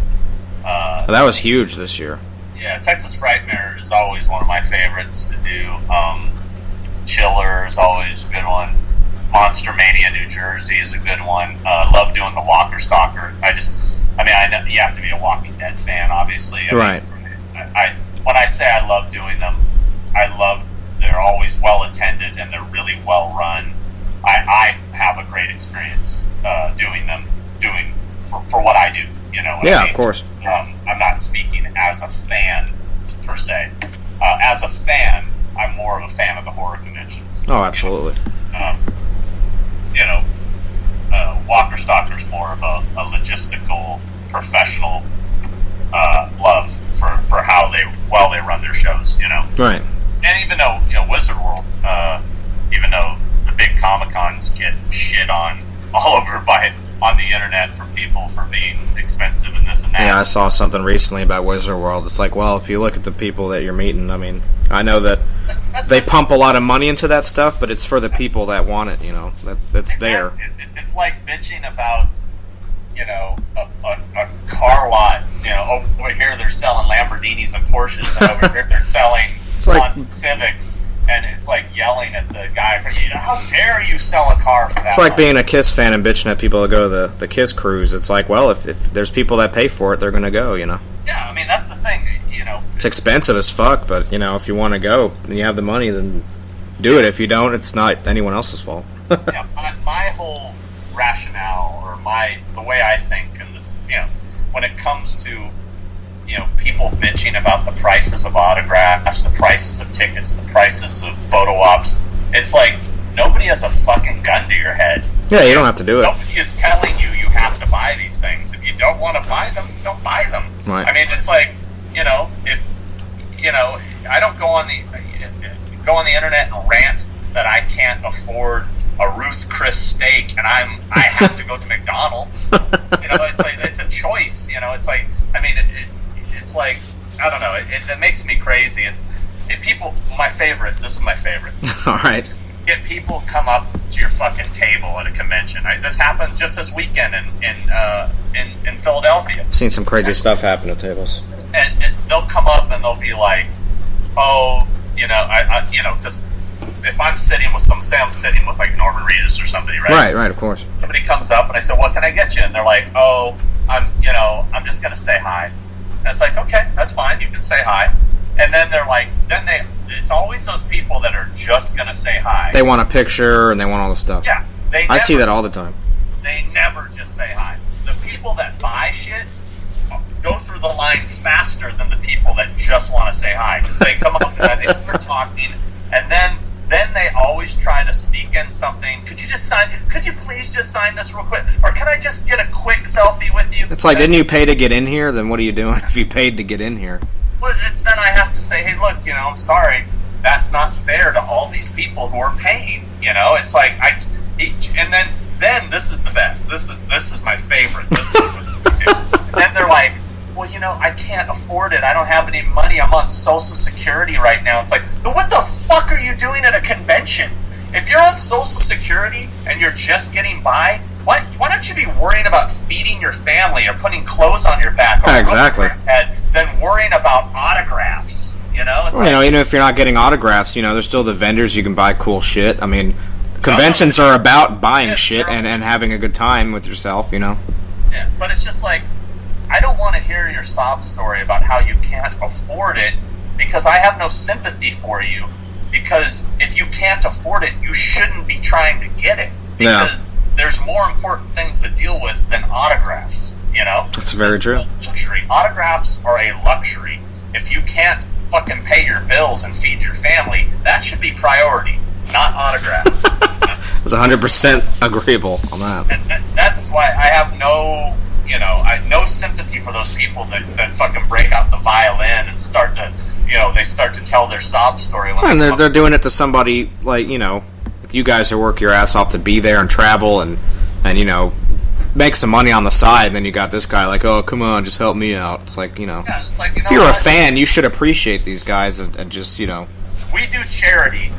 That was huge this year. Yeah, Texas Frightmare is always one of my favorites to do. Chiller is always a good one. Monster Mania New Jersey is a good one. Love doing the Walker Stalker. I know you have to be a Walking Dead fan, obviously. Right. When I say I love doing them, they're always well attended and they're really well run. I have a great experience doing for what I do. Yeah, of course. I'm not speaking as a fan per se. As a fan, I'm more of a fan of the horror conventions. Oh, absolutely. Walker Stalker's more of a logistical, professional love for how they run their shows. Right. And even though Wizard World, even though the big Comic Cons get shit on all over on the internet from people for being expensive and this and that. Yeah, I saw something recently about Wizard World. It's like, well, if you look at the people that you're meeting, I know that they pump a lot of money into that stuff, but it's for the people that want it, that's exactly. There. It's like bitching about, a car lot, over here they're selling Lamborghinis and Porsches, and over here they're selling Civics, and it's like yelling at the guy, how dare you sell a car for that? It's like being a Kiss fan and bitching at people that go to the Kiss cruise. It's like, well, if there's people that pay for it, they're going to go, Yeah, that's the thing, It's expensive as fuck, but, if you want to go and you have the money, then do it. If you don't, it's not anyone else's fault. Yeah, my whole rationale, or the way I think in this, when it comes to people bitching about the prices of autographs, the prices of tickets, the prices of photo ops. It's like nobody has a fucking gun to your head. Yeah, you don't have to do it. Nobody is telling you have to buy these things. If you don't want to buy them, don't buy them. Right. I mean, it's like, if I don't go on the internet and rant that I can't afford a Ruth Chris steak and I have to go to McDonald's. It's like it's a choice. It's like, I mean, it's like, I don't know. It makes me crazy. People. My favorite. This is my favorite. All right. Get people come up to your fucking table at a convention. This happened just this weekend in Philadelphia. I've seen some crazy stuff happen at tables. And they'll come up and they'll be like, "Oh, because if I'm sitting with say I'm sitting with like Norman Reedus or somebody, right? Right, of course. Somebody comes up and I say, "What can I get you?" And they're like, "Oh, I'm just gonna say hi." And it's like, okay, that's fine. You can say hi. And then they're like, it's always those people that are just going to say hi. They want a picture and they want all the stuff. Yeah. I see that all the time. They never just say hi. The people that buy shit go through the line faster than the people that just want to say hi. Because they come up and they start talking, and then they always try to sneak in something. Could you please just sign this real quick? Or can I just get a quick selfie with you? It's like, didn't you pay to get in here? Then what are you doing if you paid to get in here? Well, then I have to say, hey, look, I'm sorry, that's not fair to all these people who are paying. It's like and then this is the best. This is my favorite. This was and then they're like, well, I can't afford it. I don't have any money. I'm on Social Security right now. It's like, what the fuck are you doing at a convention? If you're on Social Security and you're just getting by, why don't you be worrying about feeding your family or putting clothes on your back or exactly. over your head than worrying about autographs? Even if you're not getting autographs, there's still the vendors you can buy cool shit. I mean, conventions are about buying shit and having a good time with yourself, Yeah, but it's just like, I don't want to hear your sob story about how you can't afford it, because I have no sympathy for you. Because if you can't afford it, you shouldn't be trying to get it. Because there's more important things to deal with than autographs, That's very true. Luxury. Autographs are a luxury. If you can't fucking pay your bills and feed your family, that should be priority, not autographs. I was 100% agreeable on that. And that's why I have no sympathy for those people that fucking break out the violin and start to tell their sob story. And they're doing it to somebody like, you guys who work your ass off to be there and travel and make some money on the side, and then you got this guy like, oh, come on, just help me out. It's like, if you're a fan, you should appreciate these guys and just, We do charity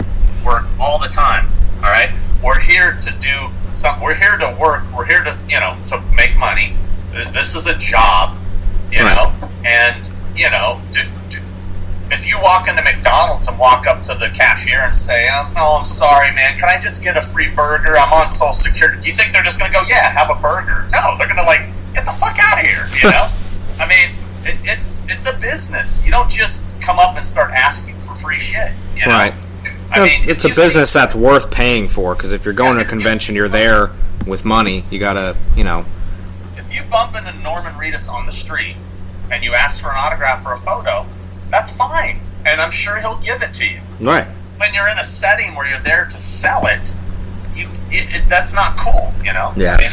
work all the time, all right? We're here to do something. We're here to work. We're here to, to make money. This is a job, right. And, if you walk into McDonald's and walk up to the cashier and say, I'm sorry, man, can I just get a free burger? I'm on Social Security. Do you think they're just going to go, yeah, have a burger? No, they're going to, get the fuck out of here, I mean, it's a business. You don't just come up and start asking for free shit, Right. I mean, it's a business that's worth paying for, because if you're going to a convention, you're there with money. You got to, If you bump into Norman Reedus on the street and you ask for an autograph or a photo, that's fine, and I'm sure he'll give it to you. Right. When you're in a setting where you're there to sell it, that's not cool, Yeah. I mean,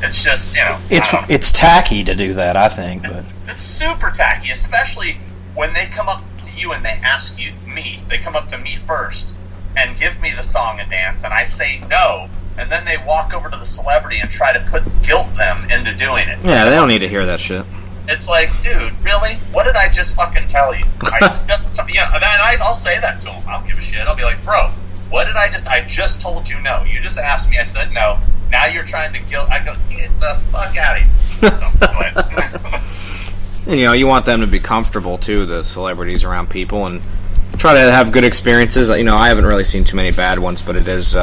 it's just, It's tacky to do that, I think. It's super tacky, especially when they come up to you and they ask me. They come up to me first and give me the song and dance, and I say no, and then they walk over to the celebrity and try to guilt them into doing it. Yeah, they don't need to hear that shit. It's like, dude, really? What did I just fucking tell you? I'll say that to him. I don't give a shit. I'll be like, bro, what did I just told you no. You just asked me, I said no. Now you're trying to guilt. I go, get the fuck out of here. You want them to be comfortable, too, the celebrities around people, and try to have good experiences. I haven't really seen too many bad ones, but it is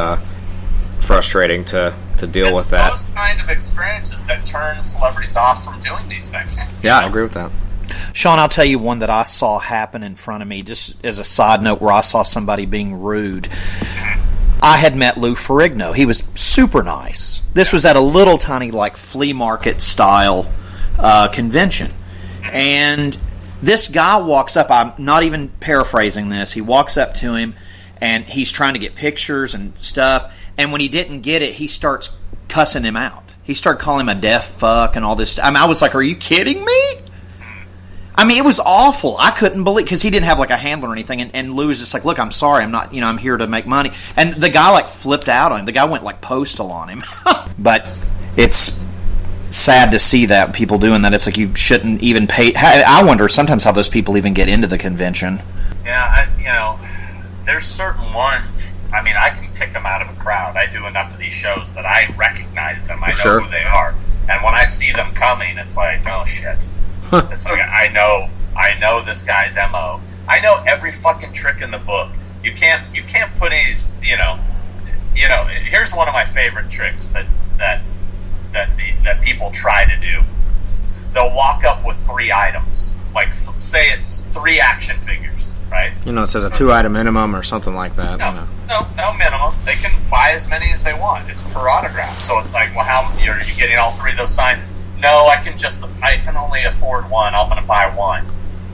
frustrating to deal with that. Those kind of experiences that turn celebrities off from doing these things. Yeah, I agree with that. Sean, I'll tell you one that I saw happen in front of me, just as a side note, where I saw somebody being rude. I had met Lou Ferrigno. He was super nice. This was at a little tiny, flea market style convention. And this guy walks up. I'm not even paraphrasing this. He walks up to him, and he's trying to get pictures and stuff. And when he didn't get it, he starts cussing him out. He started calling him a deaf fuck and all this. I mean, I was like, are you kidding me? I mean, it was awful. I couldn't believe, because he didn't have like a handler or anything. And Lou was just like, look, I'm sorry. I'm not, I'm here to make money. And the guy like flipped out on him. The guy went like postal on him. But it's sad to see that people doing that. It's like you shouldn't even pay. I wonder sometimes how those people even get into the convention. Yeah, there's certain ones. I mean, I can pick them out of a crowd. I do enough of these shows that I recognize them. I know who they are. And when I see them coming, it's like, oh shit. It's like, I know this guy's MO. I know every fucking trick in the book. You can't put these, here's one of my favorite tricks that people try to do. They'll walk up with 3 items. Like, say it's 3 action figures, right? It says a 2-item minimum or something like that. No minimum. They can buy as many as they want. It's per autograph. So it's like, well, how are you getting all 3 of those signed? No, I can only afford 1. I'm going to buy 1.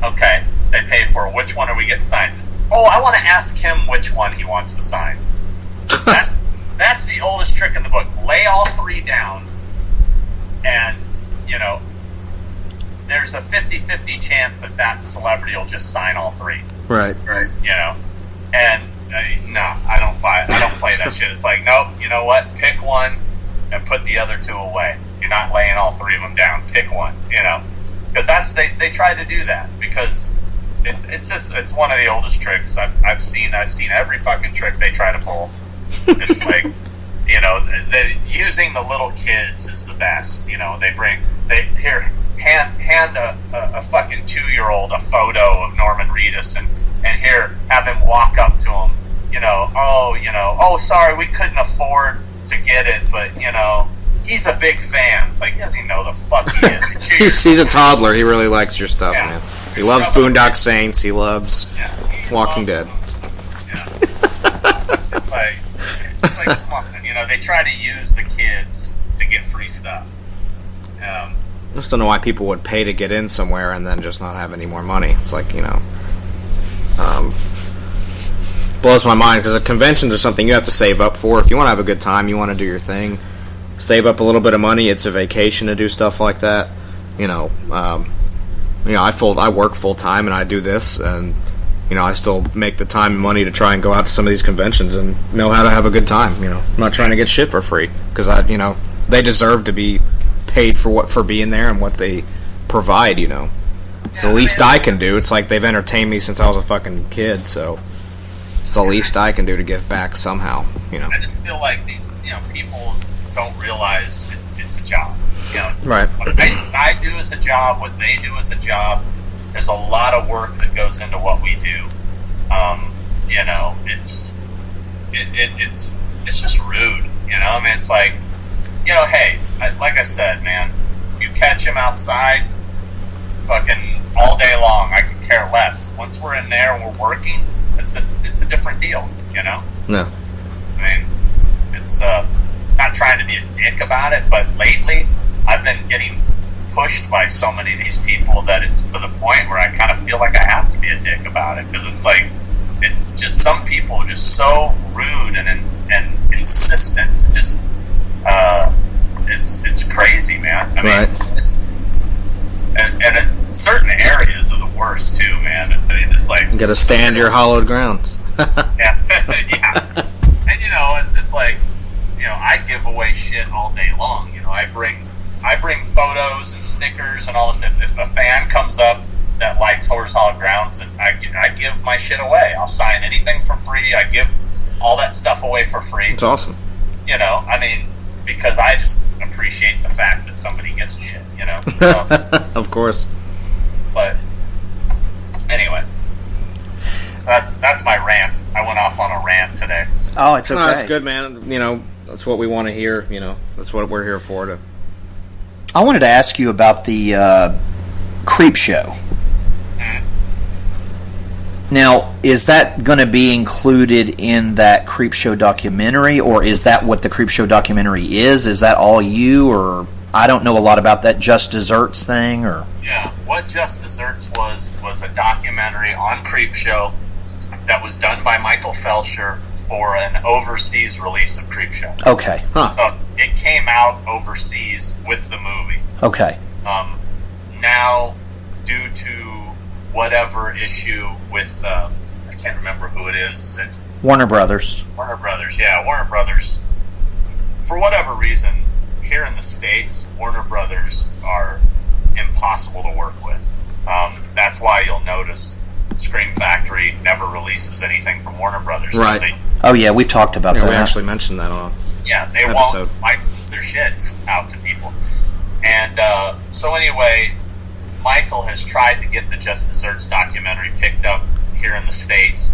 Okay, they pay for it. Which one are we getting signed? Oh, I want to ask him which one he wants to sign. That's the oldest trick in the book. Lay all 3 down, and, there's a 50-50 chance that celebrity will just sign all 3. Right. And, no, I don't play that shit. It's like, nope, you know what? Pick one and put the other 2 away. You're not laying all 3 of them down. Pick one, because they try to do that because it's one of the oldest tricks I've seen. I've seen every fucking trick they try to pull. It's like, using the little kids is the best. Hand a fucking 2-year-old a photo of Norman Reedus and here have him walk up to him. Oh, sorry, we couldn't afford to get it, but he's a big fan. It's like, he doesn't even know the fuck he is. He's a toddler. He really likes your stuff, man. He loves Boondock Saints. He loves Walking Dead. Yeah. It's like, come on, they try to use the kids to get free stuff. I just don't know why people would pay to get in somewhere and then just not have any more money. It's like, blows my mind, because conventions are something you have to save up for. If you want to have a good time, you want to do your thing, save up a little bit of money. It's a vacation to do stuff like that. I work full time and I do this, and I still make the time and money to try and go out to some of these conventions and know how to have a good time. I'm not trying to get shit for free, because they deserve to be paid for being there and what they provide. It's the least I can do. It's like they've entertained me since I was a fucking kid, so it's the least I can do to give back somehow. I just feel like these people don't realize it's a job. Right. What I do is a job. What they do is a job. There's a lot of work that goes into what we do. It's just rude. It's like, hey, like I said, man, you catch him outside, fucking all day long. I could care less. Once we're in there and we're working, it's a different deal. No. I mean, it's not trying to be a dick about it, but lately I've been getting pushed by so many of these people that it's to the point where I kind of feel like I have to be a dick about it, because it's like, it's just, some people are just so rude and insistent. Just it's crazy, man. I mean, and certain areas are the worst too, man. I mean, just like, you gotta stand your hallowed ground. Yeah. And it's like, I give away shit all day long. I bring photos and stickers and all this. If a fan comes up that likes Horse Hallowed Grounds, and I give my shit away. I'll sign anything for free. I give all that stuff away for free. It's awesome. Because I just appreciate the fact that somebody gives a shit. So, of course. But anyway, that's my rant. I went off on a rant today. Oh, it's okay. No, that's good, man. That's what we want to hear. That's what we're here for. I wanted to ask you about the Creep Show. Mm-hmm. Now, is that going to be included in that Creep Show documentary, or is that what the Creep Show documentary is? Is that all you, or I don't know a lot about that Just Desserts thing, or? Yeah, what Just Desserts was a documentary on Creepshow that was done by Michael Felsher for an overseas release of Creepshow. Okay. Huh. So it came out overseas with the movie. Okay. Now, due to whatever issue with, I can't remember who it is. Is it Warner Brothers? Warner Brothers, yeah. Warner Brothers, for whatever reason, here in the States, Warner Brothers are impossible to work with. That's why you'll notice Scream Factory never releases anything from Warner Brothers. Right. Oh, yeah, we've talked about that. We actually mentioned that on they episode. won't license their shit out to people. And so anyway, Michael has tried to get the Just Desserts documentary picked up here in the States.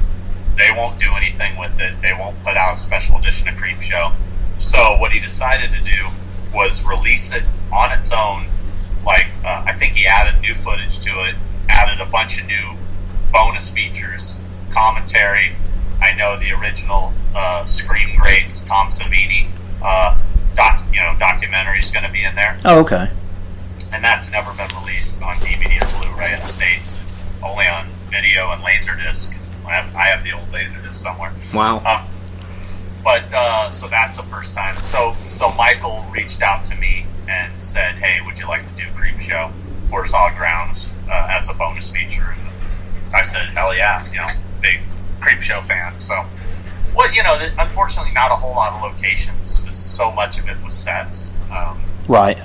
They won't do anything with it. They won't put out a special edition of Creepshow. So what he decided to do was release it on its own. Like, I think he added new footage to it, added a bunch of new bonus features, commentary. I know the original Scream greats, Tom Savini documentary is going to be in there. Oh, okay. And that's never been released on DVD or Blu-ray in the States, only on video and Laserdisc. I have the old Laserdisc somewhere. Wow. So that's the first time. So Michael reached out to me and said, "Hey, would you like to do Creepshow, Horizontal Grounds as a bonus feature?" And I said, "Hell yeah!" Big Creepshow fan. So, unfortunately, not a whole lot of locations because so much of it was sets. Right.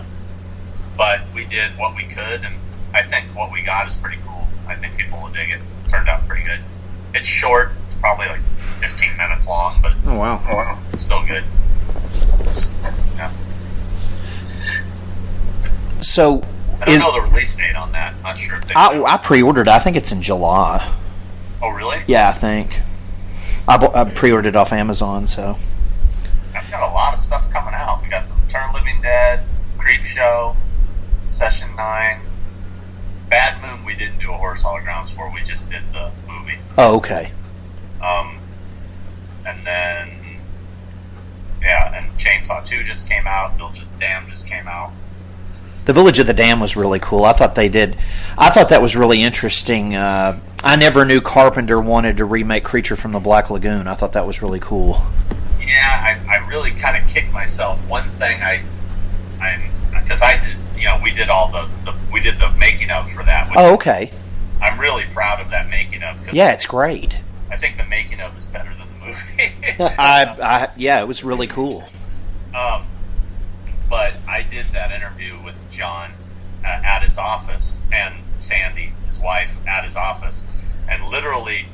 But we did what we could, and I think what we got is pretty cool. I think people will dig it. It turned out pretty good. It's short, it's probably like 15 minutes long, but it's, it's still good. So, I don't know the release date on that. Not sure if they I pre-ordered. I think it's in July. Oh, really? Yeah, I think. I pre-ordered it off Amazon, so. I've got a lot of stuff coming out. We got the Return of the Living Dead, Creepshow, Session 9. Bad Moon we didn't do a Horizontal Grounds for. We just did the movie. Oh, okay. And then, and Chainsaw 2 just came out. Village of the Damned just came out. The Village of the Damned was really cool. I thought that was really interesting. I never knew Carpenter wanted to remake Creature from the Black Lagoon. I thought that was really cool. Yeah, I really kind of kicked myself. One thing because I did, we did we did the making of for that. Oh, okay. I'm really proud of that making of. Yeah, it's great. I think the making of is better than the movie. Yeah, it was really cool. But I did that interview with John at his office, and Sandy, his wife, at his office, and literally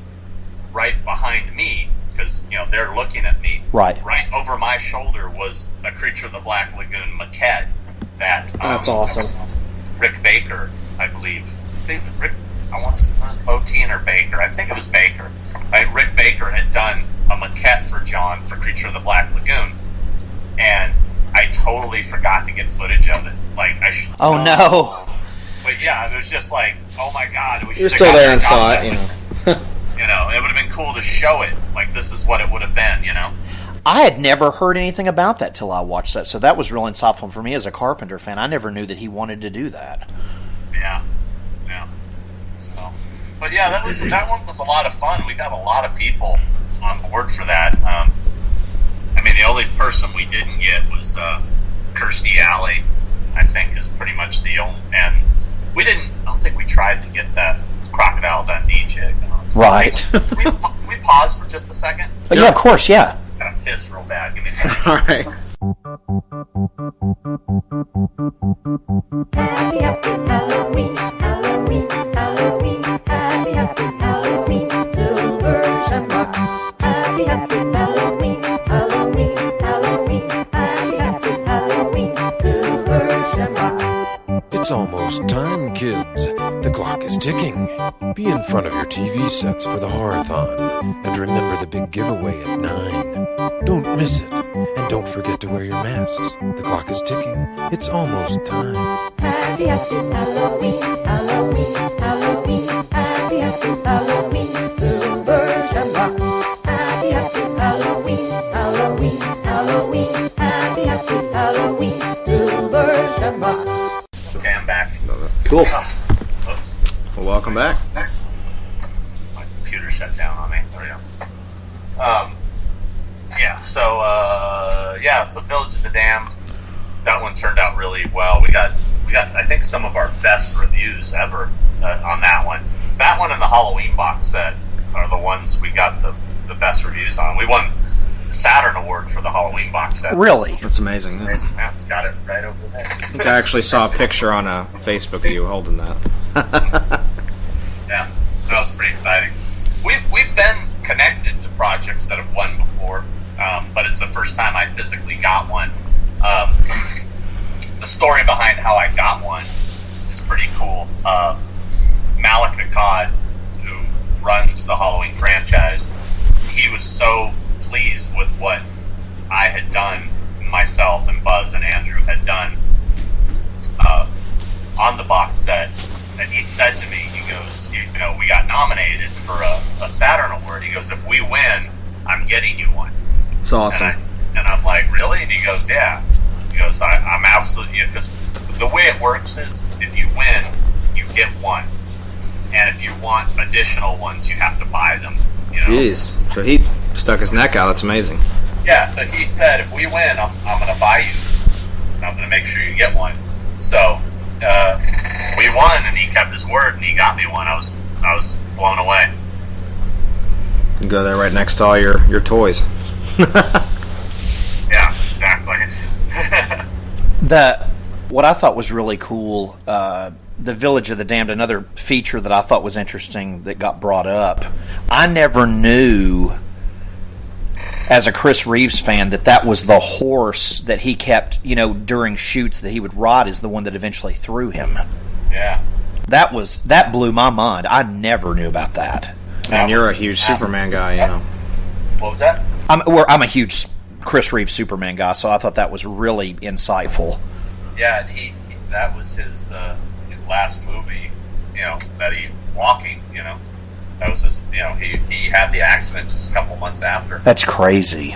right behind me, because they're looking at me. Right over my shoulder was a Creature of the Black Lagoon maquette that. That's awesome. Rick Baker, I believe. I think it was Rick. I want to say Boteen or Baker. I think it was Baker. Right? Rick Baker had done a maquette for John for Creature of the Black Lagoon, and I totally forgot to get footage of it. Like Oh no! But yeah, it was just like, oh my god, we should. You're still there and saw it, it would have been cool to show it. Like, this is what it would have been, I had never heard anything about that till I watched that, so that was real insightful for me as a Carpenter fan. I never knew that he wanted to do that. Yeah. So, but yeah, that one was a lot of fun. We got a lot of people on board for that. The only person we didn't get was Kirstie Alley. I think is pretty much the only, and I don't think we tried to get that Crocodile Dundee chick. Right. we pause for just a second. Yeah, of course, yeah. I'm gonna piss real bad. Give me a second. All right. Happy, happy Halloween, Halloween, Halloween. Happy, happy Halloween, Silver Shamrock. Happy, happy Halloween, Halloween, Halloween. Happy, happy Halloween, Silver Shamrock. It's almost time, kids. The clock is ticking. Be in front of your TV sets for the Horathon. And remember the big giveaway at 9. Don't miss it. And don't forget to wear your masks. The clock is ticking. It's almost time. Happy, happy Halloween, Halloween, Halloween. Happy, happy Halloween, Silver Shamrock. Happy, happy Halloween, Halloween, Halloween. Happy, happy Halloween, Silver Shamrock. Okay, I'm back. Cool. Let's welcome back. My computer shut down on me. There we go. So Village of the Damned, that one turned out really well. We got I think some of our best reviews ever on that one. That one and the Halloween box set are the ones we got the best reviews on. We won the Saturn Award for the Halloween box set. Really? That's amazing. Yeah, got it right over there. I think I actually saw a picture on Facebook of you holding that. Yeah, that was pretty exciting. We've been connected to projects that have won before, but it's the first time I physically got one. The story behind how I got one is pretty cool. Malika Cod, who runs the Halloween franchise, he was so pleased with what I had done, myself and Buzz and Andrew had done on the box set, and he said to me, he goes, you know, we got nominated for a Saturn Award. He goes, if we win, I'm getting you one. It's awesome. And I'm like, really? And he goes, yeah. He goes, I'm absolutely, because the way it works is if you win, you get one. And if you want additional ones, you have to buy them. You know? Jeez. So he stuck his neck out. That's amazing. Yeah, so he said, if we win, I'm going to buy you. And I'm going to make sure you get one. So we won, and he kept his word, and he got me one. I was blown away. You go there right next to all your toys. Yeah, exactly. What I thought was really cool, the Village of the Damned, another feature that I thought was interesting that got brought up. I never knew, as a Chris Reeves fan, that was the horse that he kept, during shoots that he would ride is the one that eventually threw him. Yeah. That blew my mind. I never knew about that. And you're a huge Superman guy, you know. What was that? I'm a huge Chris Reeves Superman guy, so I thought that was really insightful. Yeah, that was his last movie, that he walking, that was his, he had the accident just a couple months after. That's crazy.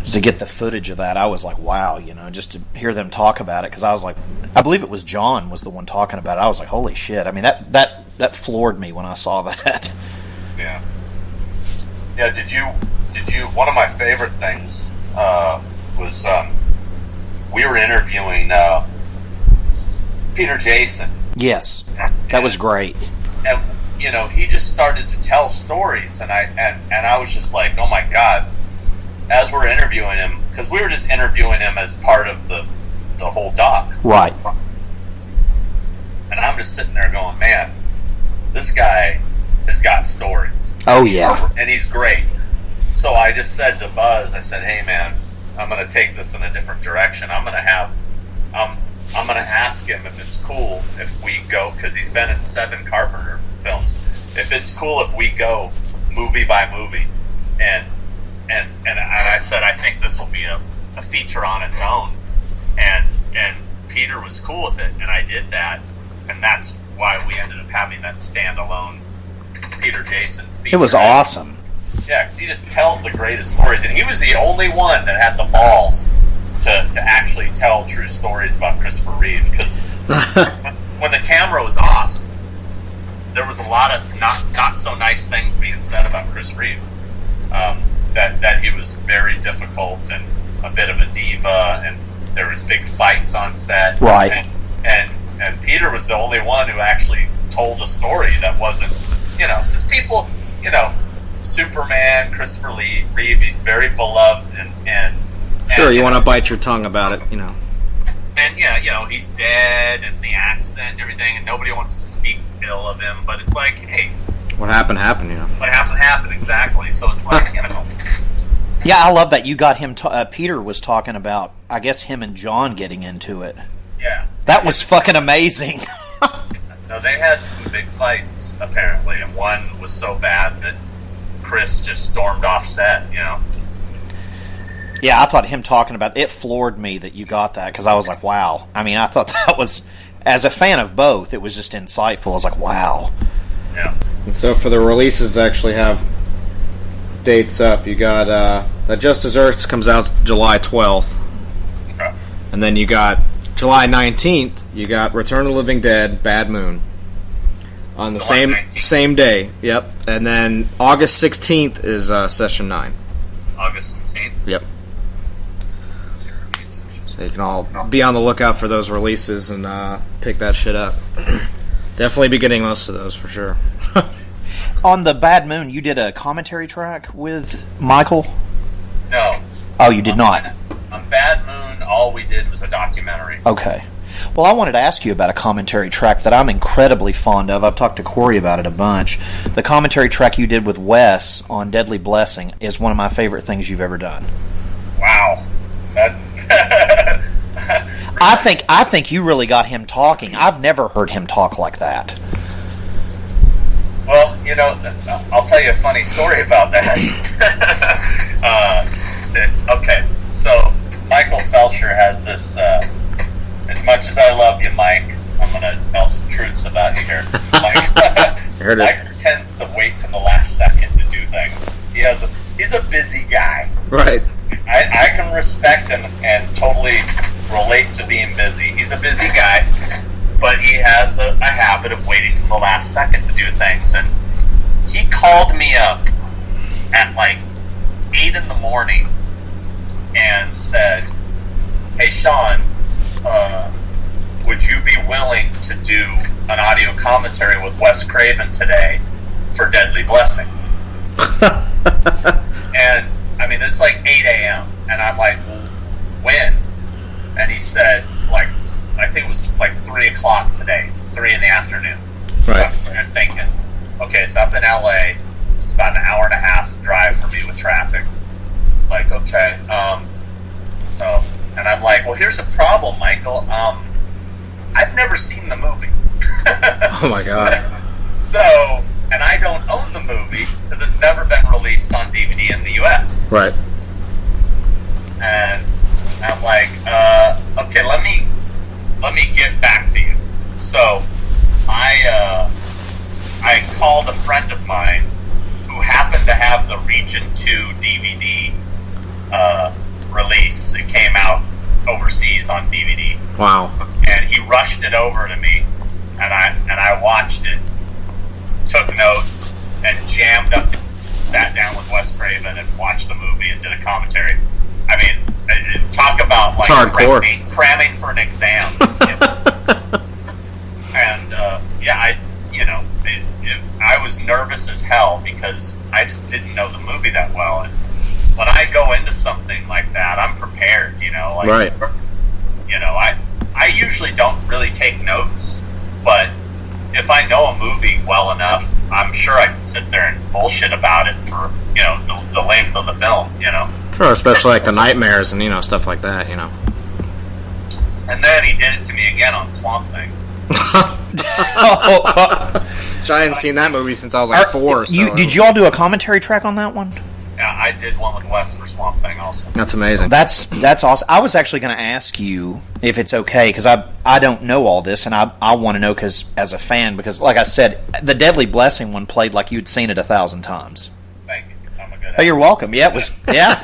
To get the footage of that, I was like, wow, just to hear them talk about it, because I was like, I believe it was John was the one talking about it. I was like, holy shit. I mean, that floored me when I saw that. Yeah. Yeah, did you, one of my favorite things was, we were interviewing Peter Jason. Yes, that was great. And he just started to tell stories, and I was just like, oh my god! As we're interviewing him, because we were just interviewing him as part of the whole doc, right? And I'm just sitting there going, man, this guy has got stories. Oh yeah, and he's great. So I just said to Buzz, I said, hey man, I'm going to take this in a different direction. I'm going to ask him if it's cool if we go, because he's been in 7 Carpenter films, if it's cool if we go movie by movie. And I said, I think this will be a feature on its own. And Peter was cool with it, and I did that. And that's why we ended up having that standalone Peter Jason feature. It was awesome. Yeah, because he just tells the greatest stories. And he was the only one that had the balls to actually tell true stories about Christopher Reeve. Because when the camera was off, there was a lot of not so nice things being said about Chris Reeve. That he was very difficult and a bit of a diva, and there was big fights on set. Right. And Peter was the only one who actually told a story that wasn't, because people, Superman, Christopher Reeve, he's very beloved, and sure, you want to bite your tongue about it, And yeah, he's dead, and the accident and everything, and nobody wants to speak ill of him. But it's like, hey, what happened, What happened, exactly. So it's like, Yeah, I love that you got him. Peter was talking about, I guess, him and John getting into it. Yeah, that was fucking amazing. No, they had some big fights apparently, and one was so bad that Chris just stormed off set. Yeah, I thought him talking about it floored me that you got that, because I was like, wow. I mean, I thought that was, as a fan of both, it was just insightful. I was like, wow. Yeah. And so for the releases, actually have dates up. You got that Just Desserts comes out July 12th. Okay. And then you got July 19th, you got Return of the Living Dead, Bad Moon. On the July same 19th. day, yep. And then August 16th is Session 9. August 16th? Yep. So you can all be on the lookout for those releases and pick that shit up. Definitely be getting most of those for sure. On the Bad Moon, you did a commentary track with Michael? No. Oh, you did not? On Bad Moon, all we did was a documentary. Okay. Well, I wanted to ask you about a commentary track that I'm incredibly fond of. I've talked to Corey about it a bunch. The commentary track you did with Wes on Deadly Blessing is one of my favorite things you've ever done. Wow. I think you really got him talking. I've never heard him talk like that. Well, you know, I'll tell you a funny story about that. Okay, so Michael Felcher has this, as much as I love you, Mike, I'm going to tell some truths about you here. Mike tends to wait till the last second to do things. He's a busy guy. Right. I can respect him and totally relate to being busy. He's a busy guy, but he has a habit of waiting till the last second to do things. And he called me up at like 8 in the morning and said, "Hey, Sean, would you be willing to do an audio commentary with Wes Craven today for Deadly Blessing?" And I mean, it's like 8 a.m. And I'm like, well, when? And he said, like, I think it was like 3 o'clock today, 3 in the afternoon. Right. So I'm thinking, okay, it's up in LA. It's about an hour and a half drive for me with traffic. Like, okay. And I'm like, well, here's the problem, Michael. I've never seen the movie. Oh my God. So, and I don't own the movie because it's never been released on DVD in the U.S. Right. And I'm like, okay, let me get back to you. So, I called a friend of mine who happened to have the Region 2 DVD release. It came out overseas on DVD. Wow. And he rushed it over to me, and I watched it, took notes, and jammed up, sat down with Wes Craven and watched the movie and did a commentary. I mean, talk about like cramming for an exam. And I was nervous as hell because I just didn't know the movie that well. And when I go into something like that, I'm prepared. You know, like, right. You know, I usually don't really take notes, but if I know a movie well enough, I'm sure I can sit there and bullshit about it for, you know, the length of the film, you know. Sure, especially like the nightmares and, you know, stuff like that, you know. And then he did it to me again on Swamp Thing. Which I hadn't seen that movie since I was like 4. So did you all do a commentary track on that one? Yeah, I did one with Wes for Swamp Thing also. That's amazing. That's awesome. I was actually going to ask you if it's okay, because I don't know all this, and I want to know as a fan, because like I said, the Deadly Blessing one played like you'd seen it 1,000 times. Thank you. I'm a good Oh, you're welcome. Yeah, it was. Yeah.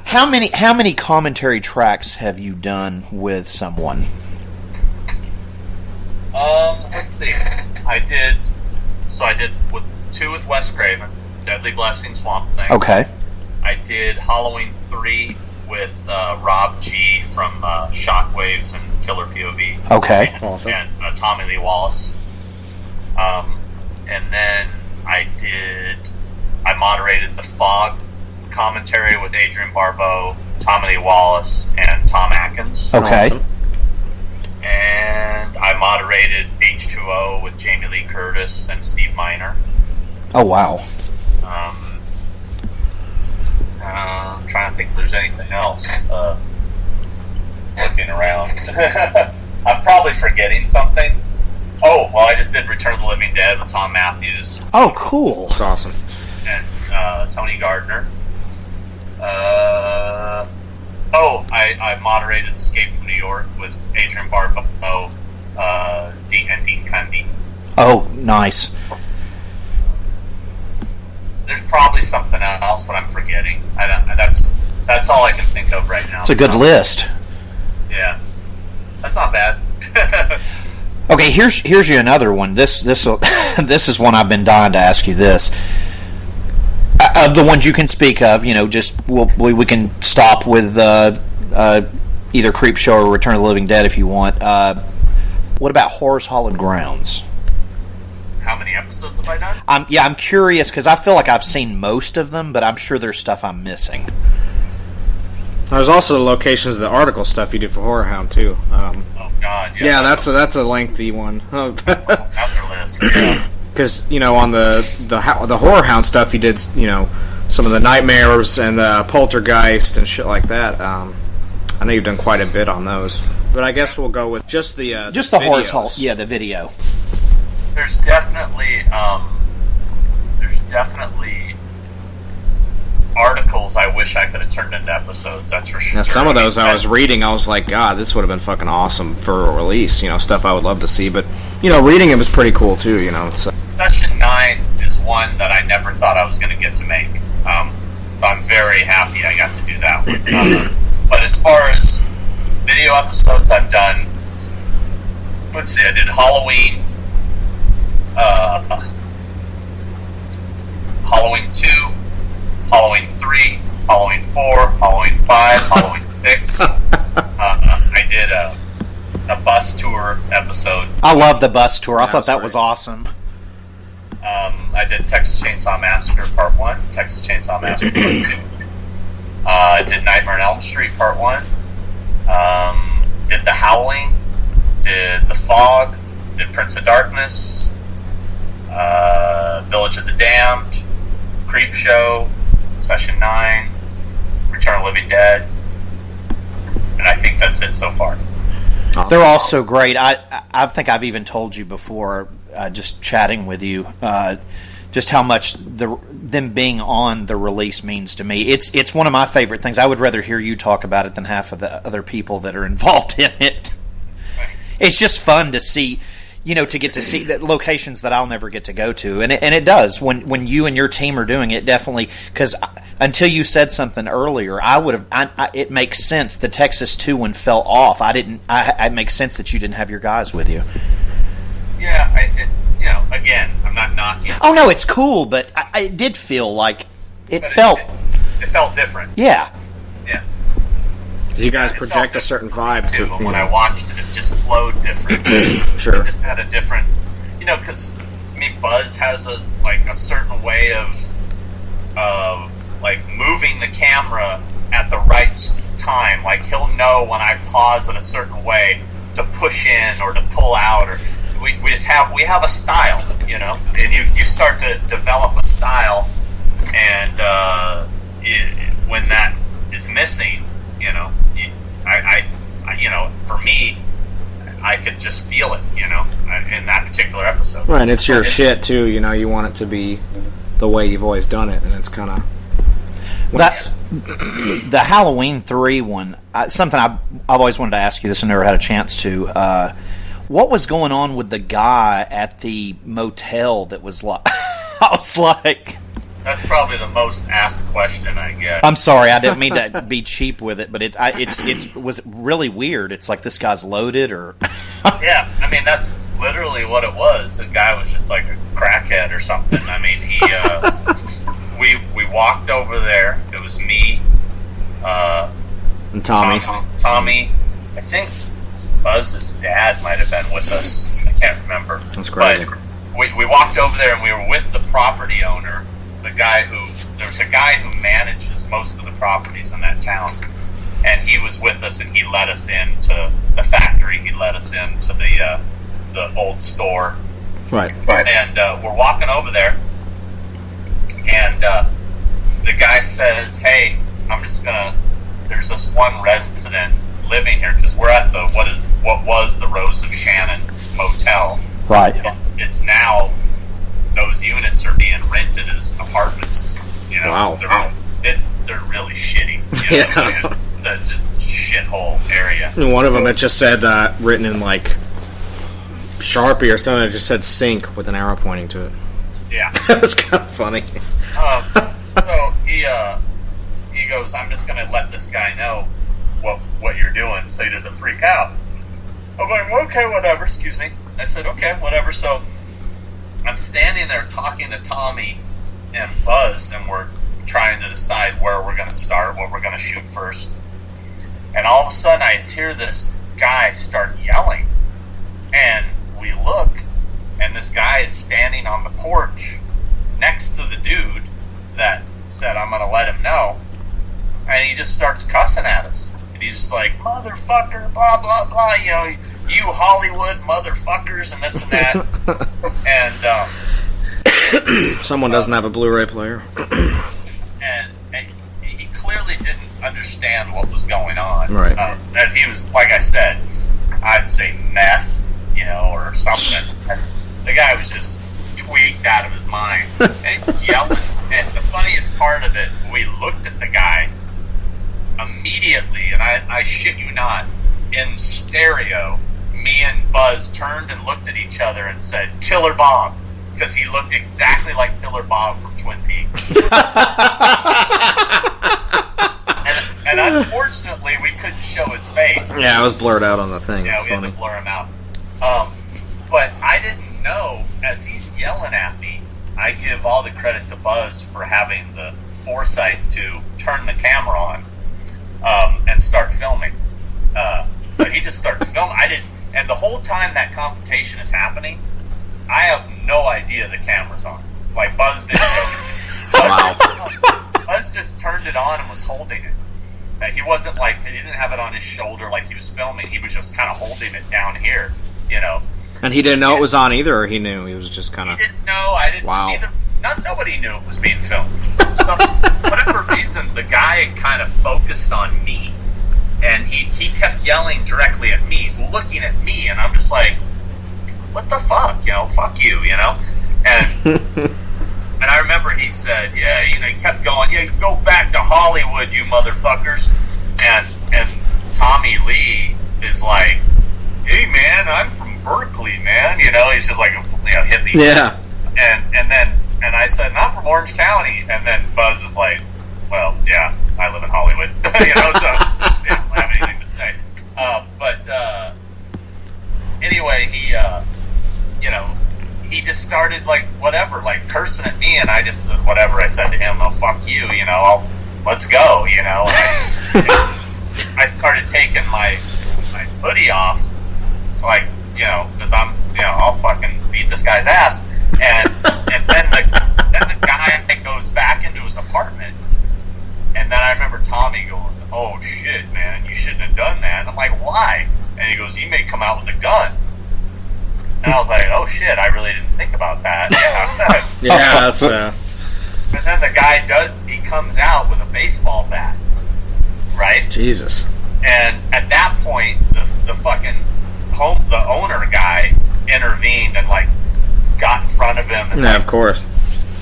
How many commentary tracks have you done with someone? Let's see. I did with 2 with Wes Craven, Deadly Blessing, Swamp Thing. Okay. I did Halloween 3 with Rob G from Shockwaves and Killer POV. Okay. Awesome. And Tommy Lee Wallace. And then I moderated the Fog commentary with Adrian Barbeau, Tommy Lee Wallace, and Tom Atkins. Okay. Awesome. And I moderated H2O with Jamie Lee Curtis and Steve Miner. Oh, wow. I'm trying to think if there's anything else. Looking around. I'm probably forgetting something. Oh, well, I just did Return of the Living Dead with Tom Matthews. Oh, cool. That's awesome. And Tony Gardner. I moderated Escape from New York with Adrian Barbeau and Dean Cundy. Oh, nice. There's probably something else, but I'm forgetting. That's all I can think of right now. It's a good list. Yeah, that's not bad. Okay, here's you another one. This is one I've been dying to ask you this. Of the ones you can speak of, just we can stop with either Creepshow or Return of the Living Dead if you want. What about Horror's Hallowed Grounds? How many episodes have I done? I'm curious because I feel like I've seen most of them, but I'm sure there's stuff I'm missing. There's also the locations of the article stuff you did for Horror Hound too. Oh God, yeah, that's a lengthy one. Another list. Because on the Horror Hound stuff, you did some of the nightmares and the poltergeist and shit like that. I know you've done quite a bit on those, but I guess we'll go with just the Horror's Hall. Yeah, the video. There's definitely articles I wish I could have turned into episodes. That's for sure. Now, some of those I was reading, I was like, God, this would have been fucking awesome for a release. Stuff I would love to see, but reading it was pretty cool too. Session 9 is one that I never thought I was going to get to make. So I'm very happy I got to do that one. But as far as video episodes I've done, let's see, I did Halloween, Halloween 2, Halloween 3, Halloween 4, Halloween 5, Halloween 6. I did a bus tour episode. I love the bus tour. I thought that was awesome. I did Texas Chainsaw Massacre Part 1, Texas Chainsaw Massacre Part 2. I did Nightmare on Elm Street Part 1. Did The Howling. Did The Fog. Did Prince of Darkness. Village of the Damned. Creepshow. Session 9. Return of the Living Dead. And I think that's it so far. They're all so great. I think I've even told you before, just chatting with you, just how much them being on the release means to me. It's one of my favorite things. I would rather hear you talk about it than half of the other people that are involved in it. Thanks. It's just fun to see, to get to see the locations that I'll never get to go to, and it does when you and your team are doing it. Definitely, because until you said something earlier, I would have. It makes sense. The Texas 2 one fell off. It makes sense that you didn't have your guys with you. Yeah, again, I'm not knocking. Oh no, it's cool, but it did feel like it felt different. Yeah. Yeah. You guys project a certain vibe too. But when I watched it, it just flowed different. Sure. It just had a different, because Buzz has a certain way of moving the camera at the right time. Like he'll know when I pause in a certain way to push in or to pull out, or we have a style, and you start to develop a style, and when that is missing, for me, I could just feel it, in that particular episode. Right, and it's your shit too. You want it to be the way you've always done it, and it's kind of that. The Halloween 3 one, something I've always wanted to ask you this and never had a chance to. What was going on with the guy at the motel that was like... I was like... That's probably the most asked question I get. I'm sorry, I didn't mean to be cheap with it, but it was really weird. It's like this guy's loaded, or... Yeah, that's literally what it was. The guy was just like a crackhead or something. He... we walked over there. It was me... and Tommy. Tommy. I think... Buzz's dad might have been with us. I can't remember. That's crazy. But we walked over there and we were with the property owner, there's a guy who manages most of the properties in that town, and he was with us and he let us into the factory. He let us into the old store. Right. And we're walking over there, and the guy says, "Hey, there's this one resident living here, because we're at what was the Rose of Shannon motel. Right. It's now, those units are being rented as apartments. Wow. They're really shitty. Yeah. So it's a shithole area. And one of them, it just said, written in Sharpie or something, it just said sink with an arrow pointing to it. Yeah. That was kind of funny. So he goes, "I'm just going to let this guy know what you're doing so he doesn't freak out." I'm like, "Okay, whatever, excuse me." I said, okay, whatever. So I'm standing there talking to Tommy and Buzz, and we're trying to decide where we're going to start, what we're going to shoot first. And all of a sudden, I hear this guy start yelling. And we look, and this guy is standing on the porch next to the dude that said, I'm going to let him know. And he just starts cussing at us. And he's just like, motherfucker, blah, blah, blah, you know, you Hollywood motherfuckers, and this and that. And someone doesn't have a Blu-ray player. and he clearly didn't understand what was going on. Right. And he was, like I said, I'd say meth, you know, or something. And the guy was just tweaked out of his mind and yelling. And the funniest part of it, we looked at the guy immediately, and I shit you not, in stereo, me and Buzz turned and looked at each other and said, Killer Bob, because he looked exactly like Killer Bob from Twin Peaks. and unfortunately, we couldn't show his face. Yeah, it was blurred out on the thing. Yeah, it's we funny. had to blur him out. But I didn't know, as he's yelling at me, I give all the credit to Buzz for having the foresight to turn the camera on and start filming. So he just starts filming. And the whole time that confrontation is happening, I have no idea the camera's on. Like, Buzz didn't know. Wow. Buzz just turned it on and was holding it. He wasn't like, he didn't have it on his shoulder like he was filming. He was just kind of holding it down here, you know. And he didn't know it was on either, or he knew? He was just kind of... He didn't know. I didn't. Wow. Neither, nobody knew it was being filmed. So, whatever reason, the guy kind of focused on me. And he kept yelling directly at me. He's looking at me, and I'm just like, what the fuck? You know, fuck you, you know? And and I remember he said, yeah, you know, he kept going, yeah, go back to Hollywood, you motherfuckers. And Tommy Lee is like, hey, man, I'm from Berkeley, man. You know, he's just like a hippie. Yeah. And I said, I'm from Orange County. And then Buzz is like, well, yeah, I live in Hollywood. You know, so they don't have anything to say. But anyway, he, you know, he just started, like, whatever, like, cursing at me, and I just said, whatever. I said to him, oh, fuck you, you know, let's go, you know. And I started taking my hoodie off, like, you know, because I'm, you know, I'll fucking beat this guy's ass. And then the guy goes back into his apartment, and then I remember Tommy going, oh, shit, man, you shouldn't have done that. And I'm like, why? And he goes, he may come out with a gun. And I was like, oh, shit, I really didn't think about that. Yeah, yeah, that's... And then the guy he comes out with a baseball bat, right? Jesus. And at that point, the fucking the owner guy intervened and, like, got in front of him and, yeah, of course,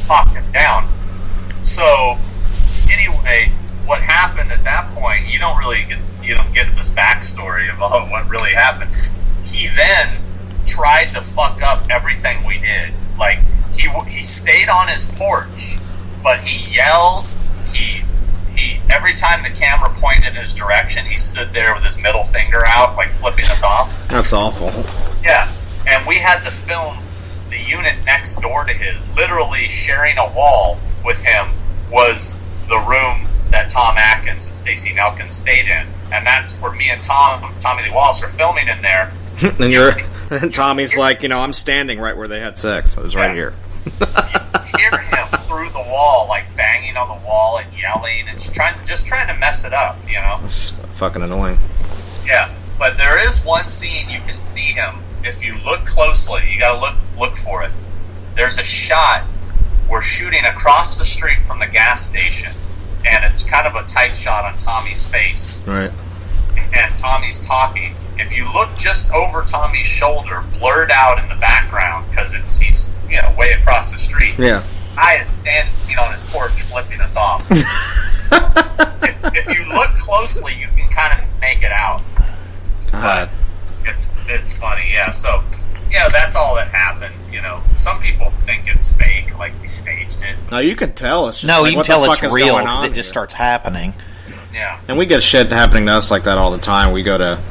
talked him down. So anyway, what happened at that point, you don't get this backstory of what really happened. He then tried to fuck up everything we did. Like, he stayed on his porch, but he yelled. He every time the camera pointed in his direction, he stood there with his middle finger out, like flipping us off. That's awful. Yeah, and we had to film the unit next door to his. Literally sharing a wall with him was the room that Tom Atkins and Stacey Nelkin stayed in, and that's where me and Tommy Lee Wallace are filming in there. And Tommy's like, you know, I'm standing right where they had sex. I was right here. You hear him through the wall, like banging on the wall and yelling and just trying to mess it up, you know? It's fucking annoying. Yeah, but there is one scene you can see him. If you look closely, you gotta look for it. There's a shot. We're shooting across the street from the gas station, and it's kind of a tight shot on Tommy's face. Right. And Tommy's talking. If you look just over Tommy's shoulder, blurred out in the background, because he's, you know, way across the street. Yeah. I is standing on his porch flipping us off. if you look closely, you can kind of make it out. But it's funny, yeah. So, yeah, that's all that happened. You know, some people think it's fake, like we staged it. No, you can tell. It's just no, like, you what can tell the it's fuck is real going because on it just here? starts happening. Yeah. And we get shit happening to us like that all the time. We go to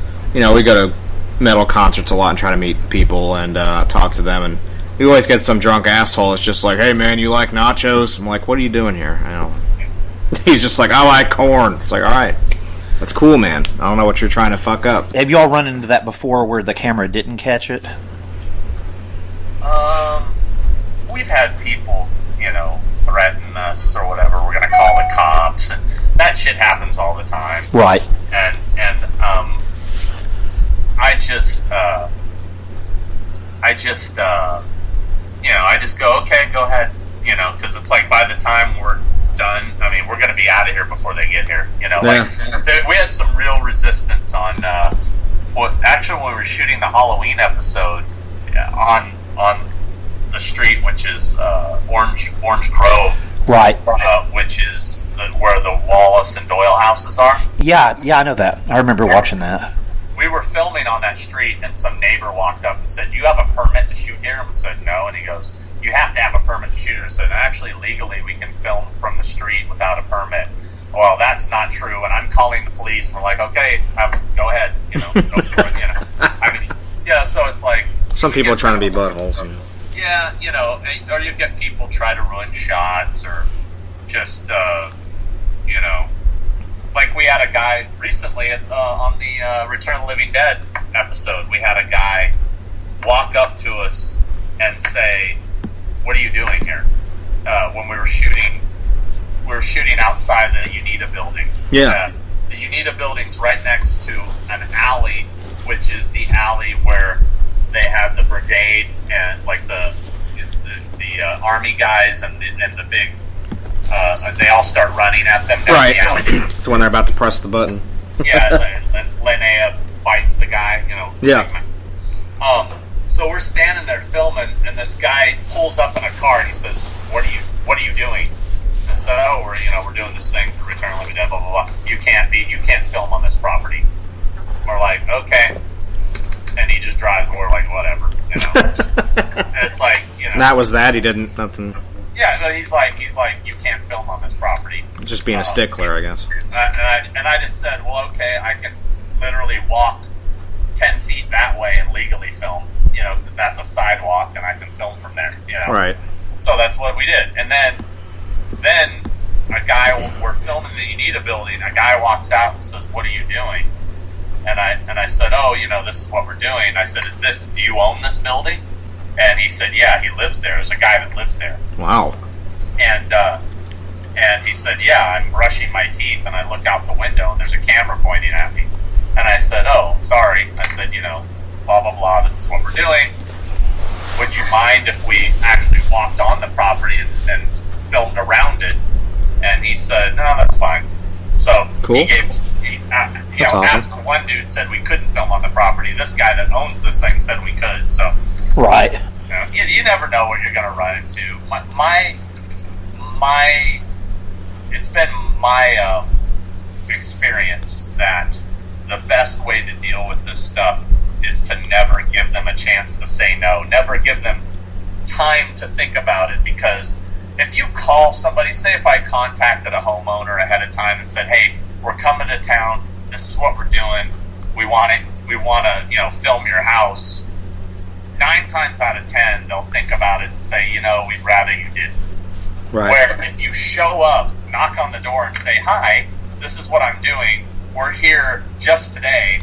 metal concerts a lot and try to meet people and talk to them, and we always get some drunk asshole. It's just like, hey man, you like nachos? I'm like, what are you doing here? I don't. He's just like, I like corn. It's like, all right, that's cool, man. I don't know what you're trying to fuck up. Have you all run into that before where the camera didn't catch it? We've had people, threaten us or whatever. We're going to call the cops, and that shit happens all the time. Right. And I just go, okay, go ahead, because it's like by the time we're done, I mean, we're going to be out of here before they get here, we had some real resistance on, actually when we were shooting the Halloween episode on the street, which is Orange Grove, right? Which is where the Wallace and Doyle houses are. Yeah, I know that. I remember watching that. We were filming on that street, and some neighbor walked up and said, "Do you have a permit to shoot here?" And we said, "No." And he goes, "You have to have a permit to shoot here." I said, "Actually, legally, we can film from the street without a permit." Well, that's not true, and I'm calling the police. And we're like, "Okay, go ahead, go for it." I mean, so it's like some people are trying to be buttholes. Yeah, or you get people try to ruin shots, or just, like we had a guy recently on the Return of the Living Dead episode. We had a guy walk up to us and say, "What are you doing here?" When we were shooting outside the UNITA building. Yeah. The UNITA building's right next to an alley, which is the alley where they have the brigade and like the army guys and the big they all start running at them. Right. It's when they're about to press the button. Yeah, and Linnea bites the guy. Yeah. So we're standing there filming, and this guy pulls up in a car and he says, "What are you doing?" I said, "Oh, we're doing this thing for Return of the Living Dead, blah blah blah. You can't film on this property." We're like, "Okay," and he just drives. And we're like, "Whatever," And it's like, And that was that. He didn't nothing. Yeah, no, he's like, "You can't film on this property." Just being a stickler, I guess. And I just said, "Well, okay, I can literally walk 10 feet that way and legally film, because that's a sidewalk, and I can film from there, Right. So that's what we did. And then a guy, we're filming the UNITA building, a guy walks out and says, "What are you doing?" And I said, "Oh, this is what we're doing." I said, do you own this building?" And he said, "Yeah, he lives there. There's a guy that lives there." Wow. And he said, "Yeah, I'm brushing my teeth," and I look out the window, and there's a camera pointing at me. And I said, "Oh, sorry." I said, blah, blah, blah, this is what we're doing. Would you mind if we actually walked on the property and filmed around it? And he said, "No, that's fine." So cool. Awesome. After one dude said we couldn't film on the property, this guy that owns this thing said we could. So right. You never know what you're going to run into. It's been my experience that the best way to deal with this stuff is to never give them a chance to say no. Never give them time to think about it, because if you call somebody, say if I contacted a homeowner ahead of time and said, "Hey, we're coming to town, this is what we're doing, we want to film your house," 9 times out of 10 they'll think about it and say, "We'd rather you didn't." Right. Where if you show up, knock on the door and say, "Hi, this is what I'm doing, we're here just today,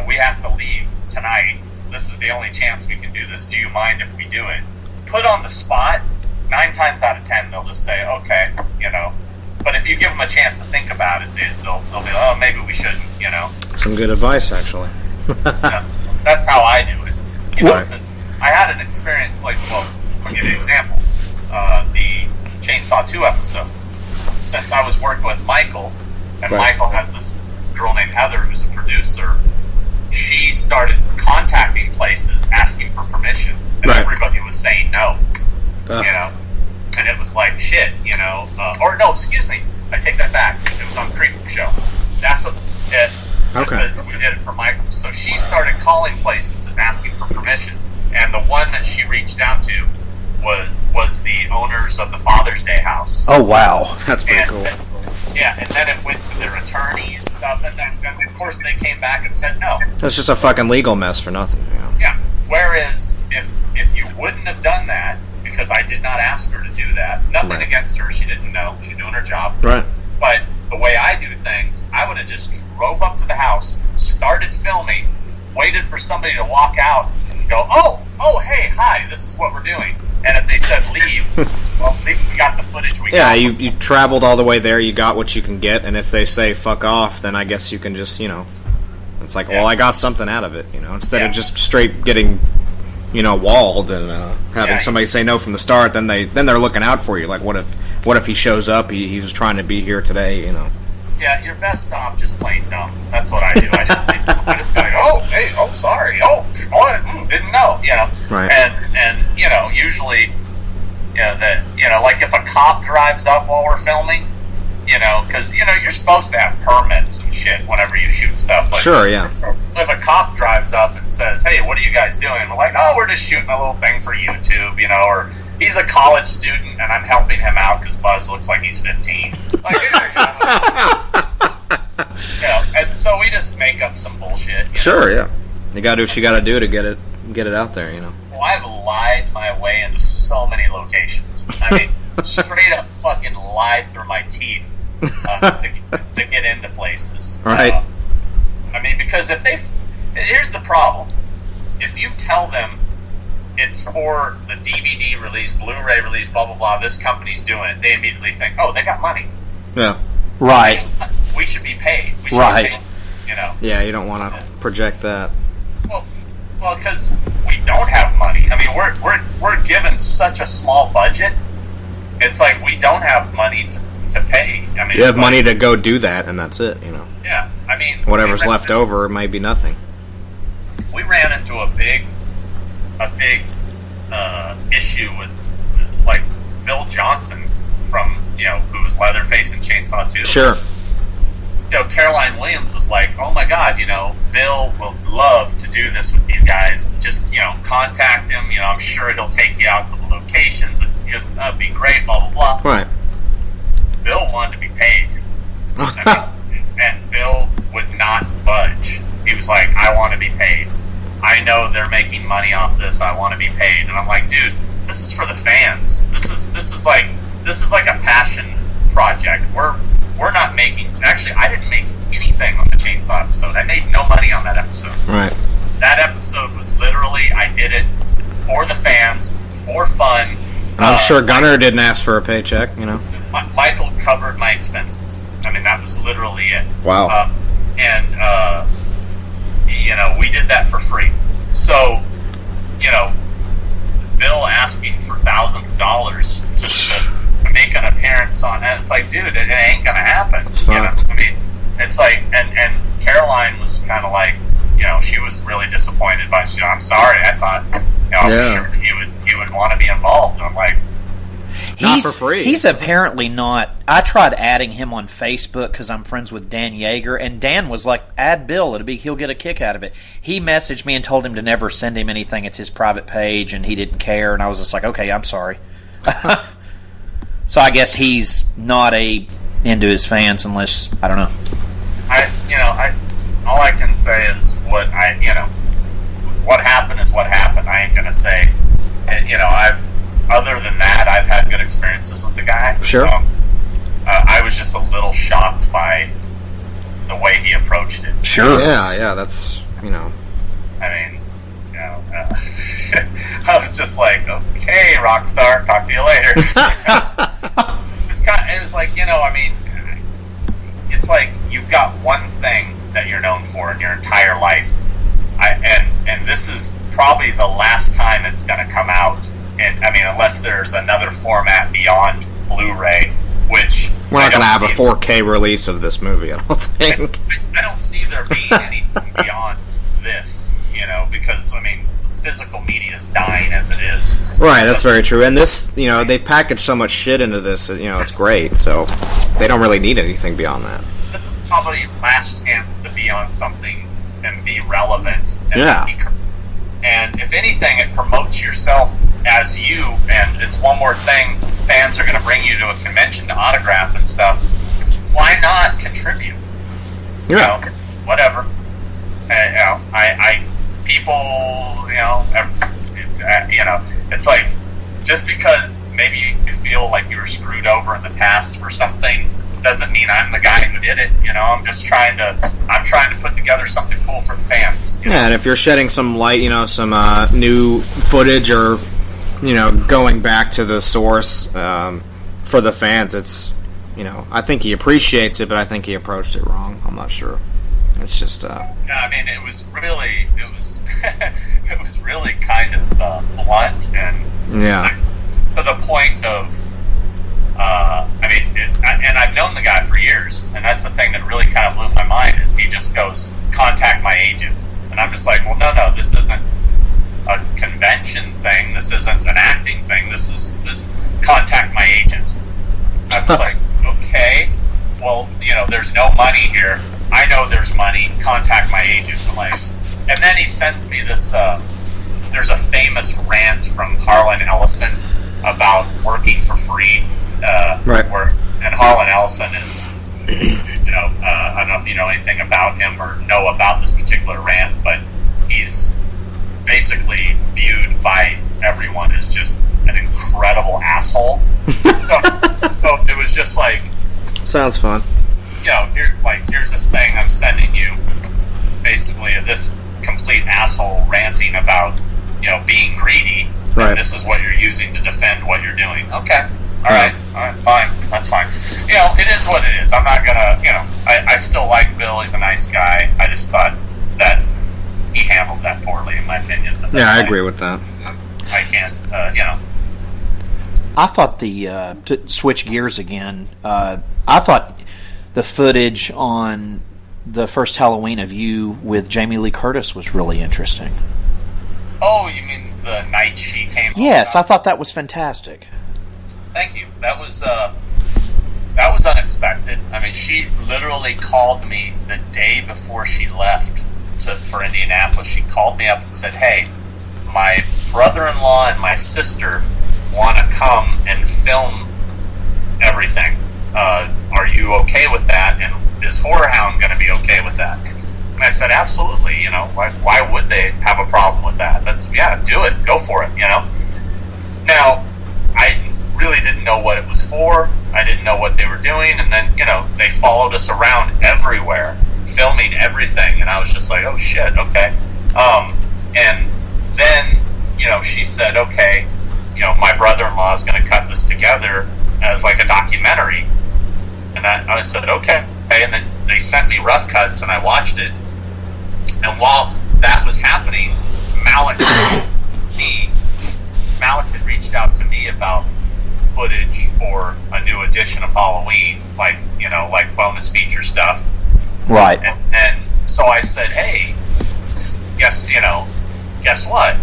we have to leave tonight, this is the only chance we can do this, do you mind if we do it?" Put on the spot, 9 times out of 10 they'll just say, "Okay," But if you give them a chance to think about it, they'll be, "Oh, maybe we shouldn't," Some good advice, actually. That's how I do it. Because I had an experience I'll give you an example. The Chainsaw 2 episode. Since I was working with Michael, and Right. Michael has this girl named Heather who's a producer, she started contacting places asking for permission, and Right. everybody was saying no. And it was like, shit, or no, excuse me, I take that back. It was on Creep Show. That's it. Okay. Because we did it for Michael. So she started calling places asking for permission, and the one that she reached out to was the owners of the Father's Day house. Oh, wow. That's pretty cool. Yeah, and then it went to their attorneys. stuff, and of course they came back and said no. That's just a fucking legal mess for nothing. You know? Yeah. Whereas if you wouldn't have done that, because I did not ask her to do that, nothing against her, she didn't know, she's doing her job. Right. But the way I do things, I would have just drove up to the house, started filming, waited for somebody to walk out and go, oh, hey, hi, this is what we're doing. And if they said leave, well, at least we got the footage we got. Yeah, you traveled all the way there, you got what you can get, and if they say fuck off, then I guess you can just, it's like, well, I got something out of it, instead of just straight getting, walled and having somebody say no from the start, then they're looking out for you. Like, what if he shows up, he was trying to be here today, Yeah, you're best off just playing dumb. That's what I do. I just go, oh, hey, oh, sorry, didn't know, Right. And usually, like if a cop drives up while we're filming, because you're supposed to have permits and shit whenever you shoot stuff. Like, sure, yeah. If a cop drives up and says, "Hey, what are you guys doing?" We're like, "Oh, we're just shooting a little thing for YouTube," or he's a college student and I'm helping him out because Buzz looks like he's 15. Like, and so we just make up some bullshit. Sure, yeah. You got to do what you got to do to get it out there, Well, I've lied my way into so many locations. I mean, straight up fucking lied through my teeth to get into places. Right. I mean, because here's the problem. If you tell them it's for the DVD release, Blu-ray release, blah, blah, blah, this company's doing it, they immediately think, oh, they got money. Yeah. Right. We should be paid. We should Right. be paid, Yeah, you don't want to project that. Well, because we don't have money. I mean, we're given such a small budget. It's like we don't have money to pay. I mean, you have money to go do that, and that's it. Yeah, I mean, whatever's left over might be nothing. We ran into a big issue with like Bill Johnson from who was Leatherface and Chainsaw 2. Sure. Caroline Williams was like, "Oh my God, Bill will love to do this with you guys. Just contact him. I'm sure he'll take you out to the locations. That'd be great. Blah blah blah." Right. Bill wanted to be paid, and Bill would not budge. He was like, "I want to be paid. I know they're making money off this. I want to be paid." And I'm like, "Dude, this is for the fans. This is like a passion project. We're not making. Actually, I didn't make anything on the Chainsaw episode. I made no money on that episode. Right. That episode was literally, I did it for the fans, for fun. And I'm sure Gunnar didn't ask for a paycheck, Michael covered my expenses. I mean, that was literally it. Wow. We did that for free. So, Bill asking for thousands of dollars to make an appearance on that, it's like, dude, it ain't gonna happen. It's fast. I mean, it's like, and Caroline was kind of like, she was really disappointed, but she, I'm sorry, I thought, I'm sure he would want to be involved. And I'm like, not for free. He's apparently not. I tried adding him on Facebook because I'm friends with Dan Yeager, and Dan was like, "Add Bill. He'll get a kick out of it." He messaged me and told him to never send him anything. It's his private page, and he didn't care. And I was just like, "Okay, I'm sorry." So I guess he's not into his fans, unless I don't know. All I can say is what happened is what happened. I ain't gonna say, Other than that, I've had good experiences with the guy. Sure. I was just a little shocked by the way he approached it. Sure. Yeah, that's, I mean, I was just like, okay, Rockstar, talk to you later. It's like, I mean, it's like you've got one thing that you're known for in your entire life. And this is probably the last time it's going to come out. And I mean, unless there's another format beyond Blu-ray, which we're not going to have a 4K release of this movie, I don't think. I don't see there being anything beyond this, because I mean, physical media is dying as it is. Right, that's very true. And this, they package so much shit into this, it's great. So they don't really need anything beyond that. This is probably your last chance to be on something and be relevant. And if anything, it promotes yourself as you, and it's one more thing. Fans are going to bring you to a convention to autograph and stuff. Why not contribute? You know, whatever. It's like, just because maybe you feel like you were screwed over in the past for something doesn't mean I'm the guy who did it. You know, I'm trying to put together something cool for the fans. You know? Yeah, and if you're shedding some light, some new footage, or going back to the source for the fans, it's I think he appreciates it, but I think he approached it wrong. I'm not sure. It's just yeah, I mean, it was it was really kind of blunt, and to the point of and I've known the guy for years, and that's the thing that really kind of blew my mind, is he just goes, contact my agent. And I'm just like, well, no, this isn't a convention thing, this isn't an acting thing, this contact my agent. I was like, okay, well, there's no money here, I know there's money, contact my agent. And then he sends me this, there's a famous rant from Harlan Ellison about working for free. And Harlan Ellison is, I don't know if you know anything about him or know about this particular rant, but he's basically viewed by everyone as just an incredible asshole. So it was just like, sounds fun. Here's this thing I'm sending you, basically this complete asshole ranting about, being greedy. Right. And this is what you're using to defend what you're doing. Okay. All right, fine. That's fine. It is what it is. I'm not gonna, I still like Bill. He's a nice guy. I just thought that he handled that poorly, in my opinion. Yeah, I agree with that. I can't, I thought to switch gears again, I thought the footage on the first Halloween of you with Jamie Lee Curtis was really interesting. Oh, you mean the night she came home? Yes, I thought that was fantastic. Thank you. That was unexpected. I mean, she literally called me the day before she left for Indianapolis. She called me up and said, "Hey, my brother-in-law and my sister want to come and film everything. Are you okay with that? And is Horror Hound going to be okay with that?" And I said, "Absolutely. Why would they have a problem with that? Do it. Go for it. Now, I really didn't know what it was for. I didn't know what they were doing, and then they followed us around everywhere, filming everything, and I was just like, oh shit, okay. And then she said, okay, my brother-in-law is going to cut this together as like a documentary, and I said, okay. And then they sent me rough cuts, and I watched it, and while that was happening, Malik had reached out to me about footage for a new edition of Halloween, like bonus feature stuff. Right. And so I said, hey, guess what?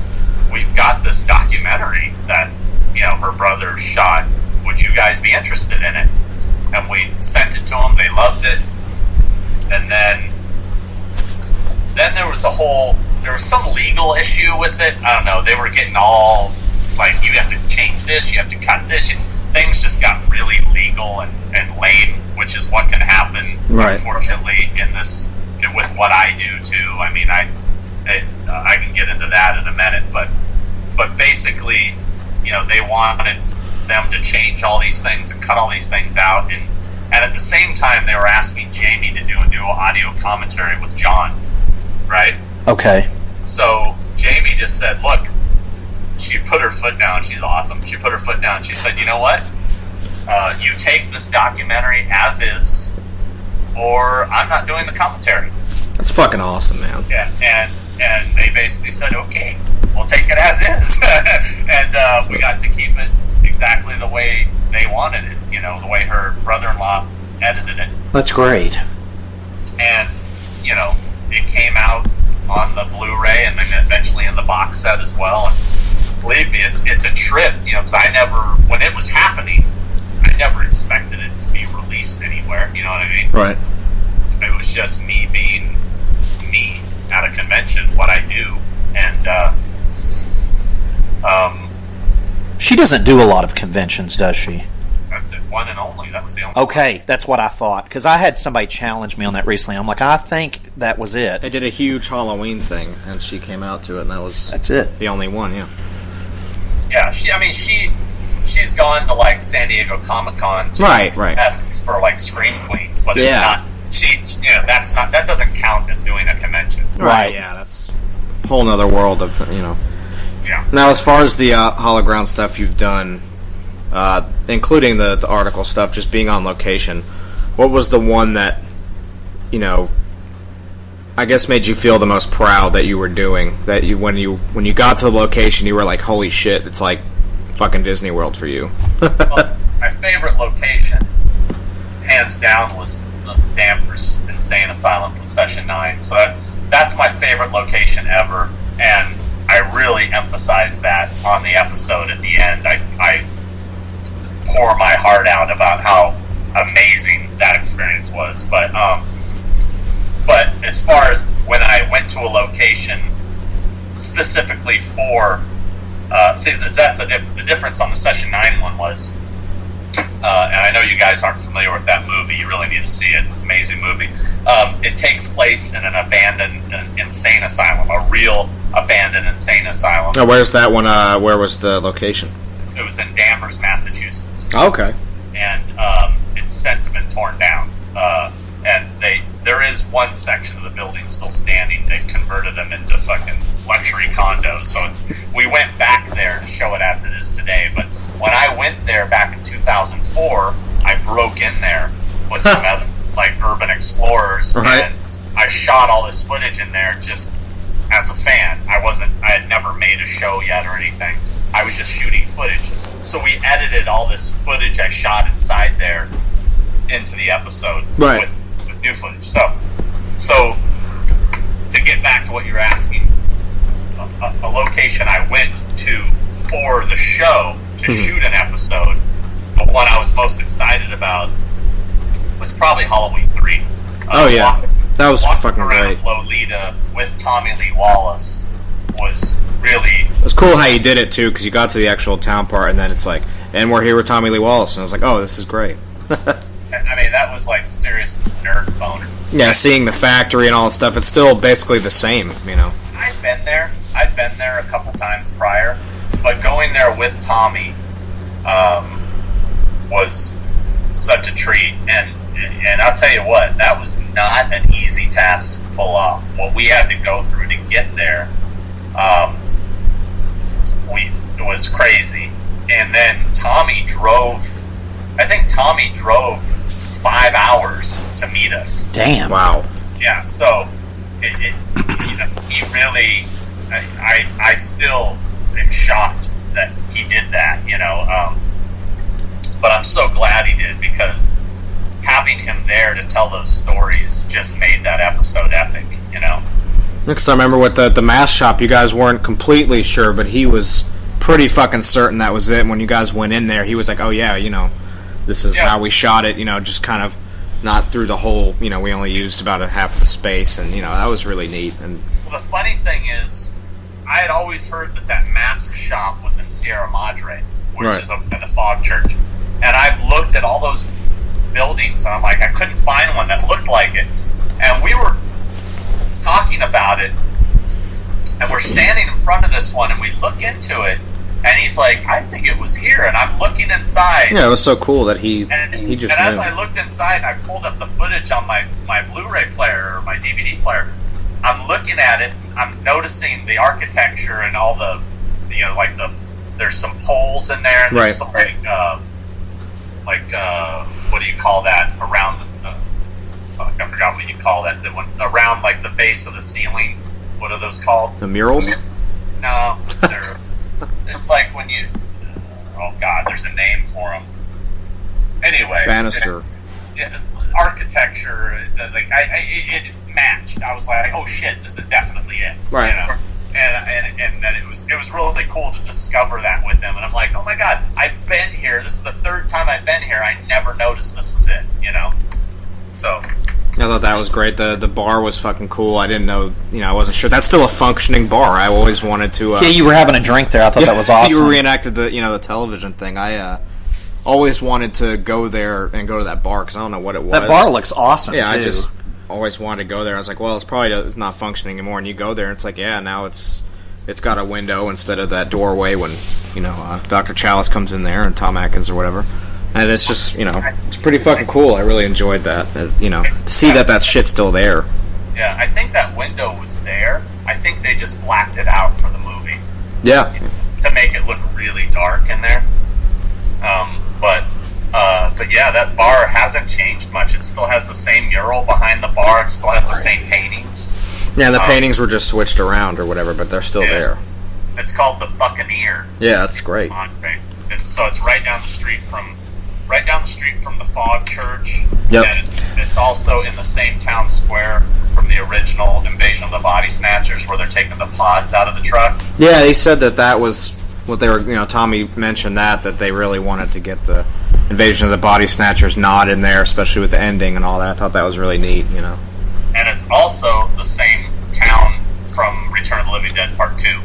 We've got this documentary that, her brother shot. Would you guys be interested in it? And we sent it to them. They loved it. And then there was some legal issue with it. I don't know. They were getting all like, you have to change this, you have to cut this. Things just got really legal and lame, which is what can happen, unfortunately, with what I do too. I mean, I can get into that in a minute, but basically, they wanted them to change all these things and cut all these things out, and at the same time, they were asking Jamie to do a new audio commentary with John, right? Okay. So Jamie just said, look, she put her foot down. She's awesome. She put her foot down. She said, you know what? You take this documentary as is, or I'm not doing the commentary. That's fucking awesome, man. Yeah, and they basically said, okay, we'll take it as is. And we got to keep it exactly the way they wanted it, the way her brother-in-law edited it. That's great. And, it came out on the Blu-ray and then eventually in the box set as well. And believe me, it's a trip, because when it was happening, I never expected it to be released anywhere, you know what I mean? Right. It was just me being me at a convention, what I do, and she doesn't do a lot of conventions, does she? That's it. One and only. That was the only. Okay, that's what I thought. Because I had somebody challenge me on that recently. I'm like, I think that was it. They did a huge Halloween thing, and she came out to it, and that's it. The only one, yeah. Yeah, she's gone to like San Diego Comic-Con to right. tests for like Scream Queens, but it's not. That doesn't count as doing a convention. Right. Yeah, that's a whole nother world of Yeah. Now, as far as the Hologround stuff you've done, including the article stuff, just being on location, what was the one that I guess made you feel the most proud that you were doing? That when you got to the location, you were like, "Holy shit! It's like fucking Disney World for you." Well, my favorite location, hands down, was the Danvers Insane Asylum from Session 9. So that's my favorite location ever, and I really emphasize that on the episode at the end. I pour my heart out about how amazing that experience was. But as far as when I went to a location specifically for, the difference on the Session 9 one was, and I know you guys aren't familiar with that movie. You really need to see it. Amazing movie. It takes place in an abandoned insane asylum, a real abandoned insane asylum. Oh, where's that one? Where was the location? It was in Danvers, Massachusetts. Okay. And it's since been torn down. And there is one section of the building still standing. They've converted them into fucking luxury condos. So we went back there to show it as it is today. But when I went there back in 2004, I broke in there with some other, like, urban explorers. Right. And I shot all this footage in there just as a fan. I had never made a show yet or anything. I was just shooting footage. So we edited all this footage I shot inside there into the episode with new footage. So to get back to what you're asking, a location I went to for the show to shoot an episode, but one I was most excited about was probably Halloween 3. Oh yeah, that was fucking around great. Lolita with Tommy Lee Wallace was really. It was cool how you did it too, because you got to the actual town part, and then it's like, and we're here with Tommy Lee Wallace, and I was like, oh, this is great. I mean, that was like serious nerd boner. Yeah, seeing the factory and all that stuff, it's still basically the same, I've been there a couple times prior, but going there with Tommy was such a treat, and I'll tell you what, that was not an easy task to pull off. What we had to go through to get there, it was crazy. And then Tommy drove 5 hours to meet us. Damn. Wow. Yeah, so he really, I still am shocked that he did that, but I'm so glad he did, because having him there to tell those stories just made that episode epic, Because I remember with the mask shop, you guys weren't completely sure, but he was pretty fucking certain that was it. And when you guys went in there, he was like, oh yeah, this is how we shot it, just kind of not through the whole, we only used about a half of the space, and, that was really neat. And well, the funny thing is, I had always heard that mask shop was in Sierra Madre, which is at the Fog Church. And I've looked at all those buildings, and I'm like, I couldn't find one that looked like it. And we were talking about it, and we're standing in front of this one, and we look into it, and he's like, I think it was here, and I'm looking inside. Yeah, it was so cool that he just and knew. As I looked inside, I pulled up the footage on my Blu-ray player or my DVD player. I'm looking at it, I'm noticing the architecture and all the, there's some poles in there, and there's some what do you call that, around I forgot what you call that, the one around like the base of the ceiling. What are those called? The murals? No, it's like when you. Oh God, there's a name for them. Anyway, banister. Architecture. It matched. I was like, oh shit, this is definitely it. Right. And then it was really cool to discover that with him. And I'm like, oh my God, I've been here. This is the third time I've been here. I never noticed this was it. So. I thought that was great. The bar was fucking cool. I didn't know, I wasn't sure. That's still a functioning bar. I always wanted to. Yeah, you were having a drink there. I thought that was awesome. You reenacted the television thing. I always wanted to go there and go to that bar because I don't know what it was. That bar looks awesome. Yeah, too. I just always wanted to go there. I was like, well, it's probably not functioning anymore. And you go there, and it's like, yeah, now it's got a window instead of that doorway when Dr. Chalice comes in there and Tom Atkins or whatever. And it's just it's pretty fucking cool. I really enjoyed that. To see that shit's still there. Yeah, I think that window was there. I think they just blacked it out for the movie. Yeah. To make it look really dark in there. But yeah, that bar hasn't changed much. It still has the same mural behind the bar. It still has the same paintings. Yeah, the paintings were just switched around or whatever, but they're still there. It's called the Buccaneer. Yeah, that's great. It's right down the street from the Fog Church. Yep. And it's also in the same town square from the original Invasion of the Body Snatchers, where they're taking the pods out of the truck. Yeah, they said that was what they were. Tommy mentioned that they really wanted to get the Invasion of the Body Snatchers nod in there, especially with the ending and all that. I thought that was really neat. And it's also the same town from Return of the Living Dead Part 2.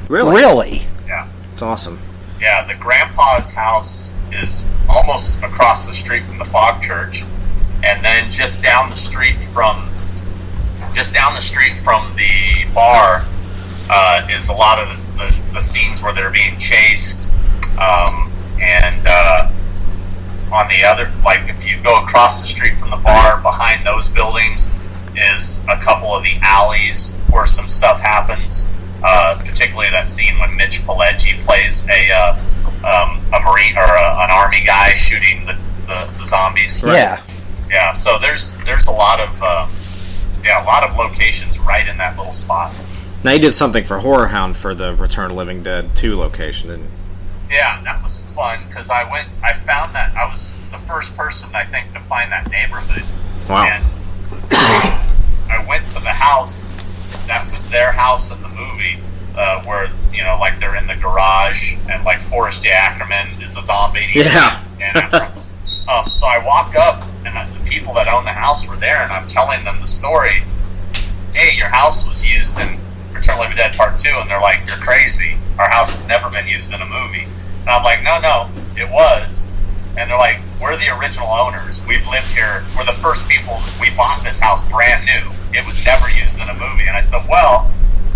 Really? Yeah. It's awesome. Yeah, the grandpa's house is almost across the street from the Fog Church, and then just down the street from the bar is a lot of the scenes where they're being chased, and on the other, if you go across the street from the bar, behind those buildings is a couple of the alleys where some stuff happens. Particularly that scene when Mitch Pileggi plays a Marine or an Army guy shooting the zombies. Right? Yeah. So there's a lot of locations right in that little spot. Now you did something for Horror Hound for the Return of the Living Dead 2 location, didn't you? Yeah, that was fun because I found that I was the first person I think to find that neighborhood. Wow. And I went to the house that was their house in the movie, where they're in the garage and Forrest J. Ackerman is a zombie. Yeah. So I walk up and the people that own the house were there, and I'm telling them the story. Hey, your house was used in Return of the Living Dead Part 2, and they're like, "You're crazy. Our house has never been used in a movie." And I'm like, "No, it was." And they're like, "We're the original owners. We've lived here. We're the first people. We bought this house brand new. It was never used in a movie." And I said, "Well,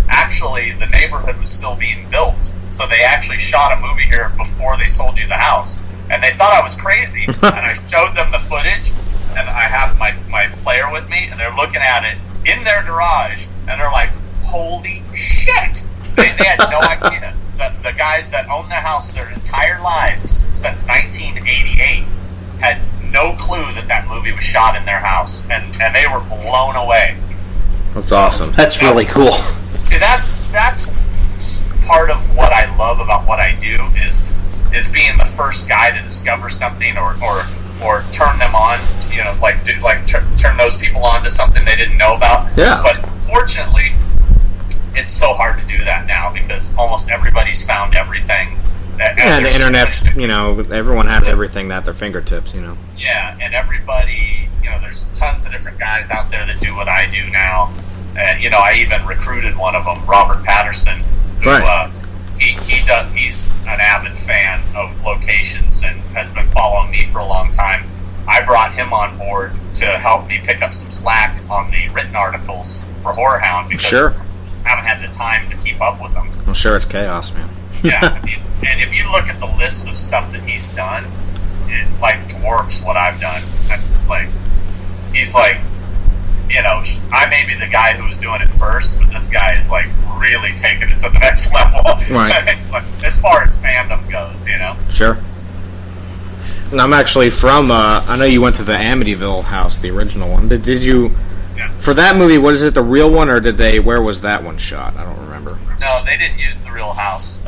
actually, the neighborhood was still being built, so they actually shot a movie here before they sold you the house." And they thought I was crazy. And I showed them the footage, and I have my player with me, and they're looking at it in their garage, and they're like, "Holy shit!" They had no idea. The guys that owned the house their entire lives since 1988 had no clue that movie was shot in their house, and they were blown away. That's awesome. That's really cool. See, that's part of what I love about what I do is being the first guy to discover something or turn them on, turn those people on to something they didn't know about. Yeah. But fortunately, it's so hard to do that now because almost everybody's found everything. And the internet's, everyone has everything at their fingertips, Yeah, and everybody, there's tons of different guys out there that do what I do now. And, I even recruited one of them, Robert Patterson, who, right. He's an avid fan of locations and has been following me for a long time. I brought him on board to help me pick up some slack on the written articles for Horror Hound because sure. I just haven't had the time to keep up with them. I'm sure it's chaos, man. Yeah, and if you look at the list of stuff that he's done, it dwarfs what I've done. He's I may be the guy who was doing it first, but this guy is really taking it to the next level. Right. As far as fandom goes, Sure. And I'm actually from. I know you went to the Amityville house, the original one. Did you? Yeah. For that movie, what is it? The real one, or did they? Where was that one shot? I don't remember. No, they didn't use the real house.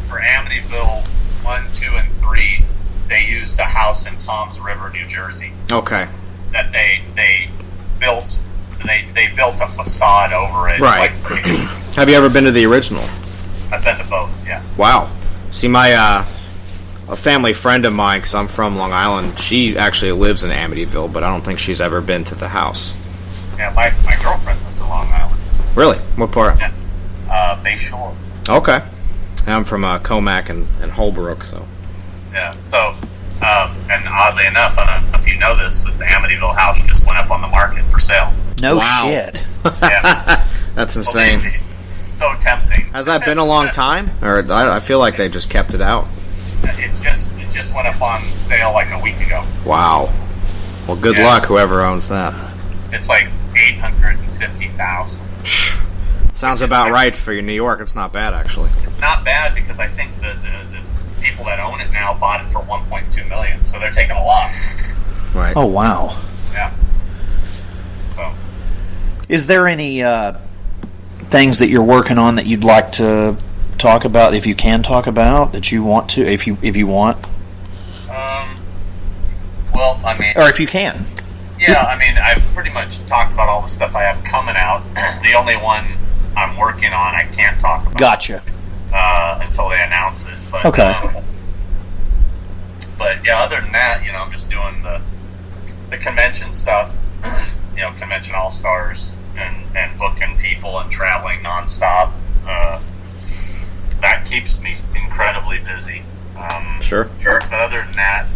For Amityville 1, 2, and 3, they used a house in Toms River, New Jersey. Okay. That they built. They built a facade over it. Right. Have you ever been to the original? I've been to both. Yeah. Wow. See, a family friend of mine, because I'm from Long Island, she actually lives in Amityville, but I don't think she's ever been to the house. Yeah, my girlfriend lives in Long Island. Really? What part? Yeah. Bay Shore. Okay. I'm from Comac and Holbrook, so. Yeah, so, And oddly enough, I don't know if you know this, that the Amityville house just went up on the market for sale. No Wow. shit. Yeah. That's insane. So tempting. Has that been a long time? Or I feel like they just kept it out. It just went up on sale like a week ago. Wow. Well, good luck, whoever owns that. It's like $850,000. Sounds about right for New York. It's not bad, actually. It's not bad because I think the people that own it now bought it for $1.2 million, so they're taking a loss. Right. Oh, wow. Yeah. So, Is there any things that you're working on that you'd like to talk about, if you can talk about, that you want to, if you want? well, I mean... Or if you can. Yeah, I mean, I've pretty much talked about all the stuff I have coming out. The only one I'm working on I can't talk about. Gotcha. Until they announce it. But, Okay. But, yeah, other than that, I'm just doing the convention stuff. Convention All-Stars and booking people and traveling nonstop. That keeps me incredibly busy. Sure. But other than that...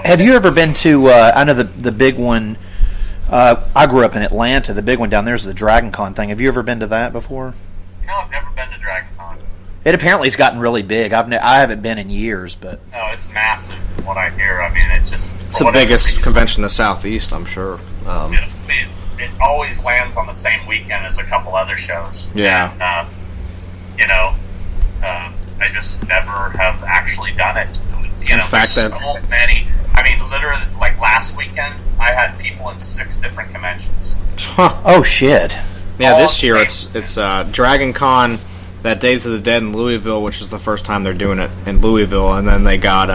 Have you ever been to, I know the big one, I grew up in Atlanta, the big one down there is the Dragon Con thing. Have you ever been to that before? No, I've never been to Dragon Con. It apparently has gotten really big. I haven't been in years, but... No, it's massive, from what I hear. I mean, it's just... It's the biggest convention in the Southeast, I'm sure. It always lands on the same weekend as a couple other shows. Yeah. And, I just never have actually done it. In fact, there's so many... I mean, literally, like last weekend, I had people in 6 different conventions. Huh. Oh, shit. Yeah, this year it's Dragon Con, that Days of the Dead in Louisville, which is the first time they're doing it in Louisville, and then they got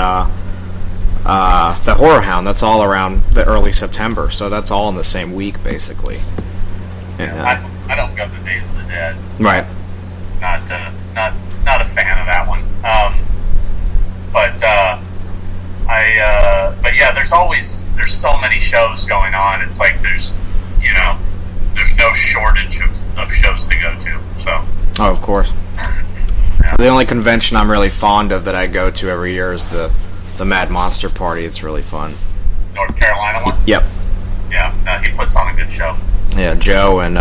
the Horror Hound. That's all around the early September, so that's all in the same week, basically. Yeah. I don't go to Days of the Dead. Right. Not a fan of that one. But yeah, there's so many shows going on. It's like there's no shortage of shows to go to. So. Oh, of course. Yeah. The only convention I'm really fond of that I go to every year is the Mad Monster Party. It's really fun. North Carolina one? Yep. Yeah, he puts on a good show. Yeah, Joe and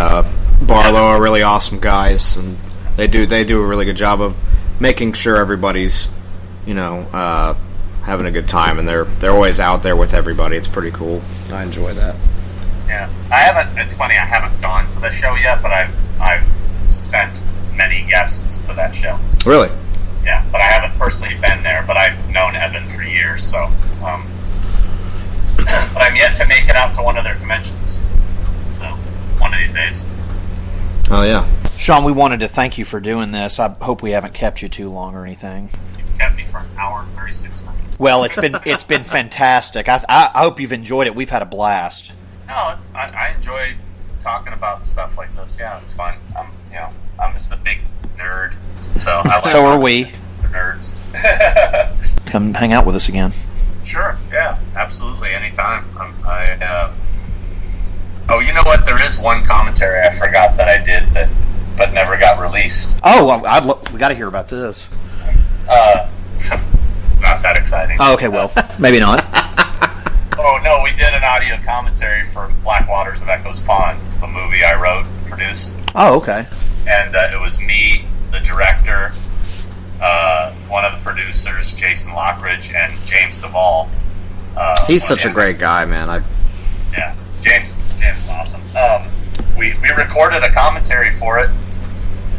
Barlow are really awesome guys, and they do a really good job of making sure everybody's having a good time, and they're always out there with everybody. It's pretty cool. I enjoy that. Yeah, it's funny, I haven't gone to the show yet, but I've sent many guests to that show. Really? Yeah, but I haven't personally been there, but I've known Evan for years, so but I'm yet to make it out to one of their conventions. So, one of these days. Oh, yeah. Sean, we wanted to thank you for doing this. I hope we haven't kept you too long or anything. You kept me for an hour and 36 minutes. Well, it's been fantastic. I hope you've enjoyed it. We've had a blast. No, I enjoy talking about stuff like this. Yeah, it's fun. I'm just a big nerd, so I like so are we. The nerds. Come hang out with us again. Sure. Yeah. Absolutely. Anytime. Oh, you know what? There is one commentary I forgot that I did but never got released. Oh, we got to hear about this. It's not that exciting. Oh, okay. Well, maybe not. Oh no, we did an audio commentary for Black Waters of Echo's Pond, the movie I wrote and produced. Oh, okay. And it was me, the director, one of the producers, Jason Lockridge, and James Duvall. He's such a great guy, man. Yeah, James is awesome. We recorded a commentary for it,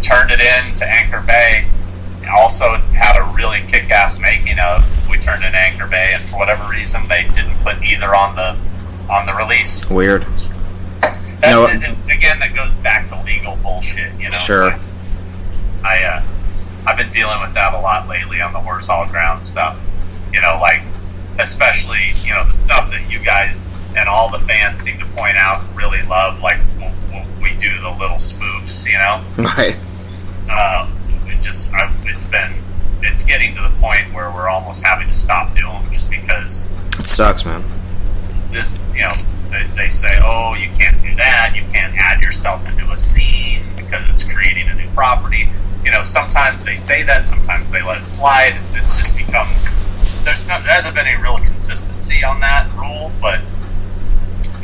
turned it in to Anchor Bay. Also had a really kick-ass making of. We turned in Anchor Bay, and for whatever reason, they didn't put either on the release. Weird. Again, that goes back to legal bullshit. Sure. I've been dealing with that a lot lately on the Horse All Ground stuff. Like especially the stuff that you guys and all the fans seem to point out really love. Like when we do the little spoofs. Right. It's getting to the point where we're almost having to stop doing them just because it sucks, man. This, they say, oh, you can't do that, you can't add yourself into a scene because it's creating a new property. Sometimes they say that, sometimes they let it slide. It's just become there hasn't been any real consistency on that rule, but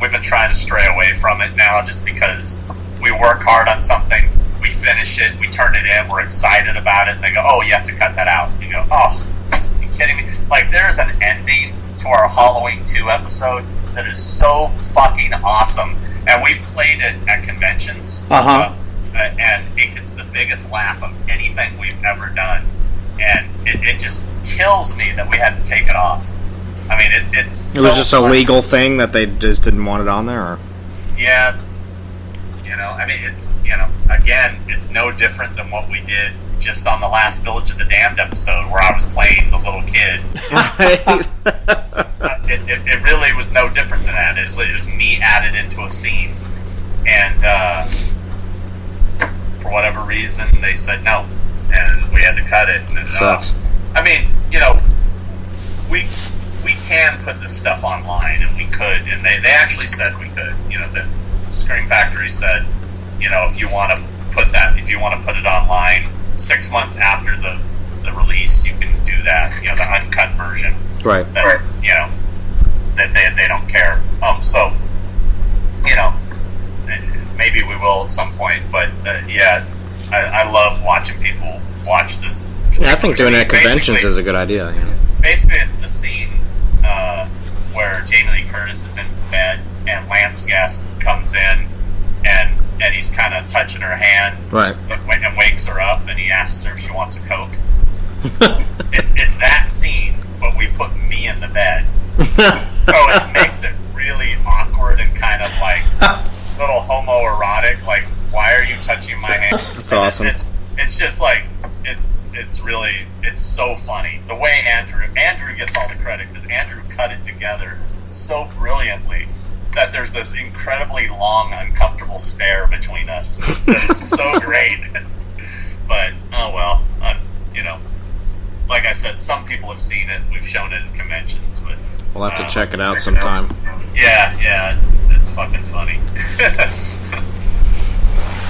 we've been trying to stray away from it now just because we work hard on something, we finish it, we turn it in, we're excited about it, and they go, oh, you have to cut that out. And you go, oh, are you kidding me? Like, there's an ending to our Halloween 2 episode that is so fucking awesome, and we've played it at conventions, and it gets the biggest laugh of anything we've ever done, and it just kills me that we had to take it off. I mean, it's it was just a legal thing that they just didn't want it on there, or? Yeah, I mean, again, it's no different than what we did just on the last Village of the Damned episode where I was playing the little kid. It really was no different than that. It was me added into a scene, and for whatever reason, they said no, and we had to cut it. And it sucks. I mean, we can put this stuff online, and we could, and they actually said we could. The Scream Factory said, if you want to put it online 6 months after the release, you can do that. The uncut version, right? That, that they don't care. So maybe we will at some point, but I love watching people watch this. Yeah, I think doing it at conventions is a good idea. Basically, it's the scene where Jamie Lee Curtis is in bed and Lance Guest comes in and he's kind of touching her hand, right? And wakes her up, and he asks her if she wants a Coke. it's that scene, but we put me in the bed, so it makes it really awkward and kind of like a little homoerotic. Like, why are you touching my hand? That's awesome. It's just like it's so funny the way Andrew gets all the credit, because Andrew cut it together so brilliantly that there's this incredibly long, uncomfortable stare between us that is so great. But oh well, like I said, some people have seen it. We've shown it in conventions, but we'll have to check it out sometime. Yeah, it's fucking funny.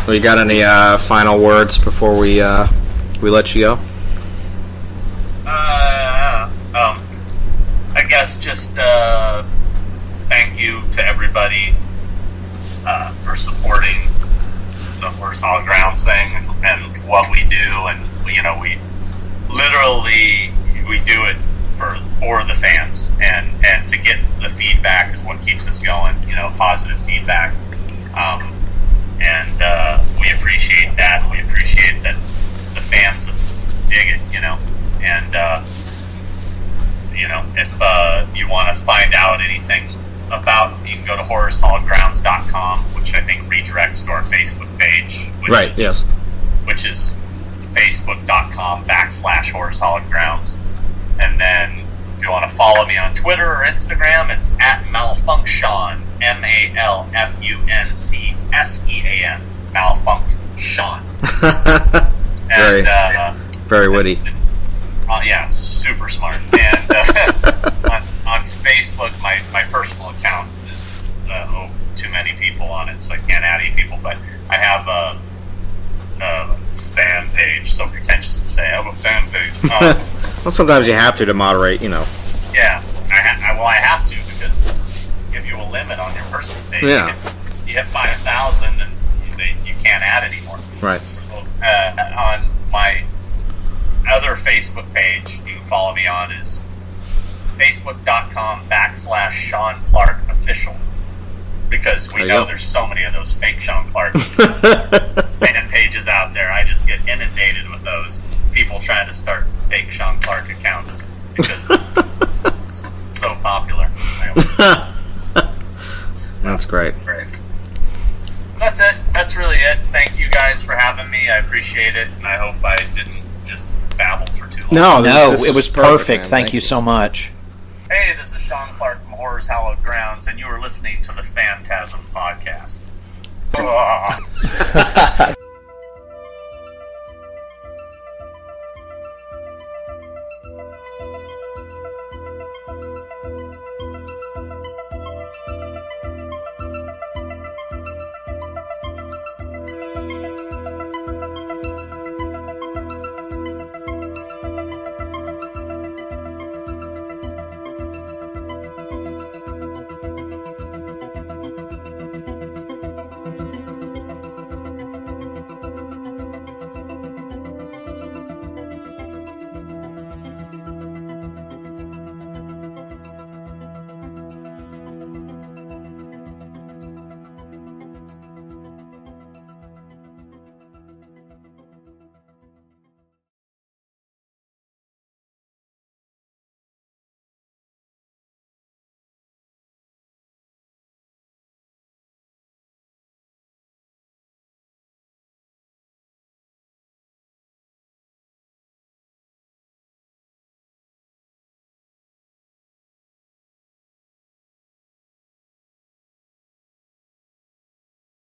Well, you got any final words before we let you go? I guess just thank you to everybody for supporting the Horse Hall Grounds thing and what we do, and we literally do it for the fans, and to get the feedback is what keeps us going. Positive feedback, and we appreciate that. We appreciate that the fans dig it, and if you want to find out anything about, you can go to horrorshallgrounds.com, which I think redirects to our Facebook page, which is facebook.com/horrorshallgrounds. And then if you want to follow me on Twitter or Instagram, it's @malfunction, MALFUNCSEAN, malfunction. Very witty. Yeah, super smart. And on Facebook, my personal account is too many people on it, so I can't add any people. But I have a fan page. So pretentious to say I have a fan page. Well, sometimes you have to moderate, Yeah, I have to, because give you a limit on your personal page. Yeah. You hit 5,000 and you can't add anymore. Right. So on my other Facebook page you can follow me on is facebook.com/Sean Clark Official, because we know there's so many of those fake Sean Clark fan pages out there. I just get inundated with those people trying to start fake Sean Clark accounts because it's so popular. That's great. That's it. That's really it. Thank you guys for having me. I appreciate it, and I hope I didn't just babble for too long. No, it was perfect. Thank you so much. Hey, this is Sean Clark from Horror's Hallowed Grounds, and you are listening to the Phantasm Podcast.